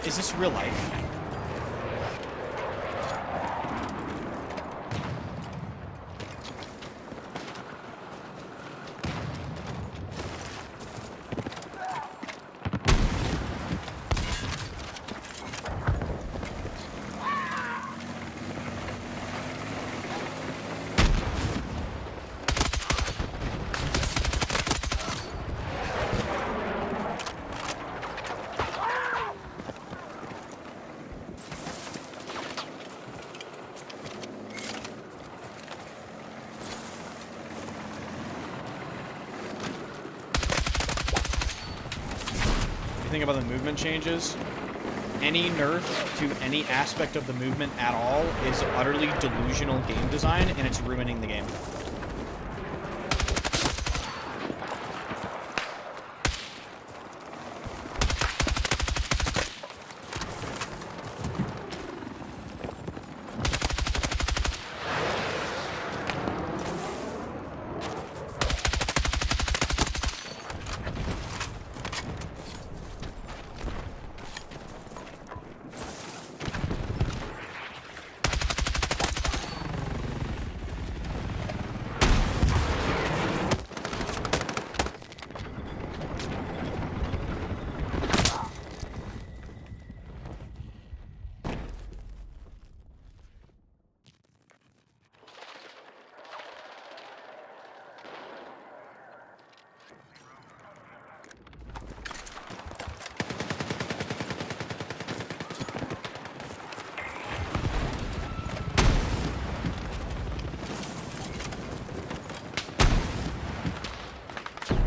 Is this real life? Think about the movement changes. Any nerf to any aspect of the movement at all is utterly delusional game design, and it's ruining the game.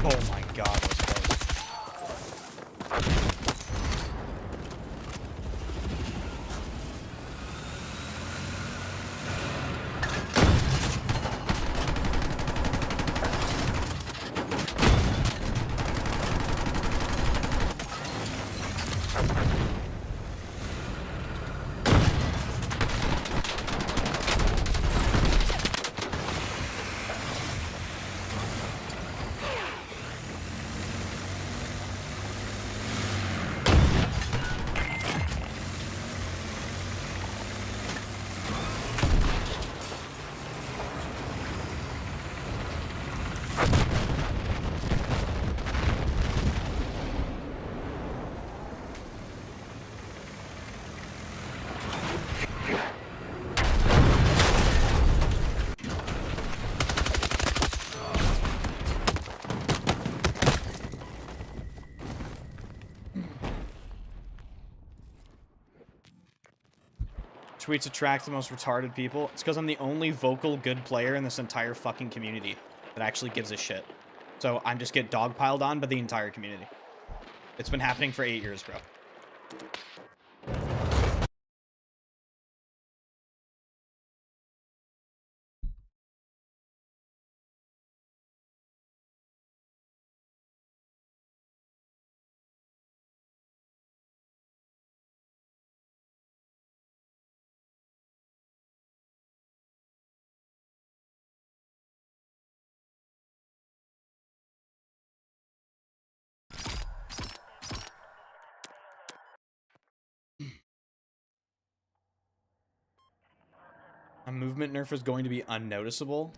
Oh my god, that's close. Tweets attract the most retarded people. It's because I'm the only vocal good player in this entire fucking community that actually gives a shit. So I just get dogpiled on by the entire community. It's been happening for 8 years, bro. A movement nerf is going to be unnoticeable.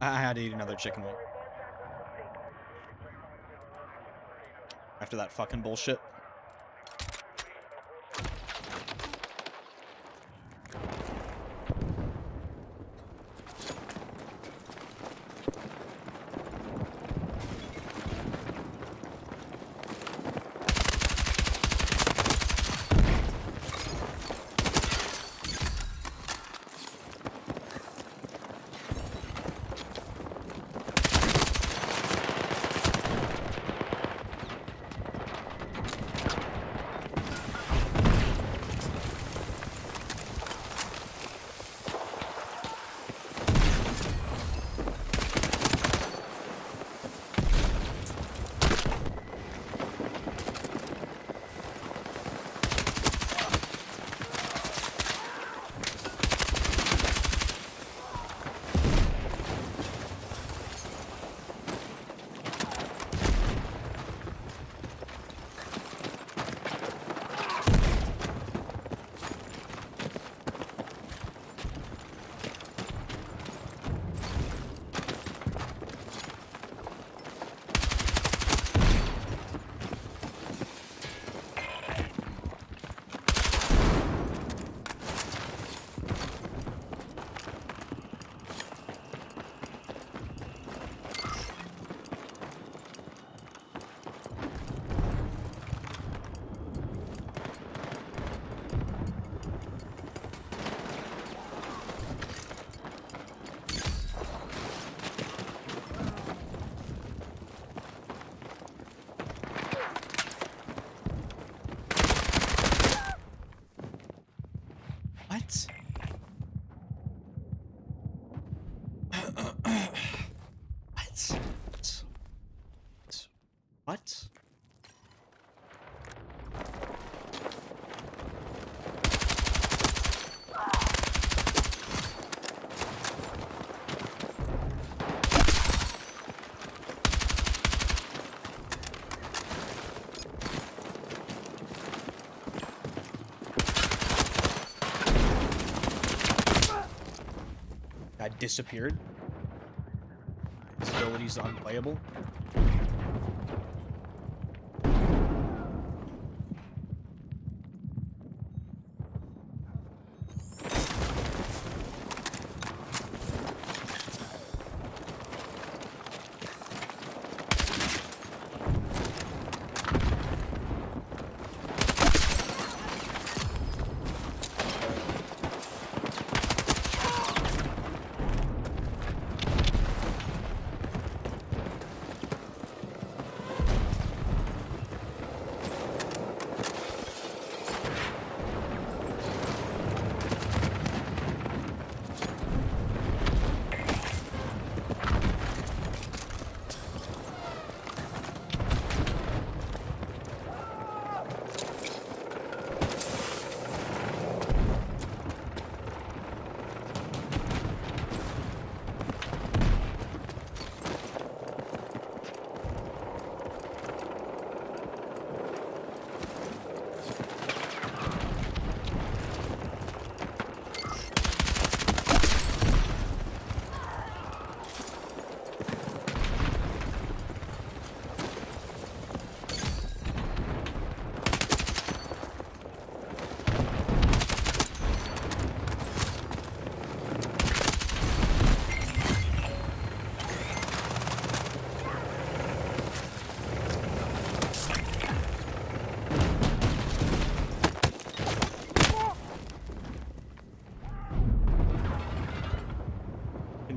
I had to eat another chicken wing. After that fucking bullshit. What? Guy disappeared. His ability's unplayable.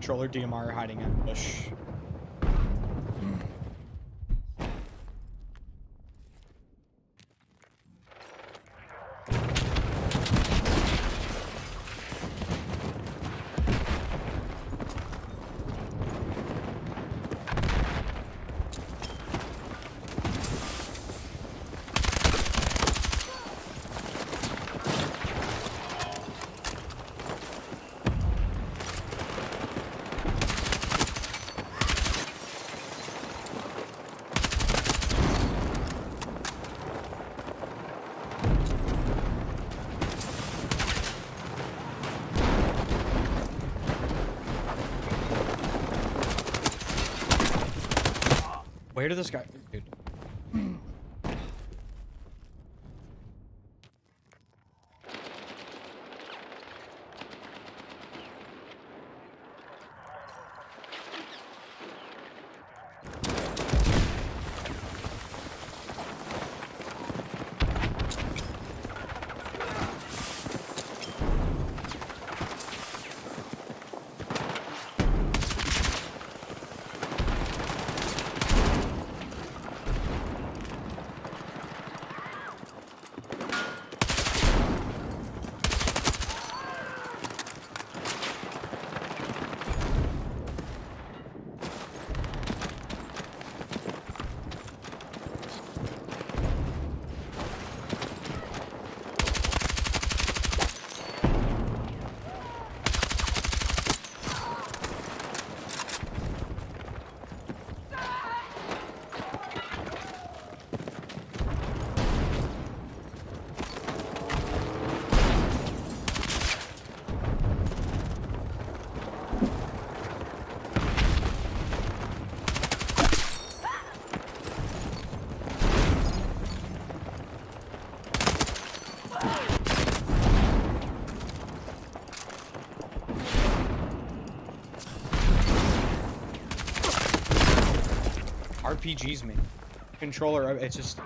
Controller DMR hiding in a bush. Where did this guy, dude? RPGs me. Controller, it's just...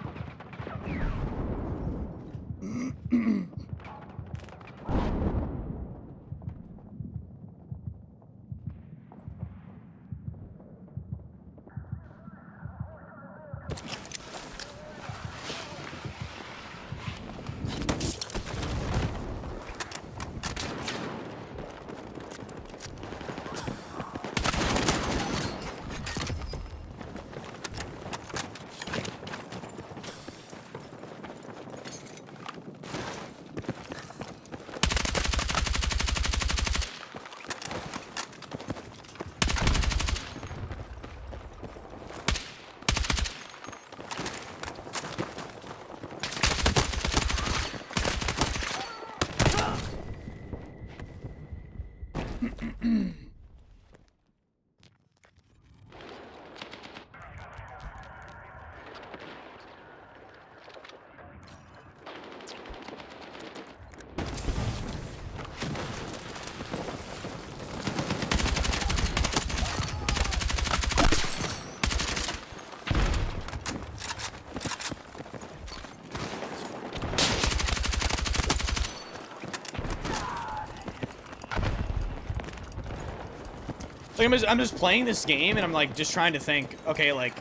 like I'm just playing this game and I'm like just trying to think, okay, like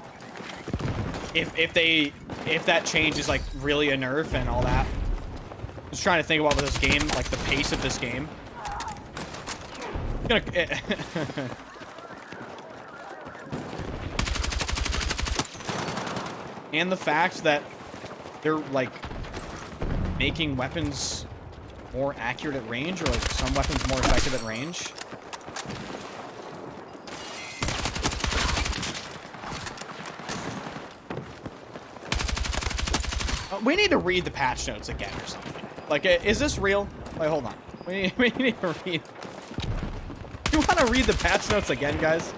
if that change is like really a nerf and all that. Just trying to think about this game, like the pace of this game. Gonna and the fact that they're like making weapons more accurate at range, or like some weapons more effective at range. We need to read the patch notes again or something. Like, is this real? Wait, hold on. We need to read. You want to read the patch notes again, guys?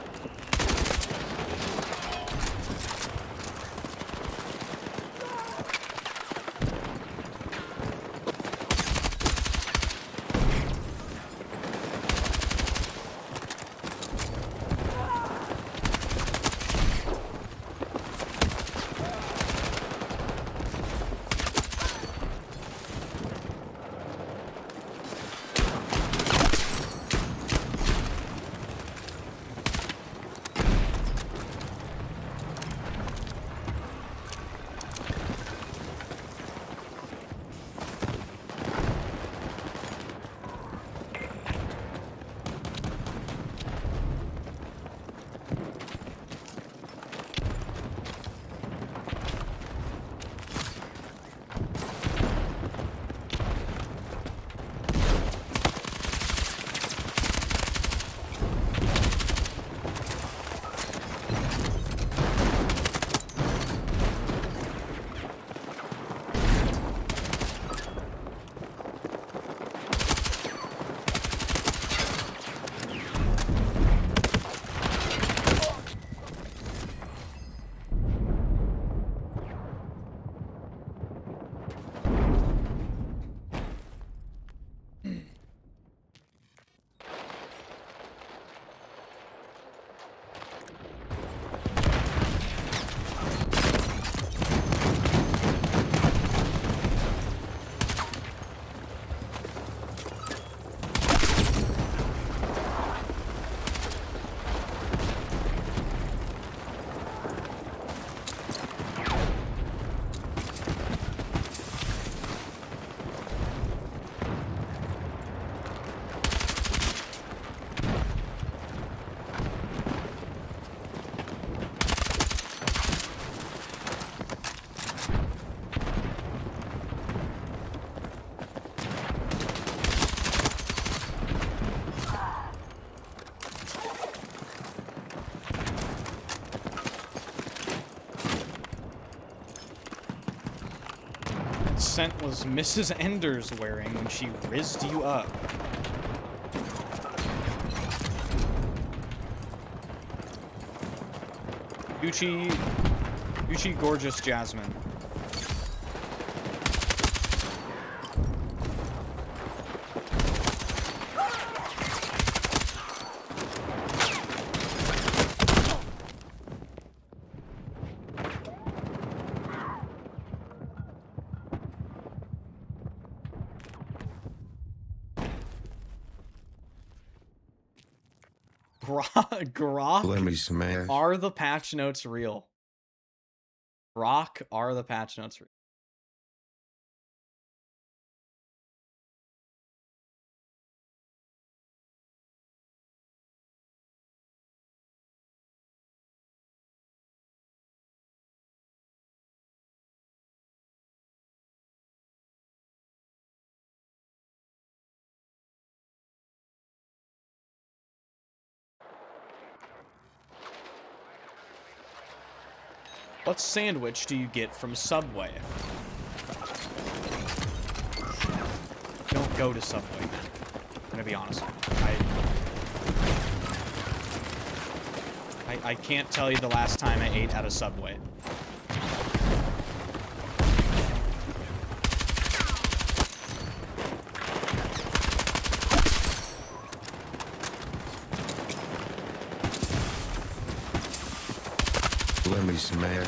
Scent was Mrs. Enders wearing when she rizzed you up. Gucci gorgeous Jasmine. Grok? Let me smash. Are the patch notes real? Grok, are the patch notes real? What sandwich do you get from Subway? Don't go to Subway, man. I'm gonna be honest with you. I can't tell you the last time I ate at a Subway. Let me smash.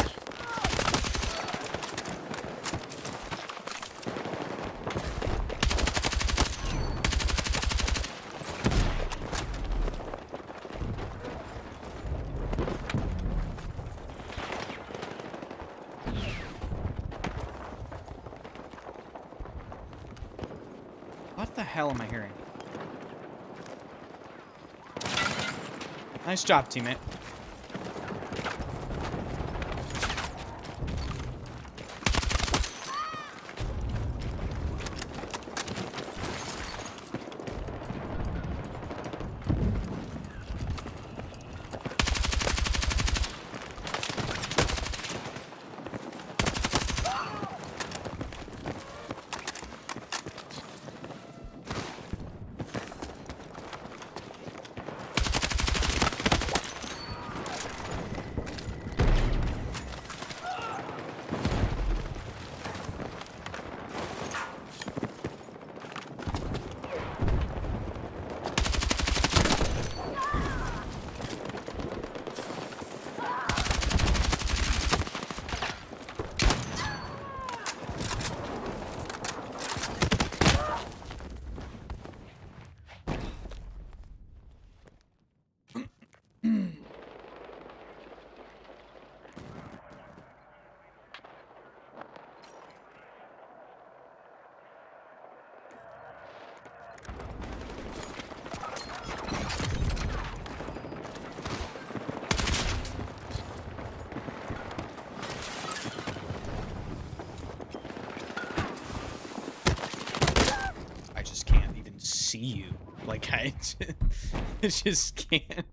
What the hell am I hearing? Nice job, teammate. See you, like I just can't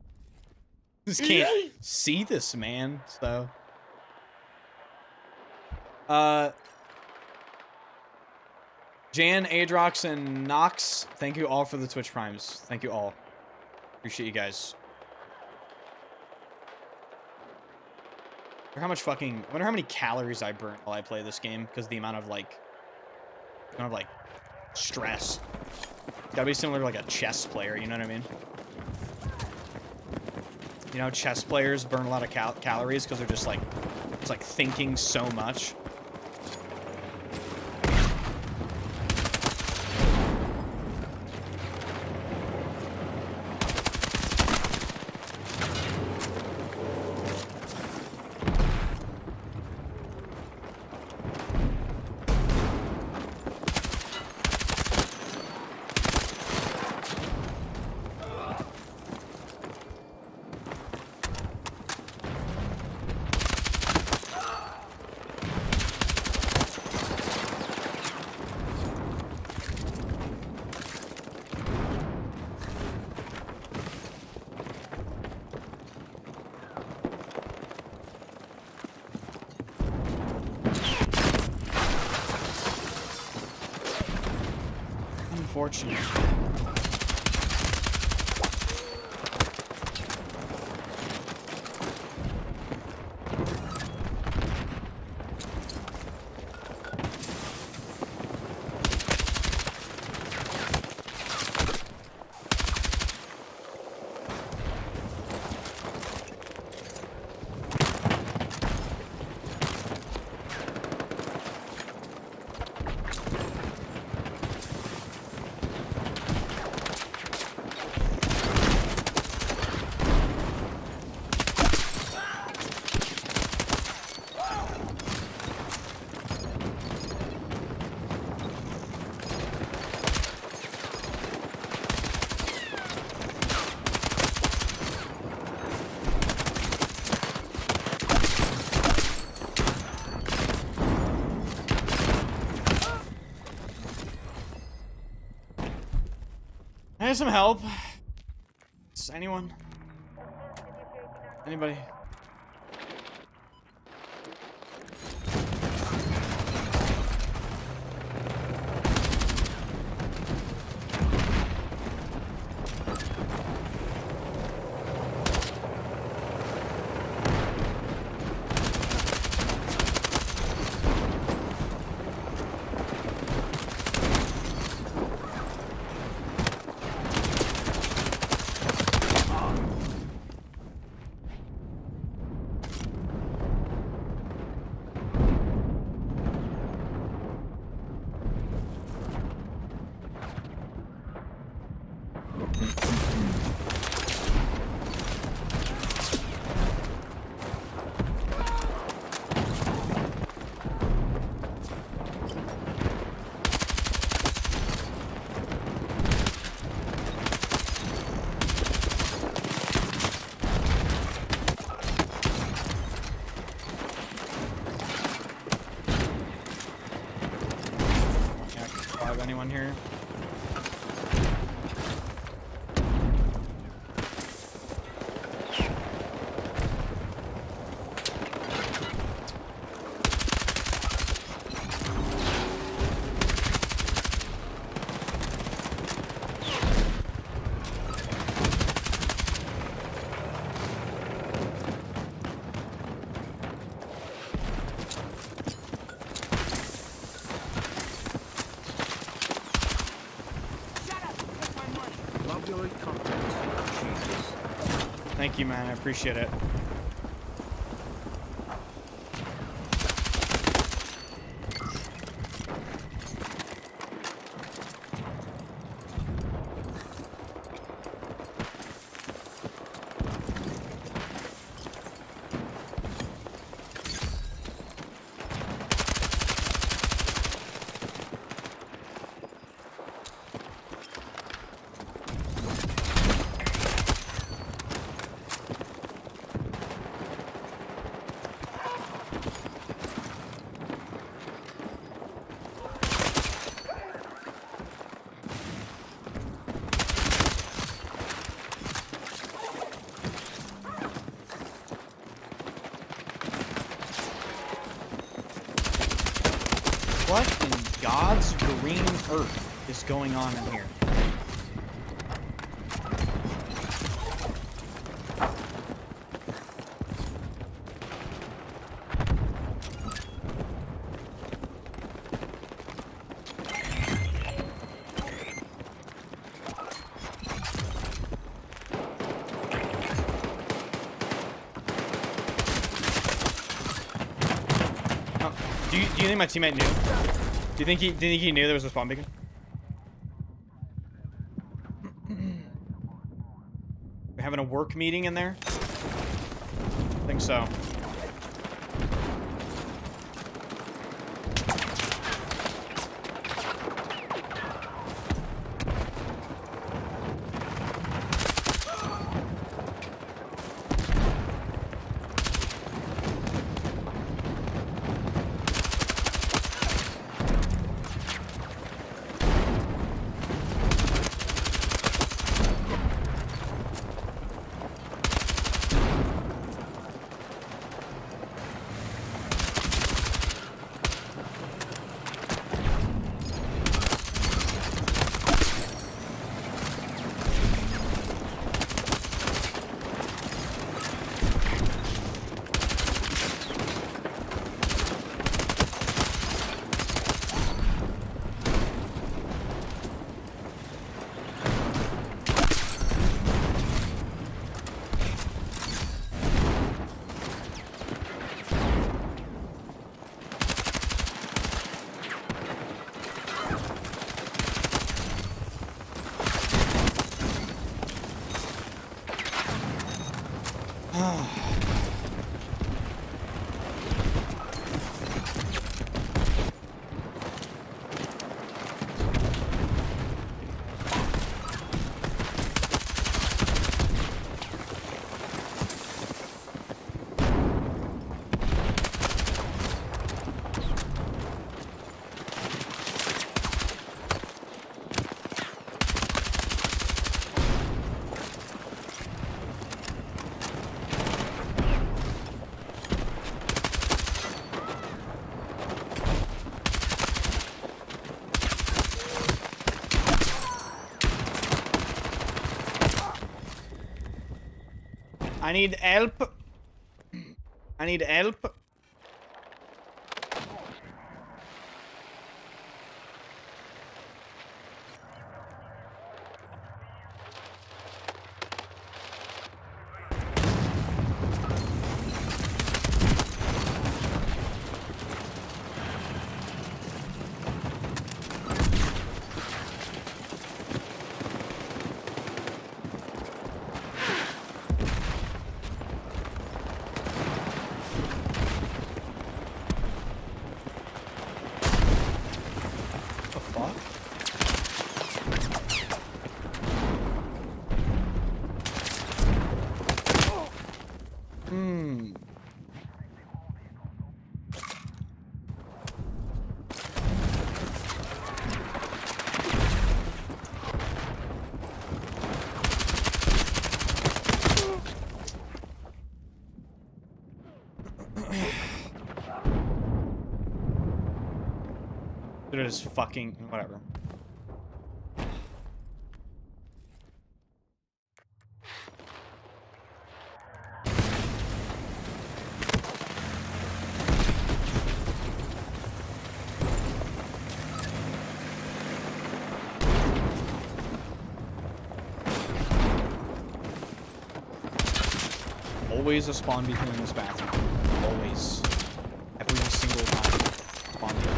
see this man. So Jan, Adrox, and Nox, thank you all for the Twitch primes. Thank you all, appreciate you guys. Wonder how many calories I burnt while I play this game, because the amount of like stress. Gotta be similar to like a chess player, you know what I mean? You know, chess players burn a lot of calories because they're just like, it's like thinking so much. Unfortunate. I need some help. Is anyone? Anybody? anyone here? Love your content. Jesus. Thank you, man. I appreciate it. What in God's green earth is going on in here? Do you think my teammate knew? Do you think he knew there was a spawn beacon? We're having a work meeting in there? I think so. I need help. I need help. It is fucking whatever. Always a spawn beacon in this bathroom. Always. Every single time. Spawn beacon.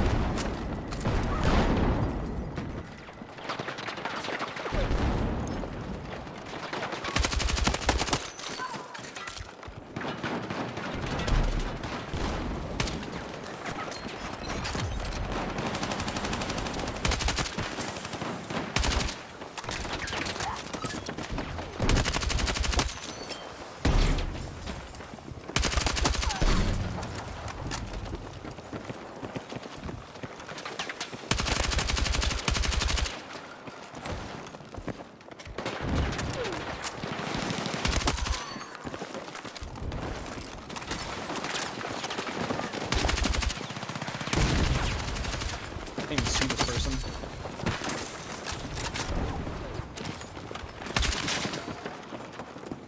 I can't even see this person.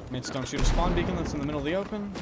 Mates, don't shoot a spawn beacon that's in the middle of the open.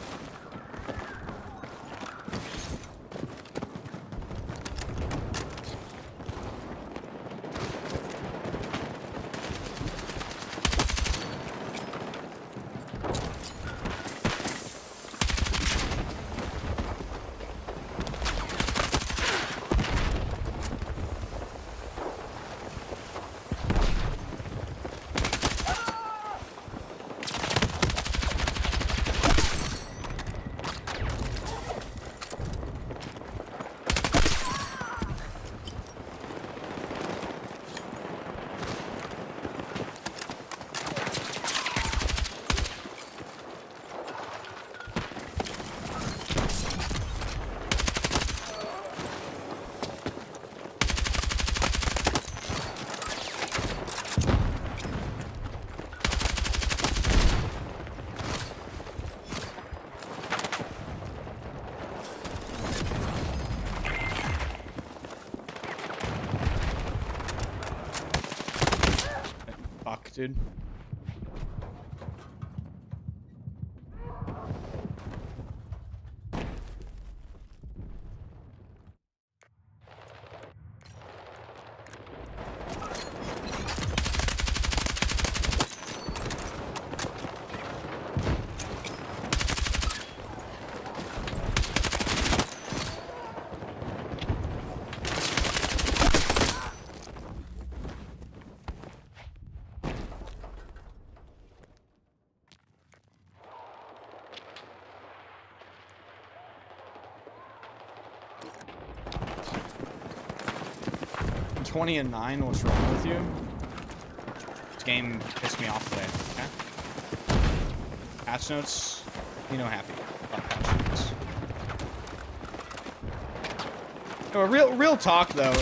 Fuck, dude. I'm 20-9, what's wrong with you? This game pissed me off today, okay? Patch notes, you know, happy about patch notes. No, real talk though,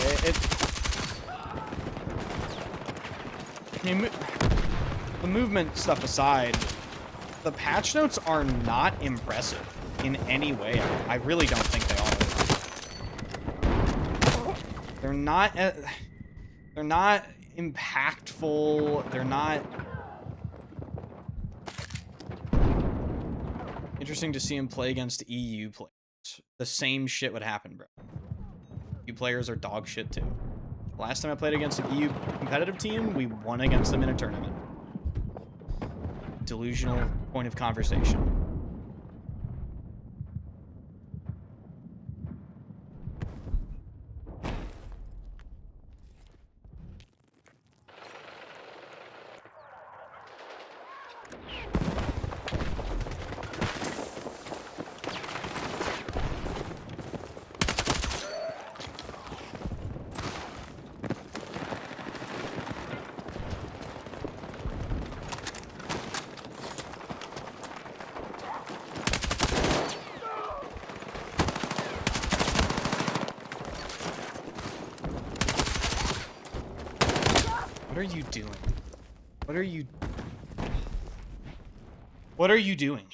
I mean, the movement stuff aside, the patch notes are not impressive in any way. I really don't think they are. They're not impactful. They're not interesting to see him play against EU players. The same shit would happen, bro. EU players are dog shit too. Last time I played against an EU competitive team, we won against them in a tournament. Delusional point of conversation. What are you doing? What are you... What are you doing?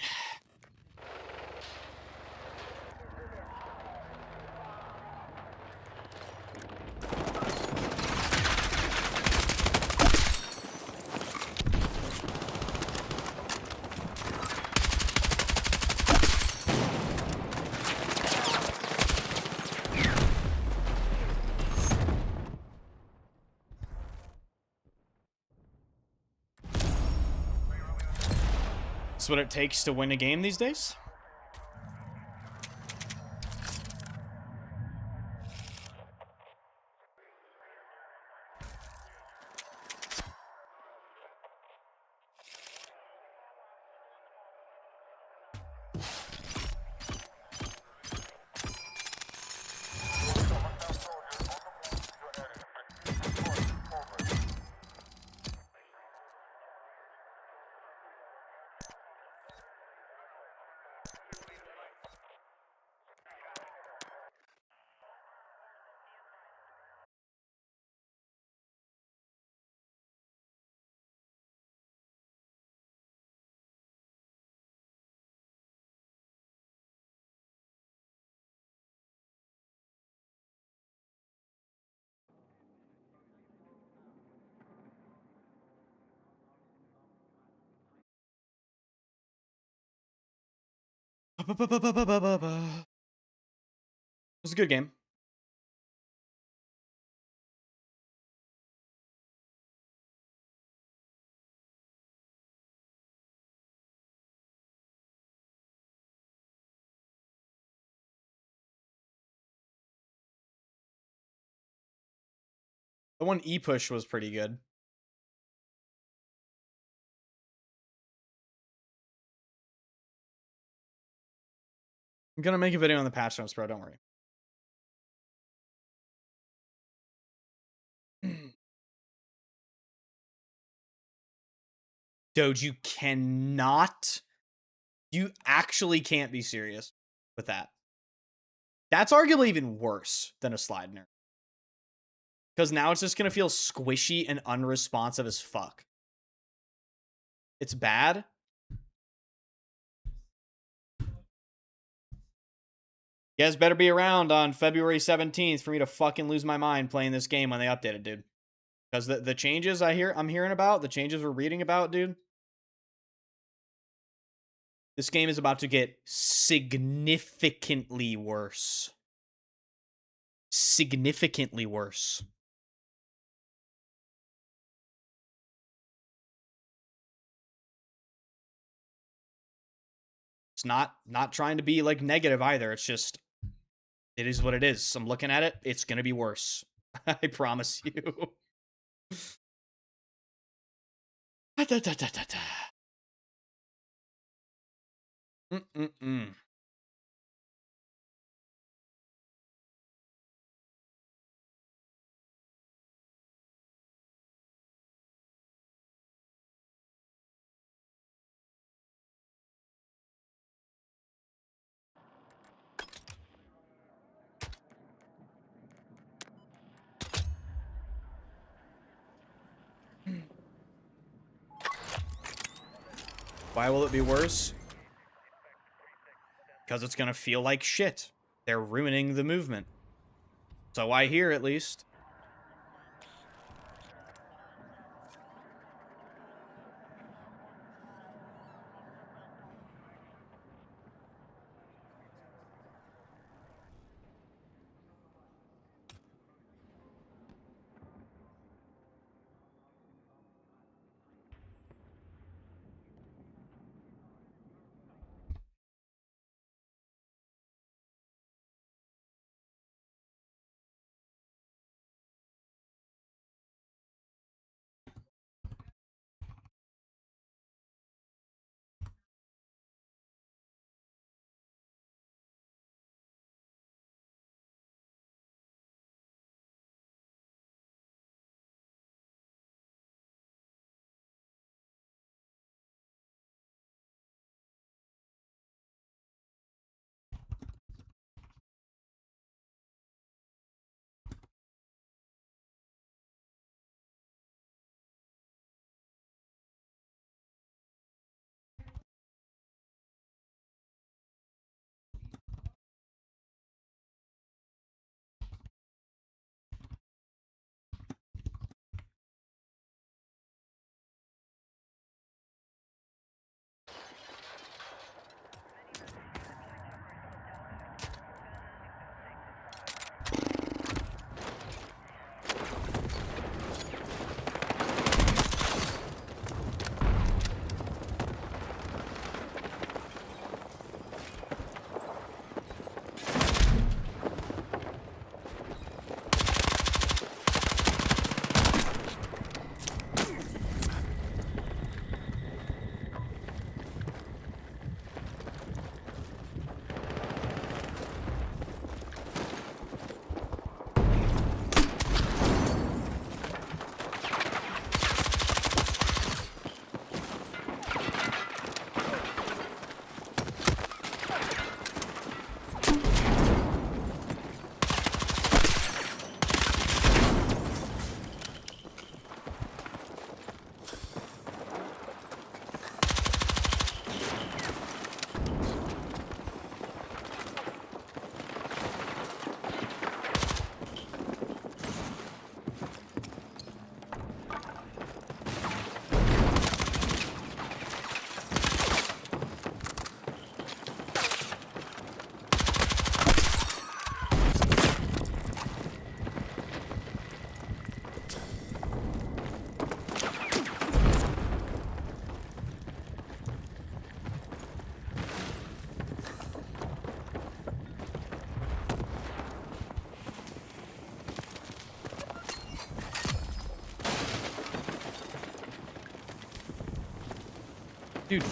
That's what it takes to win a game these days. It was a good game. The one E-push was pretty good. I'm gonna make a video on the patch notes, bro. Don't worry. Dude, you cannot. You actually can't be serious with that. That's arguably even worse than a slide nerf. Because now it's just going to feel squishy and unresponsive as fuck. It's bad. You guys better be around on February 17th for me to fucking lose my mind playing this game when they update it, dude. Because the changes I'm hearing about, the changes we're reading about, dude. This game is about to get significantly worse. Significantly worse. It's not trying to be like negative either. It's just, it is what it is. I'm looking at it. It's going to be worse. I promise you. Why will it be worse? Because it's going to feel like shit. They're ruining the movement. So I hear, at least. Dude.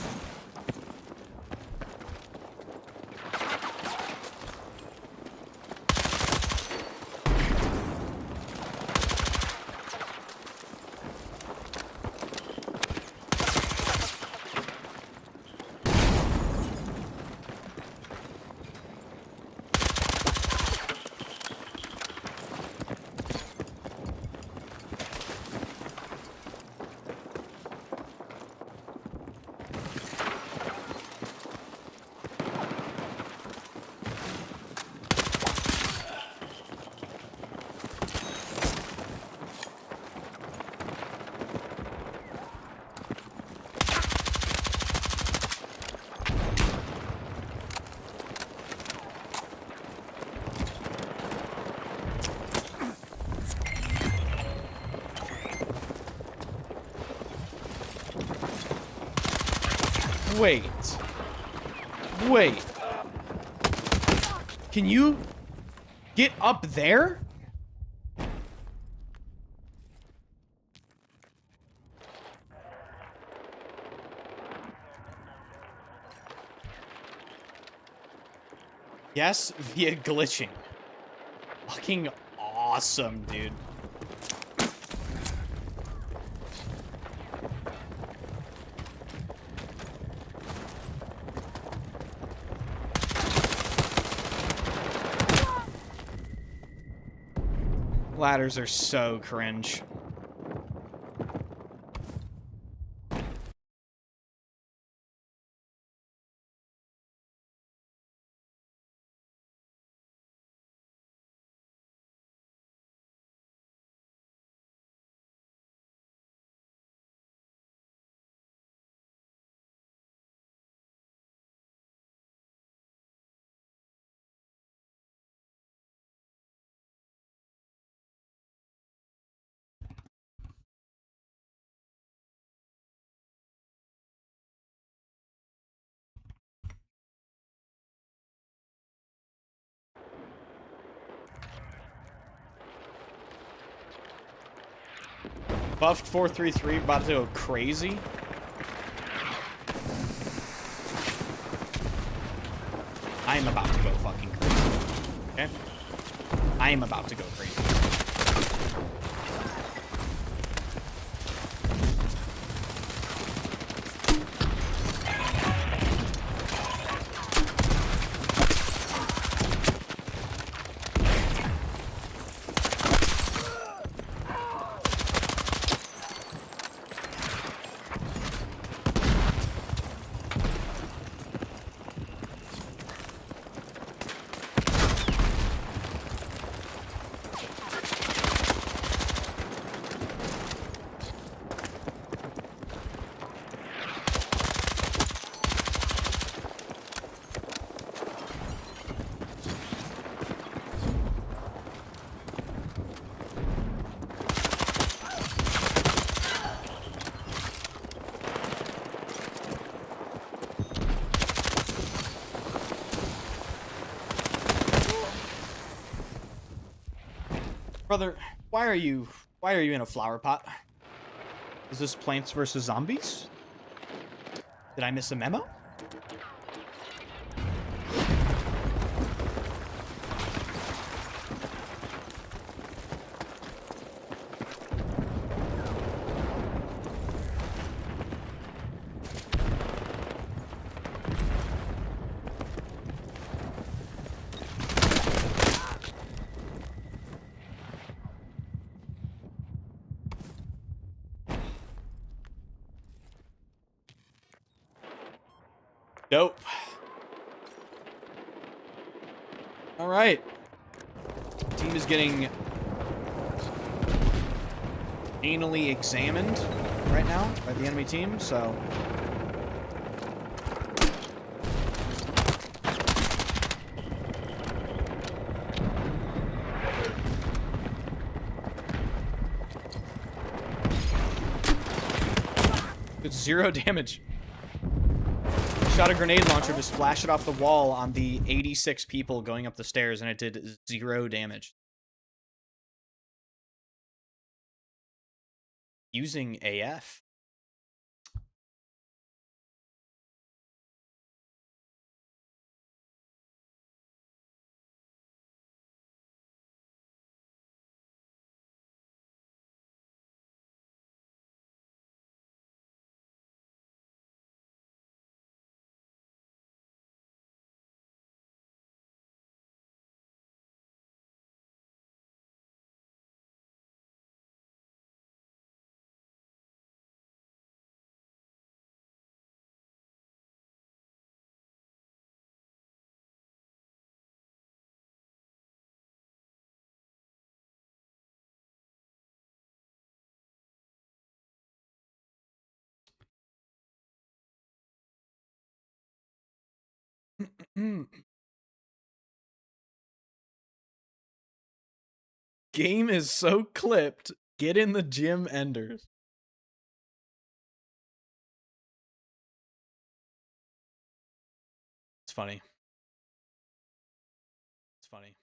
Wait. Wait. Can you get up there? Yes, via glitching. Fucking awesome, dude. Ladders are so cringe. Buffed 433, about to go crazy. I am about to go fucking crazy. Okay? I am about to go crazy. Brother, why are you in a flower pot? Is this Plants vs. Zombies? Did I miss a memo? Dope. All right. Team is getting anally examined right now by the enemy team, so... It's 0 damage. Shot a grenade launcher to splash it off the wall on the 86 people going up the stairs, and it did 0 damage. Using AF. Game is so clipped. Get in the gym, Enders. It's funny. It's funny.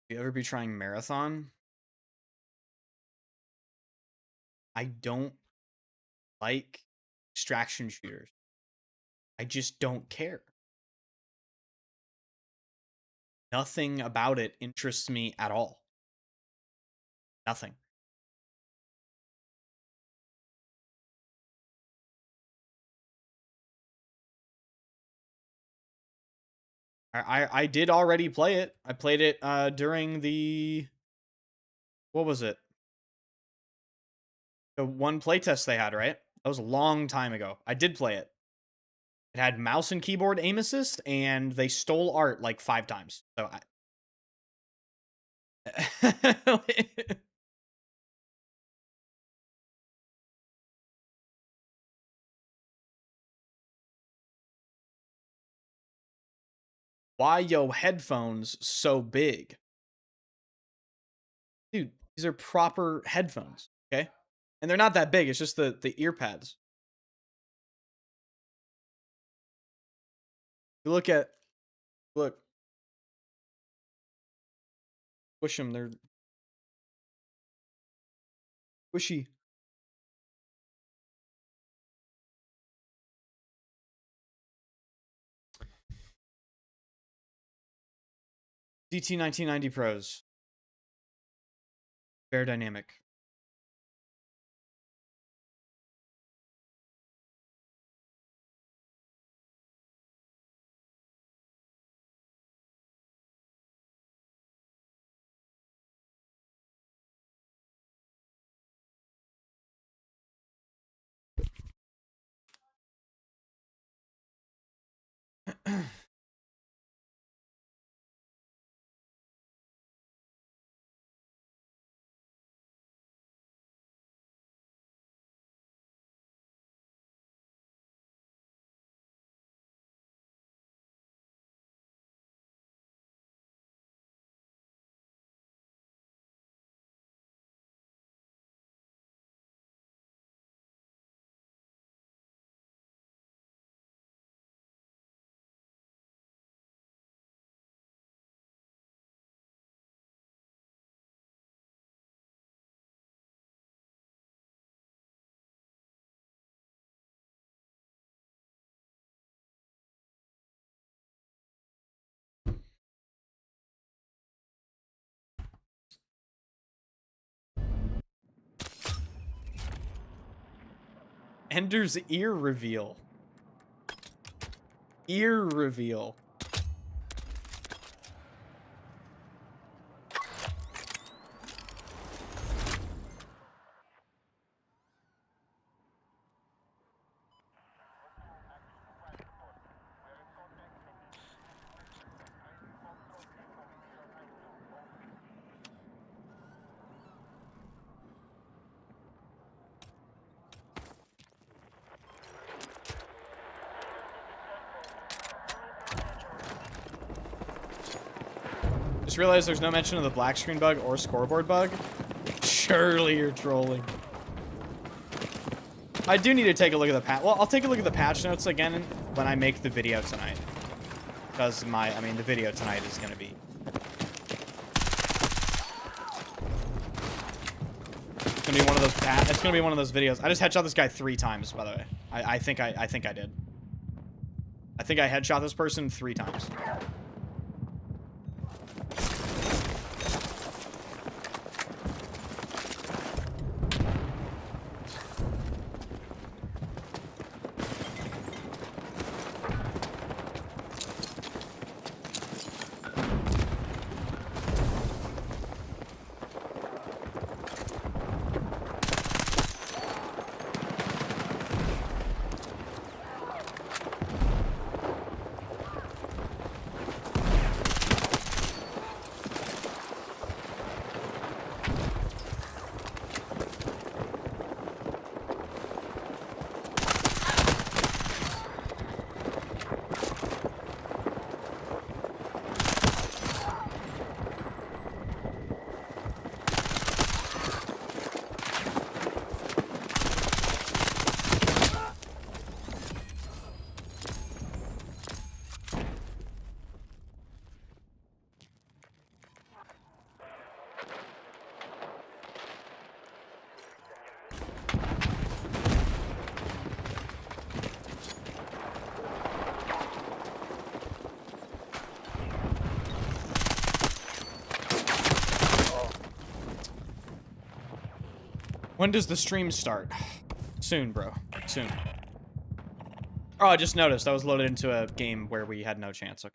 You ever be trying marathon? I don't like extraction shooters. I just don't care. Nothing about it interests me at all. Nothing. I did already play it. I played it during the, what was it? The one playtest they had, right? That was a long time ago. I did play it. It had mouse and keyboard aim assist, and they stole art like 5 times. So why yo headphones so big? Dude, these are proper headphones, okay? And they're not that big. It's just the ear pads. You look. Push them. They're squishy. DT 1990 Pros. Very dynamic. Ender's ear reveal. Ear reveal. Just realized there's no mention of the black screen bug or scoreboard bug. Surely you're trolling. I do need to take a look at the patch. Well, I'll take a look at the patch notes again when I make the video tonight. Because the video tonight is going to be... It's going to be one of those it's going to be one of those videos. I just headshot this guy 3 times, by the way. I think I did. I think I headshot this person 3 times. When does the stream start? Soon, bro. Soon. Oh, I just noticed I was loaded into a game where we had no chance. Okay.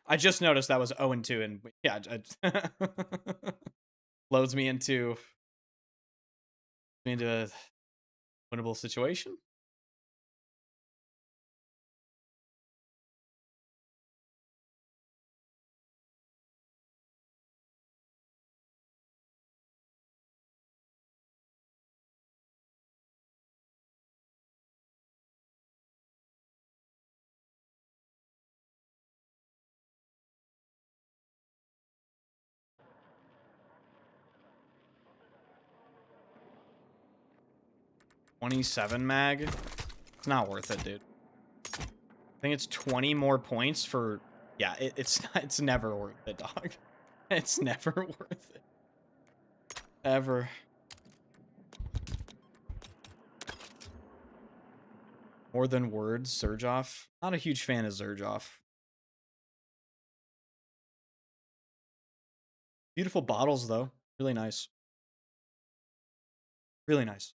I just noticed that was 0-2, and yeah, loads me into a winnable situation. $27 mag. It's not worth it, dude. I think it's 20 more points for. Yeah, it's never worth it, dog. It's never worth it. Ever. More than words, Surge Off. Not a huge fan of Surge Off. Beautiful bottles, though. Really nice. Really nice.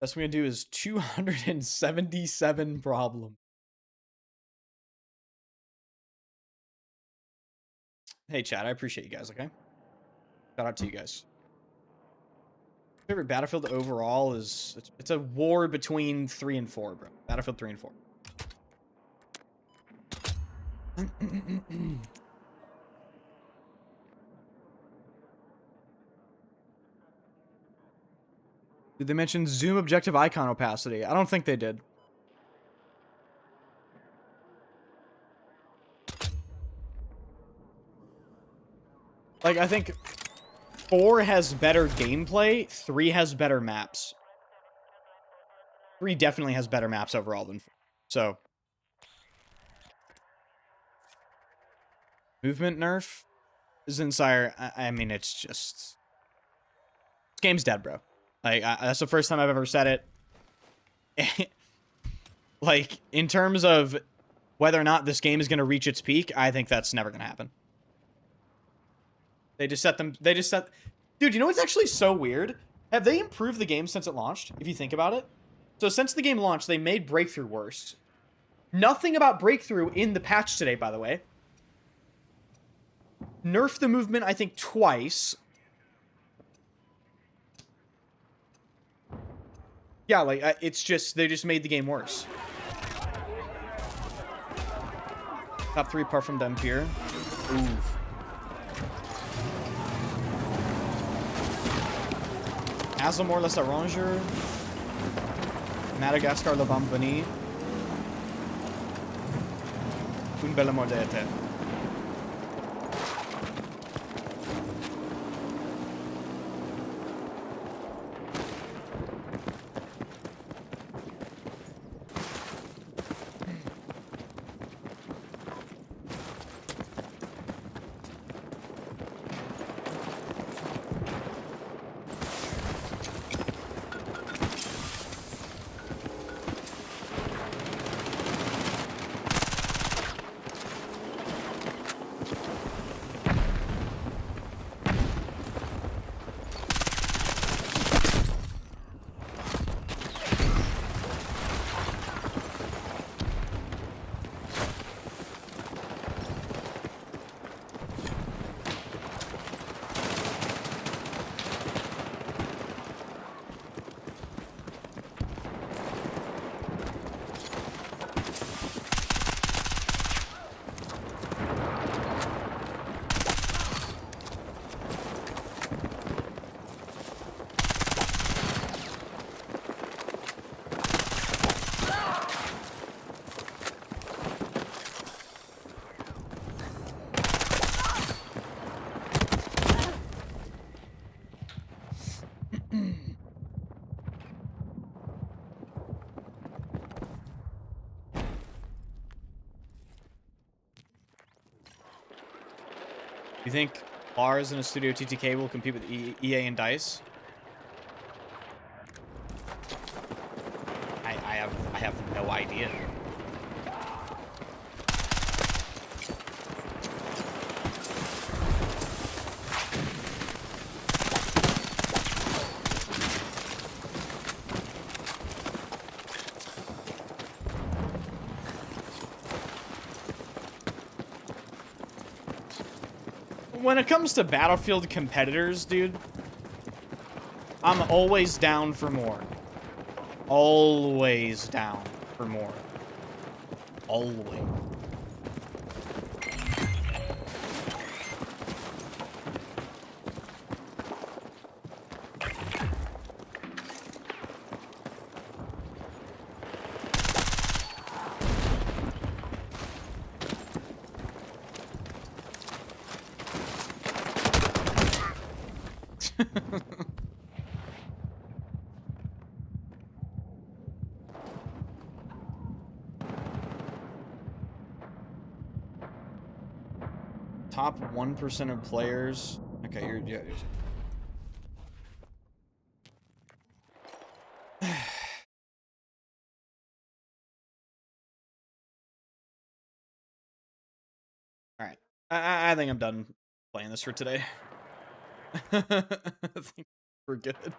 Best we're gonna do is 277 problem. Hey, chat, I appreciate you guys, okay? Shout out to you guys. Favorite Battlefield overall is... It's a war between 3 and 4, bro. Battlefield 3 and 4. Did they mention zoom objective icon opacity? I don't think they did. Like, I think 4 has better gameplay, 3 has better maps. 3 definitely has better maps overall than 4. So. Movement nerf? Zinsire, I mean, it's just... This game's dead, bro. Like, that's the first time I've ever said it. Like, in terms of whether or not this game is going to reach its peak, I think that's never going to happen. They just set... Dude, you know what's actually so weird? Have they improved the game since it launched, if you think about it? So since the game launched, they made Breakthrough worse. Nothing about Breakthrough in the patch today, by the way. Nerfed the movement, I think, twice. Yeah, like, it's just, they just made the game worse. Top 3 apart from Dampier. Oof. Azamor Les Arranger. Madagascar Le Bambini. Une belle mordete. You think Lars and a Studio TTK will compete with EA and DICE? I have no idea. When it comes to Battlefield competitors, dude, I'm always down for more. Always down for more. Always. Top 1% of players. Okay, you're all right. I think I'm done playing this for today. I think we're good. I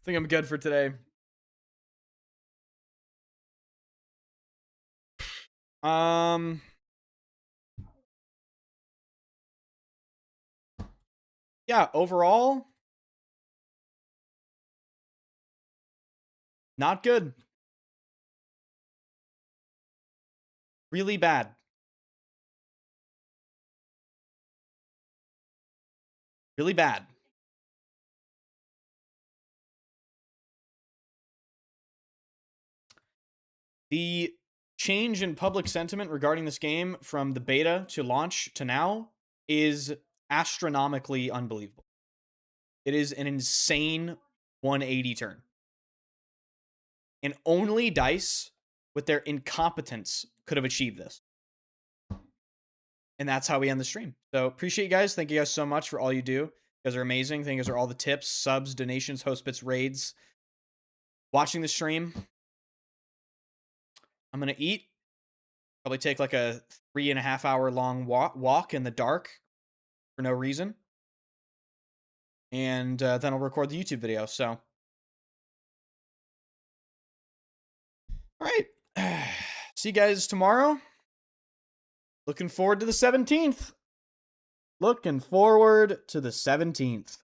think I'm good for today. Yeah, overall, not good. Really bad. Really bad. The change in public sentiment regarding this game from the beta to launch to now is astronomically unbelievable. It is an insane 180 turn. And only DICE, with their incompetence, could have achieved this. And that's how we end the stream. So appreciate you guys. Thank you guys so much for all you do. You guys are amazing. Thank you guys for all the tips, subs, donations, host bits, raids. Watching the stream. I'm going to eat. Probably take like a 3.5 hour long walk in the dark for no reason. And then I'll record the YouTube video. So, all right. See you guys tomorrow. Looking forward to the 17th. Looking forward to the 17th.